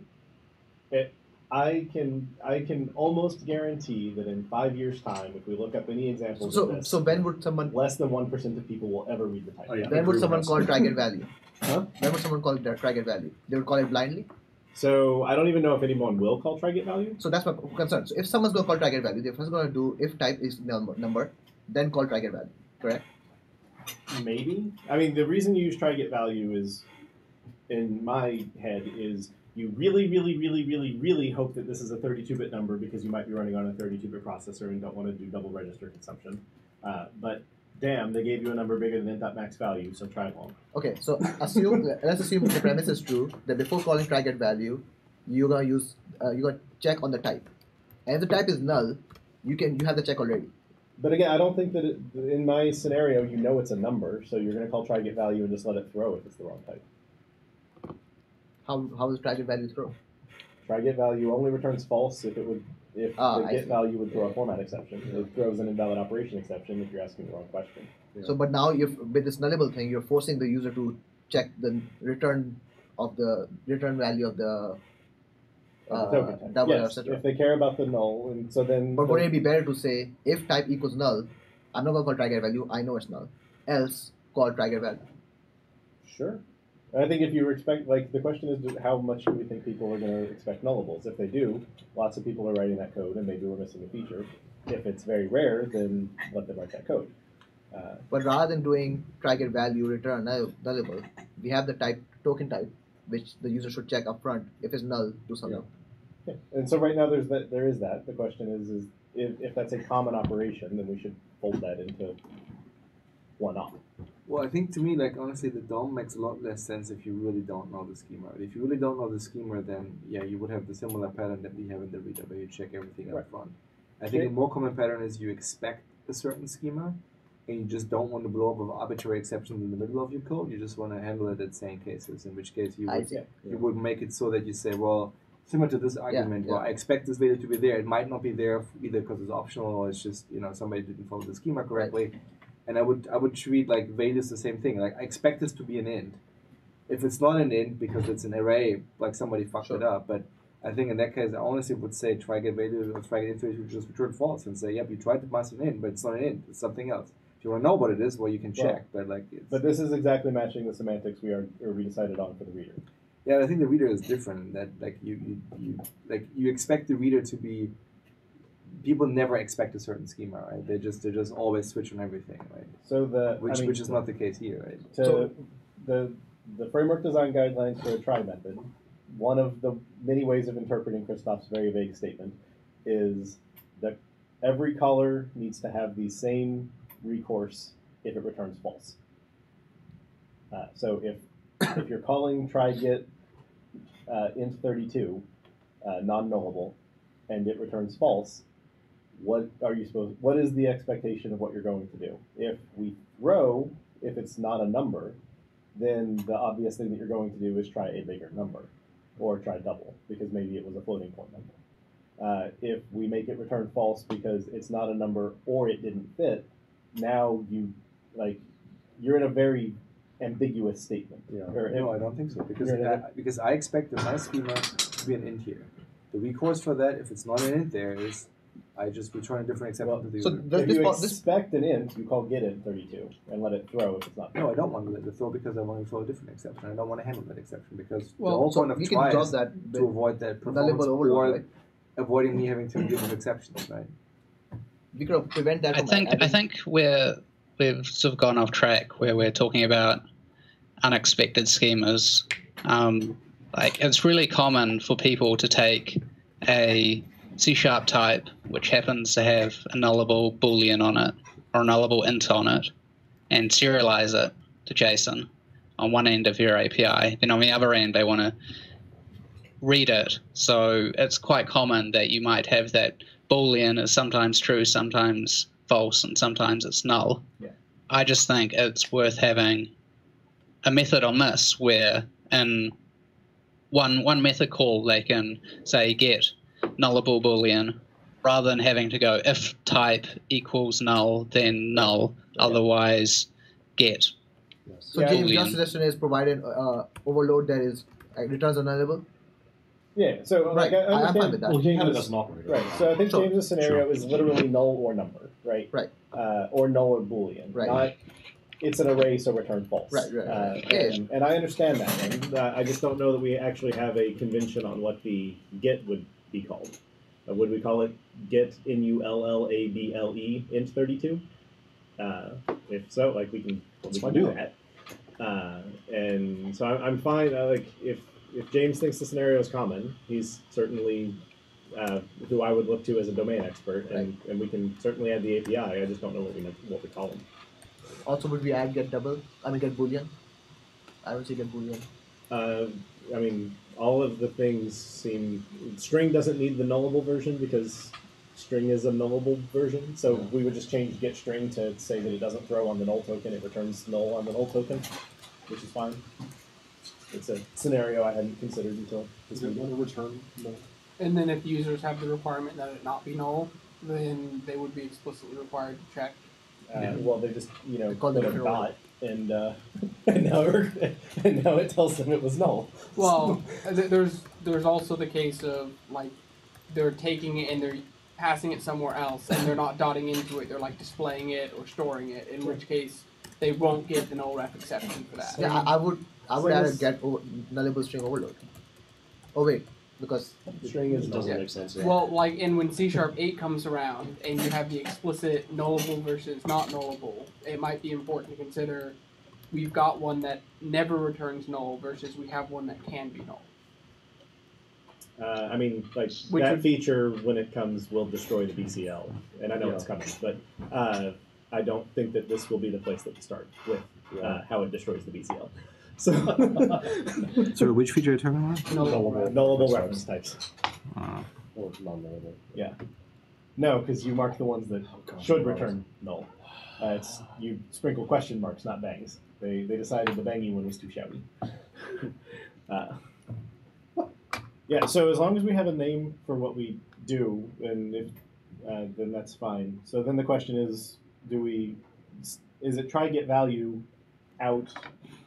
I can almost guarantee that in 5 years' time, if we look up any examples of this, so when would someone less than 1% of people will ever read the type. Oh, yeah. when would someone call try get value? Huh? When would someone call try get value? They would call it blindly. So I don't even know if anyone will call try get value. So that's my concern. So if someone's going to call try get value, they're first going to do if type is number, then call try get value. Correct? Maybe. I mean, the reason you use try get value is, in my head, is you really, really, really, really, really hope that this is a 32-bit number because you might be running on a 32-bit processor and don't want to do double register consumption. But damn, they gave you a number bigger than int.max value, so try it long. Okay, so let's assume the premise is true that before calling try get value, you're gonna check on the type, and if the type is null, you have the check already. But again, I don't think that in my scenario, you know it's a number, so you're going to call try get value and just let it throw if it's the wrong type. How does try get value throw? Try get value only returns false if the get value would throw a format exception. It throws an invalid operation exception if you're asking the wrong question. Yeah. So, but now with this nullable thing, you're forcing the user to check the return value of the token type. double Yes, etc. if they care about the null, and so then. But wouldn't it be better to say if type equals null, I'm not gonna call try get value. I know it's null. Else call try get value. Sure. I think if you expect, like, the question is how much do we think people are going to expect nullables? If they do, lots of people are writing that code and maybe we're missing a feature. If it's very rare, then let them write that code. But rather than doing try get value return nullable, we have the type token type which the user should check up front. If it's null, do something. Yeah. And so right now there is that. The question is if that's a common operation, then we should fold that into one op. Well, I think to me, like honestly, the DOM makes a lot less sense if you really don't know the schema. If you really don't know the schema, then yeah, you would have the similar pattern that we have in the reader, where you check everything up front. I think a more common pattern is you expect a certain schema, and you just don't want to blow up with arbitrary exceptions in the middle of your code. You just want to handle it at same cases. In which case you would make it so that you say, well, similar to this argument, well, I expect this value to be there. It might not be there either because it's optional or it's just somebody didn't follow the schema correctly. Right. And I would treat like values the same thing. Like I expect this to be an int. If it's not an int because it's an array, like somebody fucked it up. But I think in that case, I honestly would say try get value or try get int value, just return false and say, yep, you tried to pass an int, but it's not an int. It's something else. If you want to know what it is, well, you can check. But like, but this is exactly matching the semantics we decided on for the reader. Yeah, I think the reader is different in that like you expect the reader to be. People never expect a certain schema, right? They just always switch on everything, right? So which is not the case here, right? So the framework design guidelines for a try method, one of the many ways of interpreting Christoph's very vague statement is that every caller needs to have the same recourse if it returns false. So if you're calling try get int32 non-nullable and it returns false, what is the expectation of what you're going to do? If we throw, if it's not a number, then the obvious thing that you're going to do is try a bigger number, or try double, because maybe it was a floating point number. If we make it return false because it's not a number or it didn't fit, now you're in a very ambiguous statement. Yeah. No, I don't think so, because I expect my schema to be an int here. The recourse for that, if it's not an int there, is I just return a different exception to the user. If you expect an int, you call get int32 and let it throw if it's not. No, I don't want to let it throw because I want to throw a different exception. I don't want to handle that exception because the whole point of try is to avoid that performance or avoiding me having to deal with exceptions, right? We could prevent that. I think we've sort of gone off track where we're talking about unexpected schemas. Like it's really common for people to take a C# type, which happens to have a nullable boolean on it, or a nullable int on it, and serialize it to JSON on one end of your API. Then on the other end, they want to read it. So it's quite common that you might have that boolean is sometimes true, sometimes false, and sometimes it's null. Yeah. I just think it's worth having a method on this where in one method call they can say get nullable boolean rather than having to go if type equals null then null, otherwise get. So James, your suggestion is provided overload that is returns a nullable. Yeah, so right. I'm fine with that. Well, James doesn't operate. Right. So I think James's scenario is literally null or number, right? Right. Or null or boolean. Right. Not it's an array, so return false. Right. And I understand that, and I just don't know that we actually have a convention on what the get would be called. Would we call it get nullable int32? If so, like we can do that. And so I'm fine. If James thinks the scenario is common, he's certainly who I would look to as a domain expert, and we can certainly add the API. I just don't know what we call him. Also, would we add get boolean? I would say get boolean. I mean, all of the things seem. String doesn't need the nullable version because string is a nullable version. So we would just change get string to say that it doesn't throw on the null token; it returns null on the null token, which is fine. It's a scenario I hadn't considered until. Is it going to return null? And then if users have the requirement that it not be null, then they would be explicitly required to check. Well, they just put a dot, and now it tells them it was null. Well, there's also the case of like they're taking it and they're passing it somewhere else, and they're not dotting into it. They're like displaying it or storing it. In which case, they won't get the null ref exception for that. Yeah, I would add a get nullable string overload. Oh wait. Because string doesn't make sense. Yeah. Well, like, and when C#8 comes around and you have the explicit nullable versus not nullable, it might be important to consider we've got one that never returns null versus we have one that can be null. I mean, like Which that would- feature when it comes will destroy the BCL, and I know it's coming, but I don't think that this will be the place that we start with how it destroys the BCL. So, So which feature are you talking about? nullable reference types. Or non-nullable. Yeah. No, because you mark the ones that God, should right. return null. It's you sprinkle question marks, not bangs. They decided the bangy one was too shouty. Yeah. So as long as we have a name for what we do, and if then that's fine. So then the question is, is it try get value out?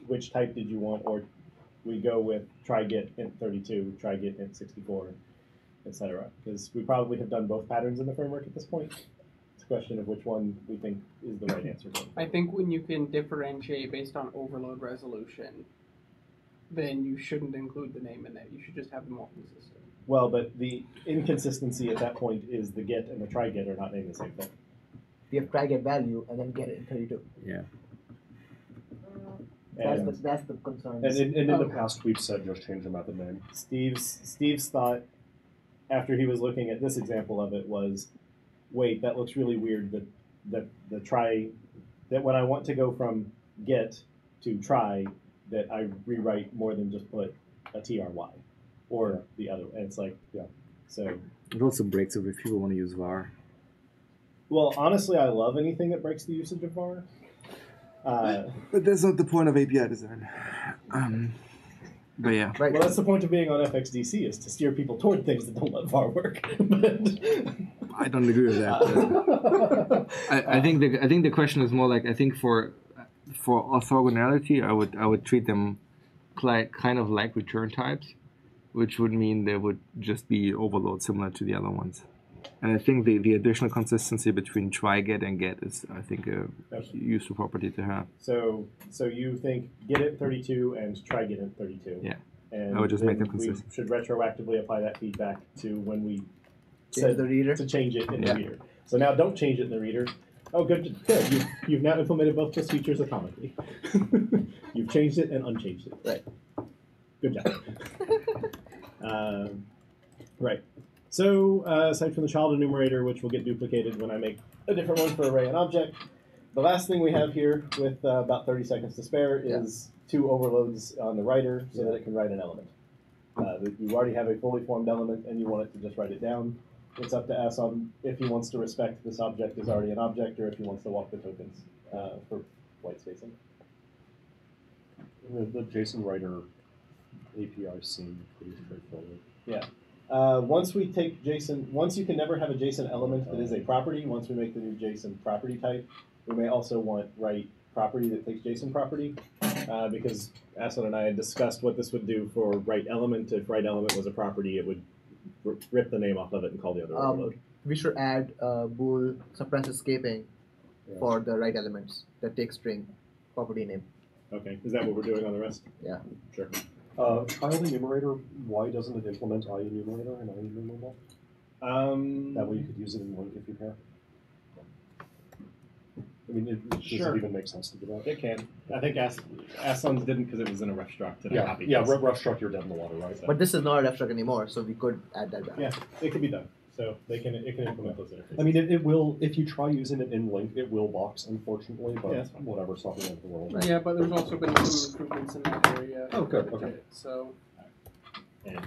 Which type did you want, or we go with try get int 32, try get int 64, etc. Because we probably have done both patterns in the framework at this point. It's a question of which one we think is the right answer. I think when you can differentiate based on overload resolution, then you shouldn't include the name in that. You should just have them all consistent. Well, but the inconsistency at that point is the get and the try get are not named the same thing. You have try get value and then get it in 32. Yeah. And, That's the concern. And in the past, we've said just change the method name. Steve's thought, after he was looking at this example of it, was, wait, that looks really weird. That the try, that when I want to go from get to try, that I rewrite more than just put a try, or the other. And it's like, yeah. So It also breaks it if people want to use var. well, honestly, I love anything that breaks the usage of var. But that's not the point of API design. But yeah. Right. Well, that's the point of being on FXDC, is to steer people toward things that don't let var work. But I don't agree with that. I think the question is more like, I think for orthogonality, I would treat them kind of like return types, which would mean they would just be overload similar to the other ones. And I think the additional consistency between try get and get is, I think, a useful property to have. So you think get it 32 and try get it 32. Yeah. And I would just make them we consistent. should retroactively apply that feedback to when we Change said the reader. to change it in Yeah. the reader. So now don't change it in the reader. Oh, good. You've now implemented both those features atomically. You've changed it and unchanged it. Right. Good job. Right. So aside from the child enumerator, which will get duplicated when I make a different one for array and object, the last thing we have here with about 30 seconds to spare is two overloads on the writer so that it can write an element. You already have a fully formed element and you want it to just write it down. It's up to S on if he wants to respect this object is already an object or if he wants to walk the tokens for white spacing. The JSON writer API seemed pretty straightforward. Yeah. Once we take JSON, once you can never have a JSON element that is a property, once we make the new JSON property type, we may also want write property that takes JSON property, because Aslan and I had discussed what this would do for write element. If write element was a property, it would rip the name off of it and call the other overload. We should add bool suppress escaping for the right elements that take string property name. Okay, is that what we're doing on the rest? Yeah. Sure. Child enumerator, why doesn't it implement enumerator and enumerable? That way you could use it in link if you care. I mean, does Sure. it even make sense to do that? It can. I think Aslan's didn't because it was in a rough struct and I copied Yeah, this. rough struct, you're dead in the water, right? But this is not a abstract anymore, so we could add that back. Yeah, it can be done. So it can implement those interfaces. I mean, it will, if you try using it in link, it will box, unfortunately, but Yeah, that's fine. whatever, it's not the end of the world. Right. Yeah, but there's also been some improvements in that area. Oh, good, okay. So And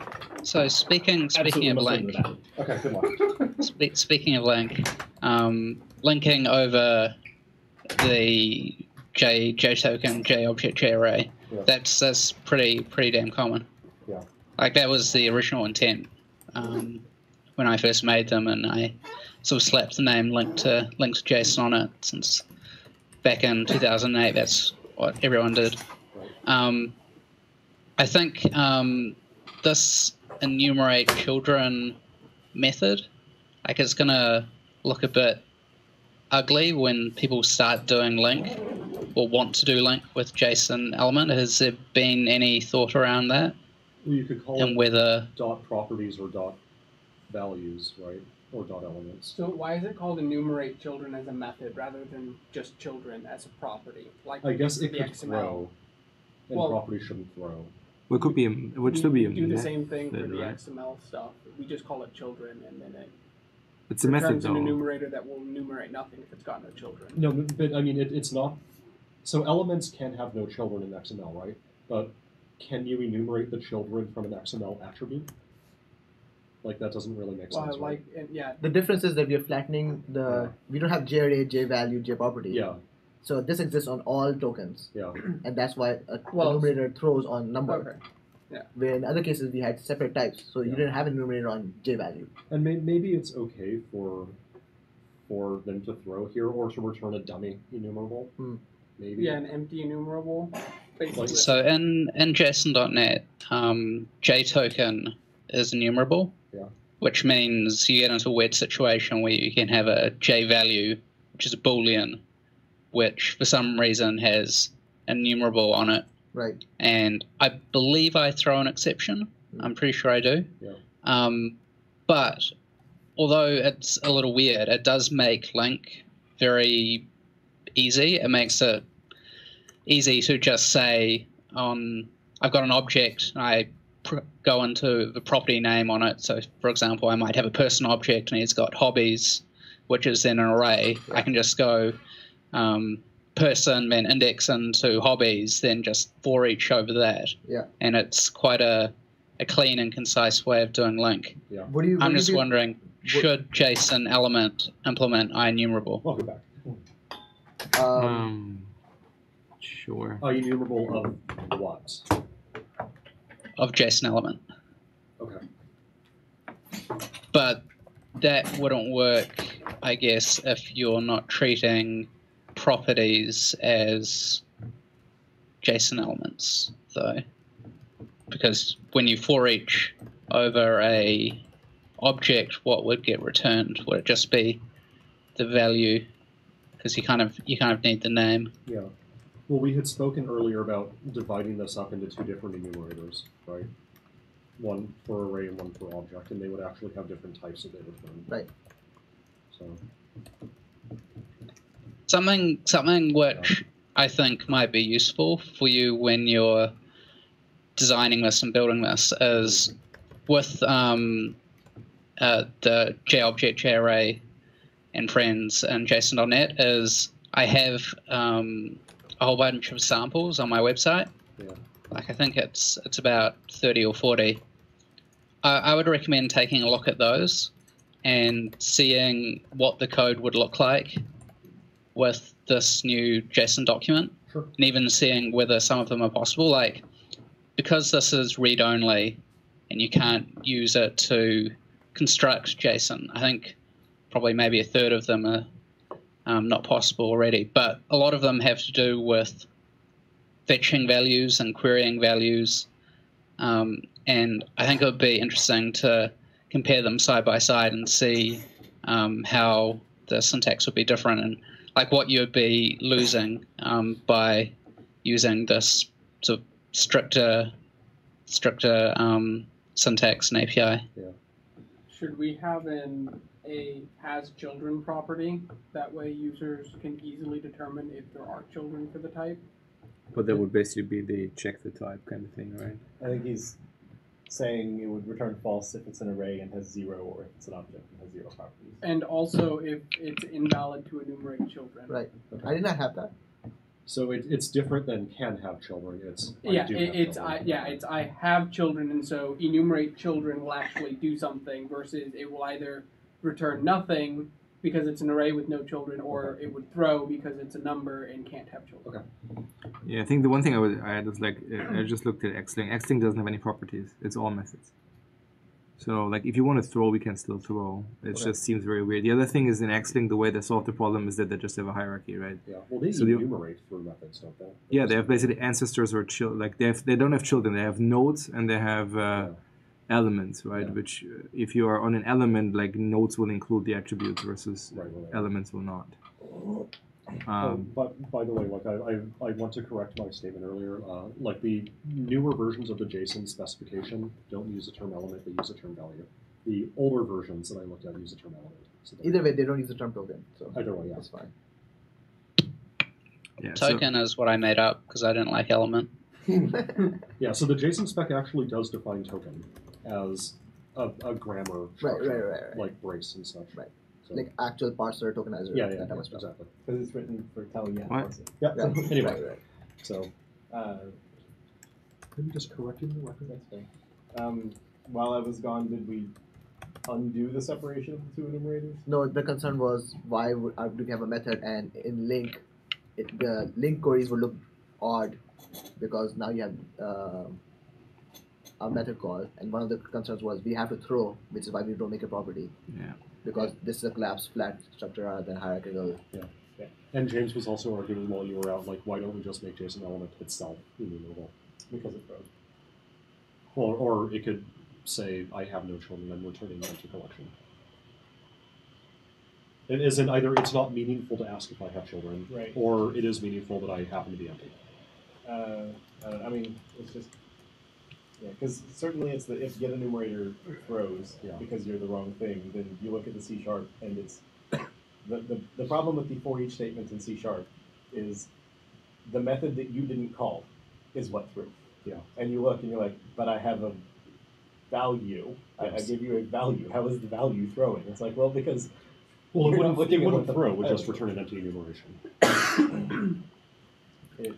So speaking absolutely of must link, learn that. Okay, good luck. speaking of link, linking over the J token, J object, J array, Yeah. that's pretty damn common. Yeah. Like that was the original intent when I first made them, and I sort of slapped the name link to JSON on it. Since back in 2008, that's what everyone did. I think this enumerate children method, like it's gonna look a bit ugly when people start doing link or want to do link with JsonElement. Has there been any thought around that? Well, you could call And it whether dot properties or dot values, right? or dot elements. So why is it called enumerate children as a method rather than just children as a property? Like I guess the it could XML. throw, and Well- property shouldn't throw. Well, it could be. It would We still be a do the method, same thing for the right? XML stuff. We just call it children, and then it It's a method returns an though. enumerator that will enumerate nothing if it's got no children. No, but I mean, it's not. So elements can have no children in XML, right? But can you enumerate the children from an XML attribute? Like, that doesn't really make Well, sense, right? like, yeah, The difference is that we are flattening the. We don't have JArray, JValue, JProperty. Yeah, So this exists on all tokens, yeah. and that's why a Well, enumerator throws on number. okay. Where in other cases we had separate types, so you Yeah. didn't have an enumerator on JValue. And maybe it's okay for them to throw here or to return a dummy enumerable. Maybe. Yeah, an empty enumerable, basically. So in JSON.NET, JToken is enumerable, Yeah. which means you get into a weird situation where you can have a JValue, which is a Boolean, which for some reason has enumerable on it. Right. And I believe I throw an exception. I'm pretty sure I do. Yeah. But although it's a little weird, it does make LINQ very easy. It makes it easy to just say, I've got an object, and I go into the property name on it. So, for example, I might have a person object, and it's got hobbies, which is then an array. I can just go person, then index into hobbies, then just for each over that. Yeah. And it's quite a clean and concise way of doing LINQ. Yeah. What do you? I'm just wondering, should JSONElement implement IEnumerable? Welcome back. Sure. Enumerable of what? Of JSONElement. Okay. But that wouldn't work, I guess, if you're not treating properties as JSON elements, though. Because when you for each over a object, what would get returned? Would it just be the value? Because you kind of need the name. Yeah. Well, we had spoken earlier about dividing this up into two different enumerators, right? One for array and one for object, and they would actually have different types that they return. Right. So. Something which I think might be useful for you when you're designing this and building this is with the JObject, JArray, and friends and JSON.NET is I have a whole bunch of samples on my website. Yeah. Like I think it's about 30 or 40. I would recommend taking a look at those and seeing what the code would look like with this new JSON document, Sure. and even seeing whether some of them are possible. Like, because this is read-only and you can't use it to construct JSON, I think probably maybe a third of them are not possible already. But a lot of them have to do with fetching values and querying values. And I think it would be interesting to compare them side by side and see how the syntax would be different and like what you'd be losing by using this sort of stricter syntax and API. Yeah. Should we have a has children property? That way users can easily determine if there are children for the type. But that would basically be the check the type kind of thing, right? I think he's saying it would return false if it's an array and has 0, or if it's an object and has 0 properties. And also if it's invalid to enumerate children. Right. Okay. I did not have that. So it's different than can have children. It's Yeah, I do have it's children. I have children, and so enumerate children will actually do something versus it will either return nothing because it's an array with no children, or it would throw because it's a number and can't have children. Okay. Yeah, I think the one thing I had was like I just looked at Xlink. Xlink doesn't have any properties. It's all methods. So like if you want to throw, we can still throw. It just seems very weird. The other thing is in Xlink, the way they solve the problem is that they just have a hierarchy, right? Yeah. Well, they So the- enumerate through methods, don't they? Yeah, they have basically ancestors or like they don't have children. They have nodes and they have elements, right? Yeah. Which if you are on an element, like nodes will include the attributes versus Right. elements will not. But by the way, like I want to correct my statement earlier. Like the newer versions of the JSON specification don't use the term element; they use the term value. The older versions that I looked at use the term element. So Either way, they don't use the term token, so either way, yeah. that's fine. Yeah. Token is what I made up because I didn't like element. Yeah, so the JSON spec actually does define token as a grammar structure, right. like brace and such. Right. So, Like actual parser, tokenizer, yeah, that type of stuff. exactly. Because it's written for telling you how to What? parse it. Yeah. Right. Anyway, Right. so maybe just correcting the record. That's fair. While I was gone, did we undo the separation of the two enumerators? No, the concern was why do we have a method and in link, the link queries would look odd because now you have a method call, and one of the concerns was we have to throw, which is why we don't make a property Yeah. because this is a collapsed flat structure rather than hierarchical. And James was also arguing while you were out, like, why don't we just make JSONElement itself enumerable? Because it froze. Or it could say, I have no children, I'm returning an empty collection. It isn't either, it's not meaningful to ask if I have children, Right. or it is meaningful that I happen to be empty. I mean, it's just, yeah, because certainly it's the if get enumerator throws because you're the wrong thing, then you look at the C# and it's, the problem with the for each statement in C# is the method that you didn't call is what threw. Yeah. And you look and you're like, but I have a value. I Yes. gave you a value. How is the value throwing? It's like, well, because Well, you're it not looking at wouldn't what throw, it would the- just return an empty enumeration. It-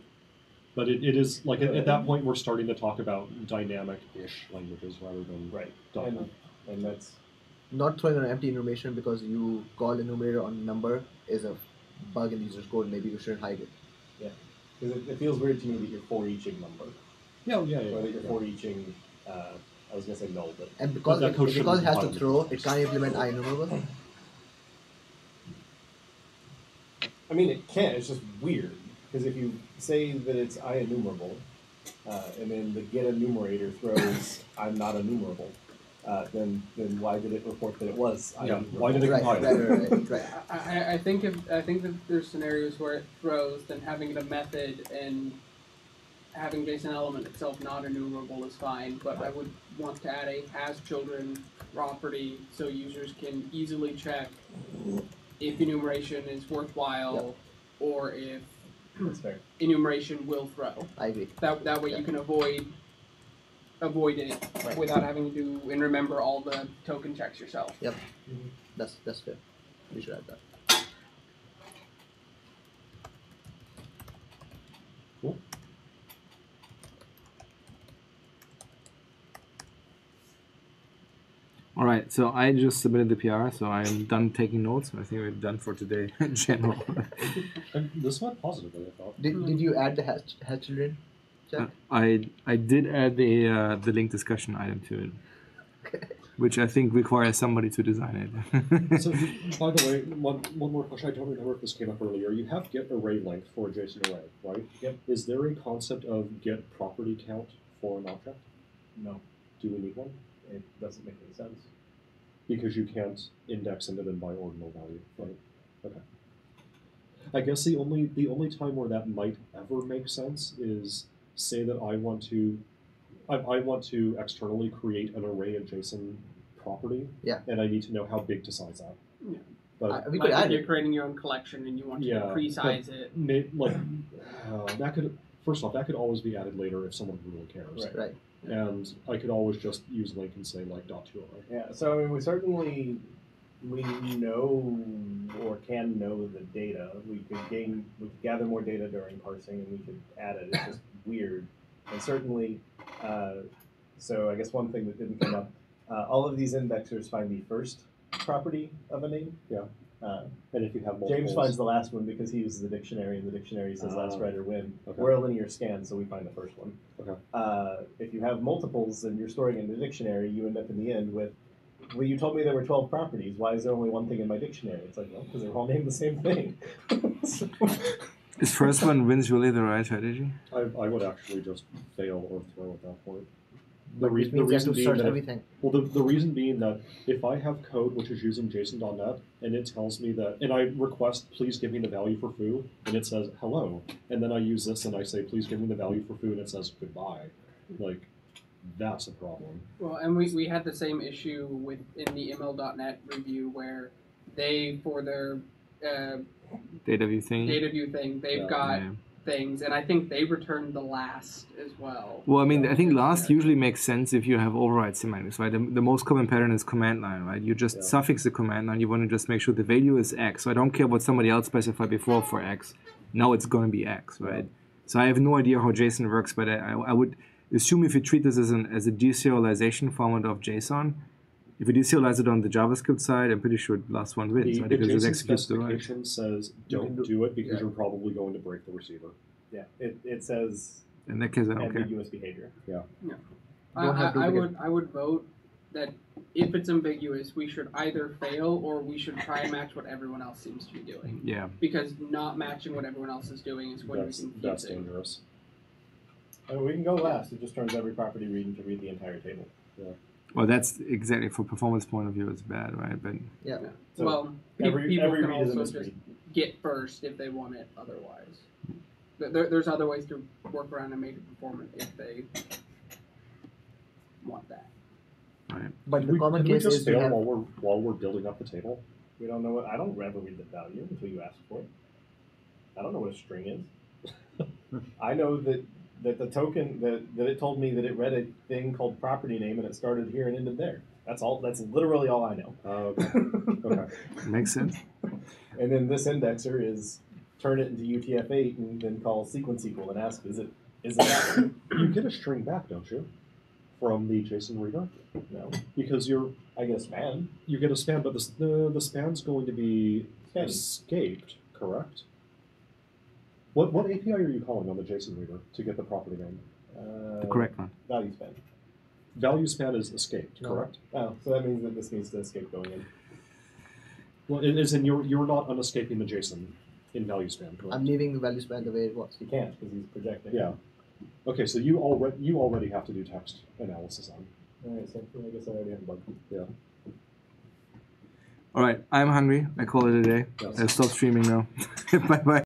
But it is, like, at that point, we're starting to talk about dynamic-ish languages rather than right. .NET. And that's Not throwing an empty enumeration because you call enumerator on number is a bug in the user's code. Maybe you shouldn't hide it. because it feels weird to me that you're for eaching number, Yeah. or that you're for eaching. I was gonna say null, but And because that code it has to shouldn't be throw, it can't implement IEnumerable. I mean it can. It's just weird because if you say that it's IEnumerable, and then the get enumerator throws I'm not enumerable, then why did it report that it was? Yeah, IEnumerable? why did it Right, compile? right. I think that there's scenarios where it throws, then having it a method and having JSONElement itself not enumerable is fine, but I would want to add a has children property so users can easily check if enumeration is worthwhile or if That's fair. enumeration will throw. I agree. That way you can avoid it without having to do and remember all the token checks yourself. Yep. That's fair. We should add that. Cool. All right. So I just submitted the PR, so I am done taking notes. I think we're done for today in general. And this went positively, I thought. Did you add the has children? Check? I did add the link discussion item to it, which I think requires somebody to design it. So, by the way, one more question. I don't remember if this came up earlier. You have get array length for a JSON array, right? Yep. Is there a concept of get property count for an object? No, Do we need one? it doesn't make any sense. Because you can't index into them by ordinal value, right? Okay. I guess the only time where that might ever make sense is say that I want to externally create an array of JSON property. Yeah. And I need to know how big to size that. Yeah. But We Like could if add you're it. creating your own collection and you want to Yeah, pre-size it. that could first off that could always be added later if someone really cares. Right. Right. And I could always just use link and say like .to array. Yeah, so I mean, we know or can know the data. We could gather more data during parsing, and we could add it. It's just weird, and certainly. So I guess one thing that didn't come up: all of these indexers find the first property of a name. Yeah. And if you have multiples, James finds the last one because he uses the dictionary, and the dictionary says last write or win. Okay. We're a linear scan, so we find the first one. Okay. If you have multiples and you're storing in the dictionary, you end up in the end with, well, you told me there were 12 properties. Why is there only one thing in my dictionary? It's like, well, because they're all named the same thing. So, Is first one wins really the right strategy? I would actually just fail or throw at that point. Which means you have to being search that everything. the reason being that if I have code which is using JSON.NET and it tells me that, and I request please give me the value for foo, and it says hello, and then I use this and I say please give me the value for foo, and it says goodbye, like that's a problem. Well, and we had the same issue with in the ML.NET review where they, for their Data view thing. data view thing, they've Yeah. got Yeah. things, and I think they returned the last as well. Well, I mean, I think last Yeah. usually makes sense if you have override semantics, right? The most common pattern is command line, right? You just Yeah. suffix the command line. You want to just make sure the value is X. So I don't care what somebody else specified before for X. Now it's going to be X, right? Yeah. So I have no idea how JSON works, but I would assume if you treat this as a deserialization format of JSON, if you deserialize it on the JavaScript side, I'm pretty sure the last one wins, The right? Because it JSON executes the right. specification says You don't can do it because yeah. you're probably going to break the receiver. Yeah, it says In that case, I don't care. ambiguous behavior. Don't have duplicate. I would vote that if it's ambiguous, we should either fail or we should try and match what everyone else seems to be doing. Yeah. Because not matching what everyone else is doing is going to be That's confusing. dangerous. We can go last. It just turns every property reading to read the entire table. Well, that's exactly for performance point of view, it's bad, right? But Yeah. So well, every people can read is a also just misread. get first if they want it otherwise. There's other ways to work around and make it performant if they want that. right. But the We, common can we case just is you fail have, while we're building up the table? We don't know what. I don't ever read the value until you ask for it. I don't know what a string is. I know that the token that it told me that it read a thing called property name and it started here and ended there. That's all. That's literally all I know. Okay. Okay. Makes sense. And then this indexer is turn it into UTF-8 and then call sequence equal and ask is it that? You get a string back, don't you, from the JSON reader? No, Because I get a span. you get a span, but the span's going to be Span. escaped, correct? What API are you calling on the JSON reader to get the property name? The correct one. Value span. Value span is escaped, No. correct? Oh, so that means that this needs to escape going in. Well, it is in you're not unescaping the JSON in value span, correct? I'm leaving the value span the way it was. He can't because he's projecting. Yeah. Okay, so you already have to do text analysis on. All right, so I guess I already have a bug. Yeah. All right, I'm hungry. I call it a day. Yes. I'll stop streaming now. Bye bye.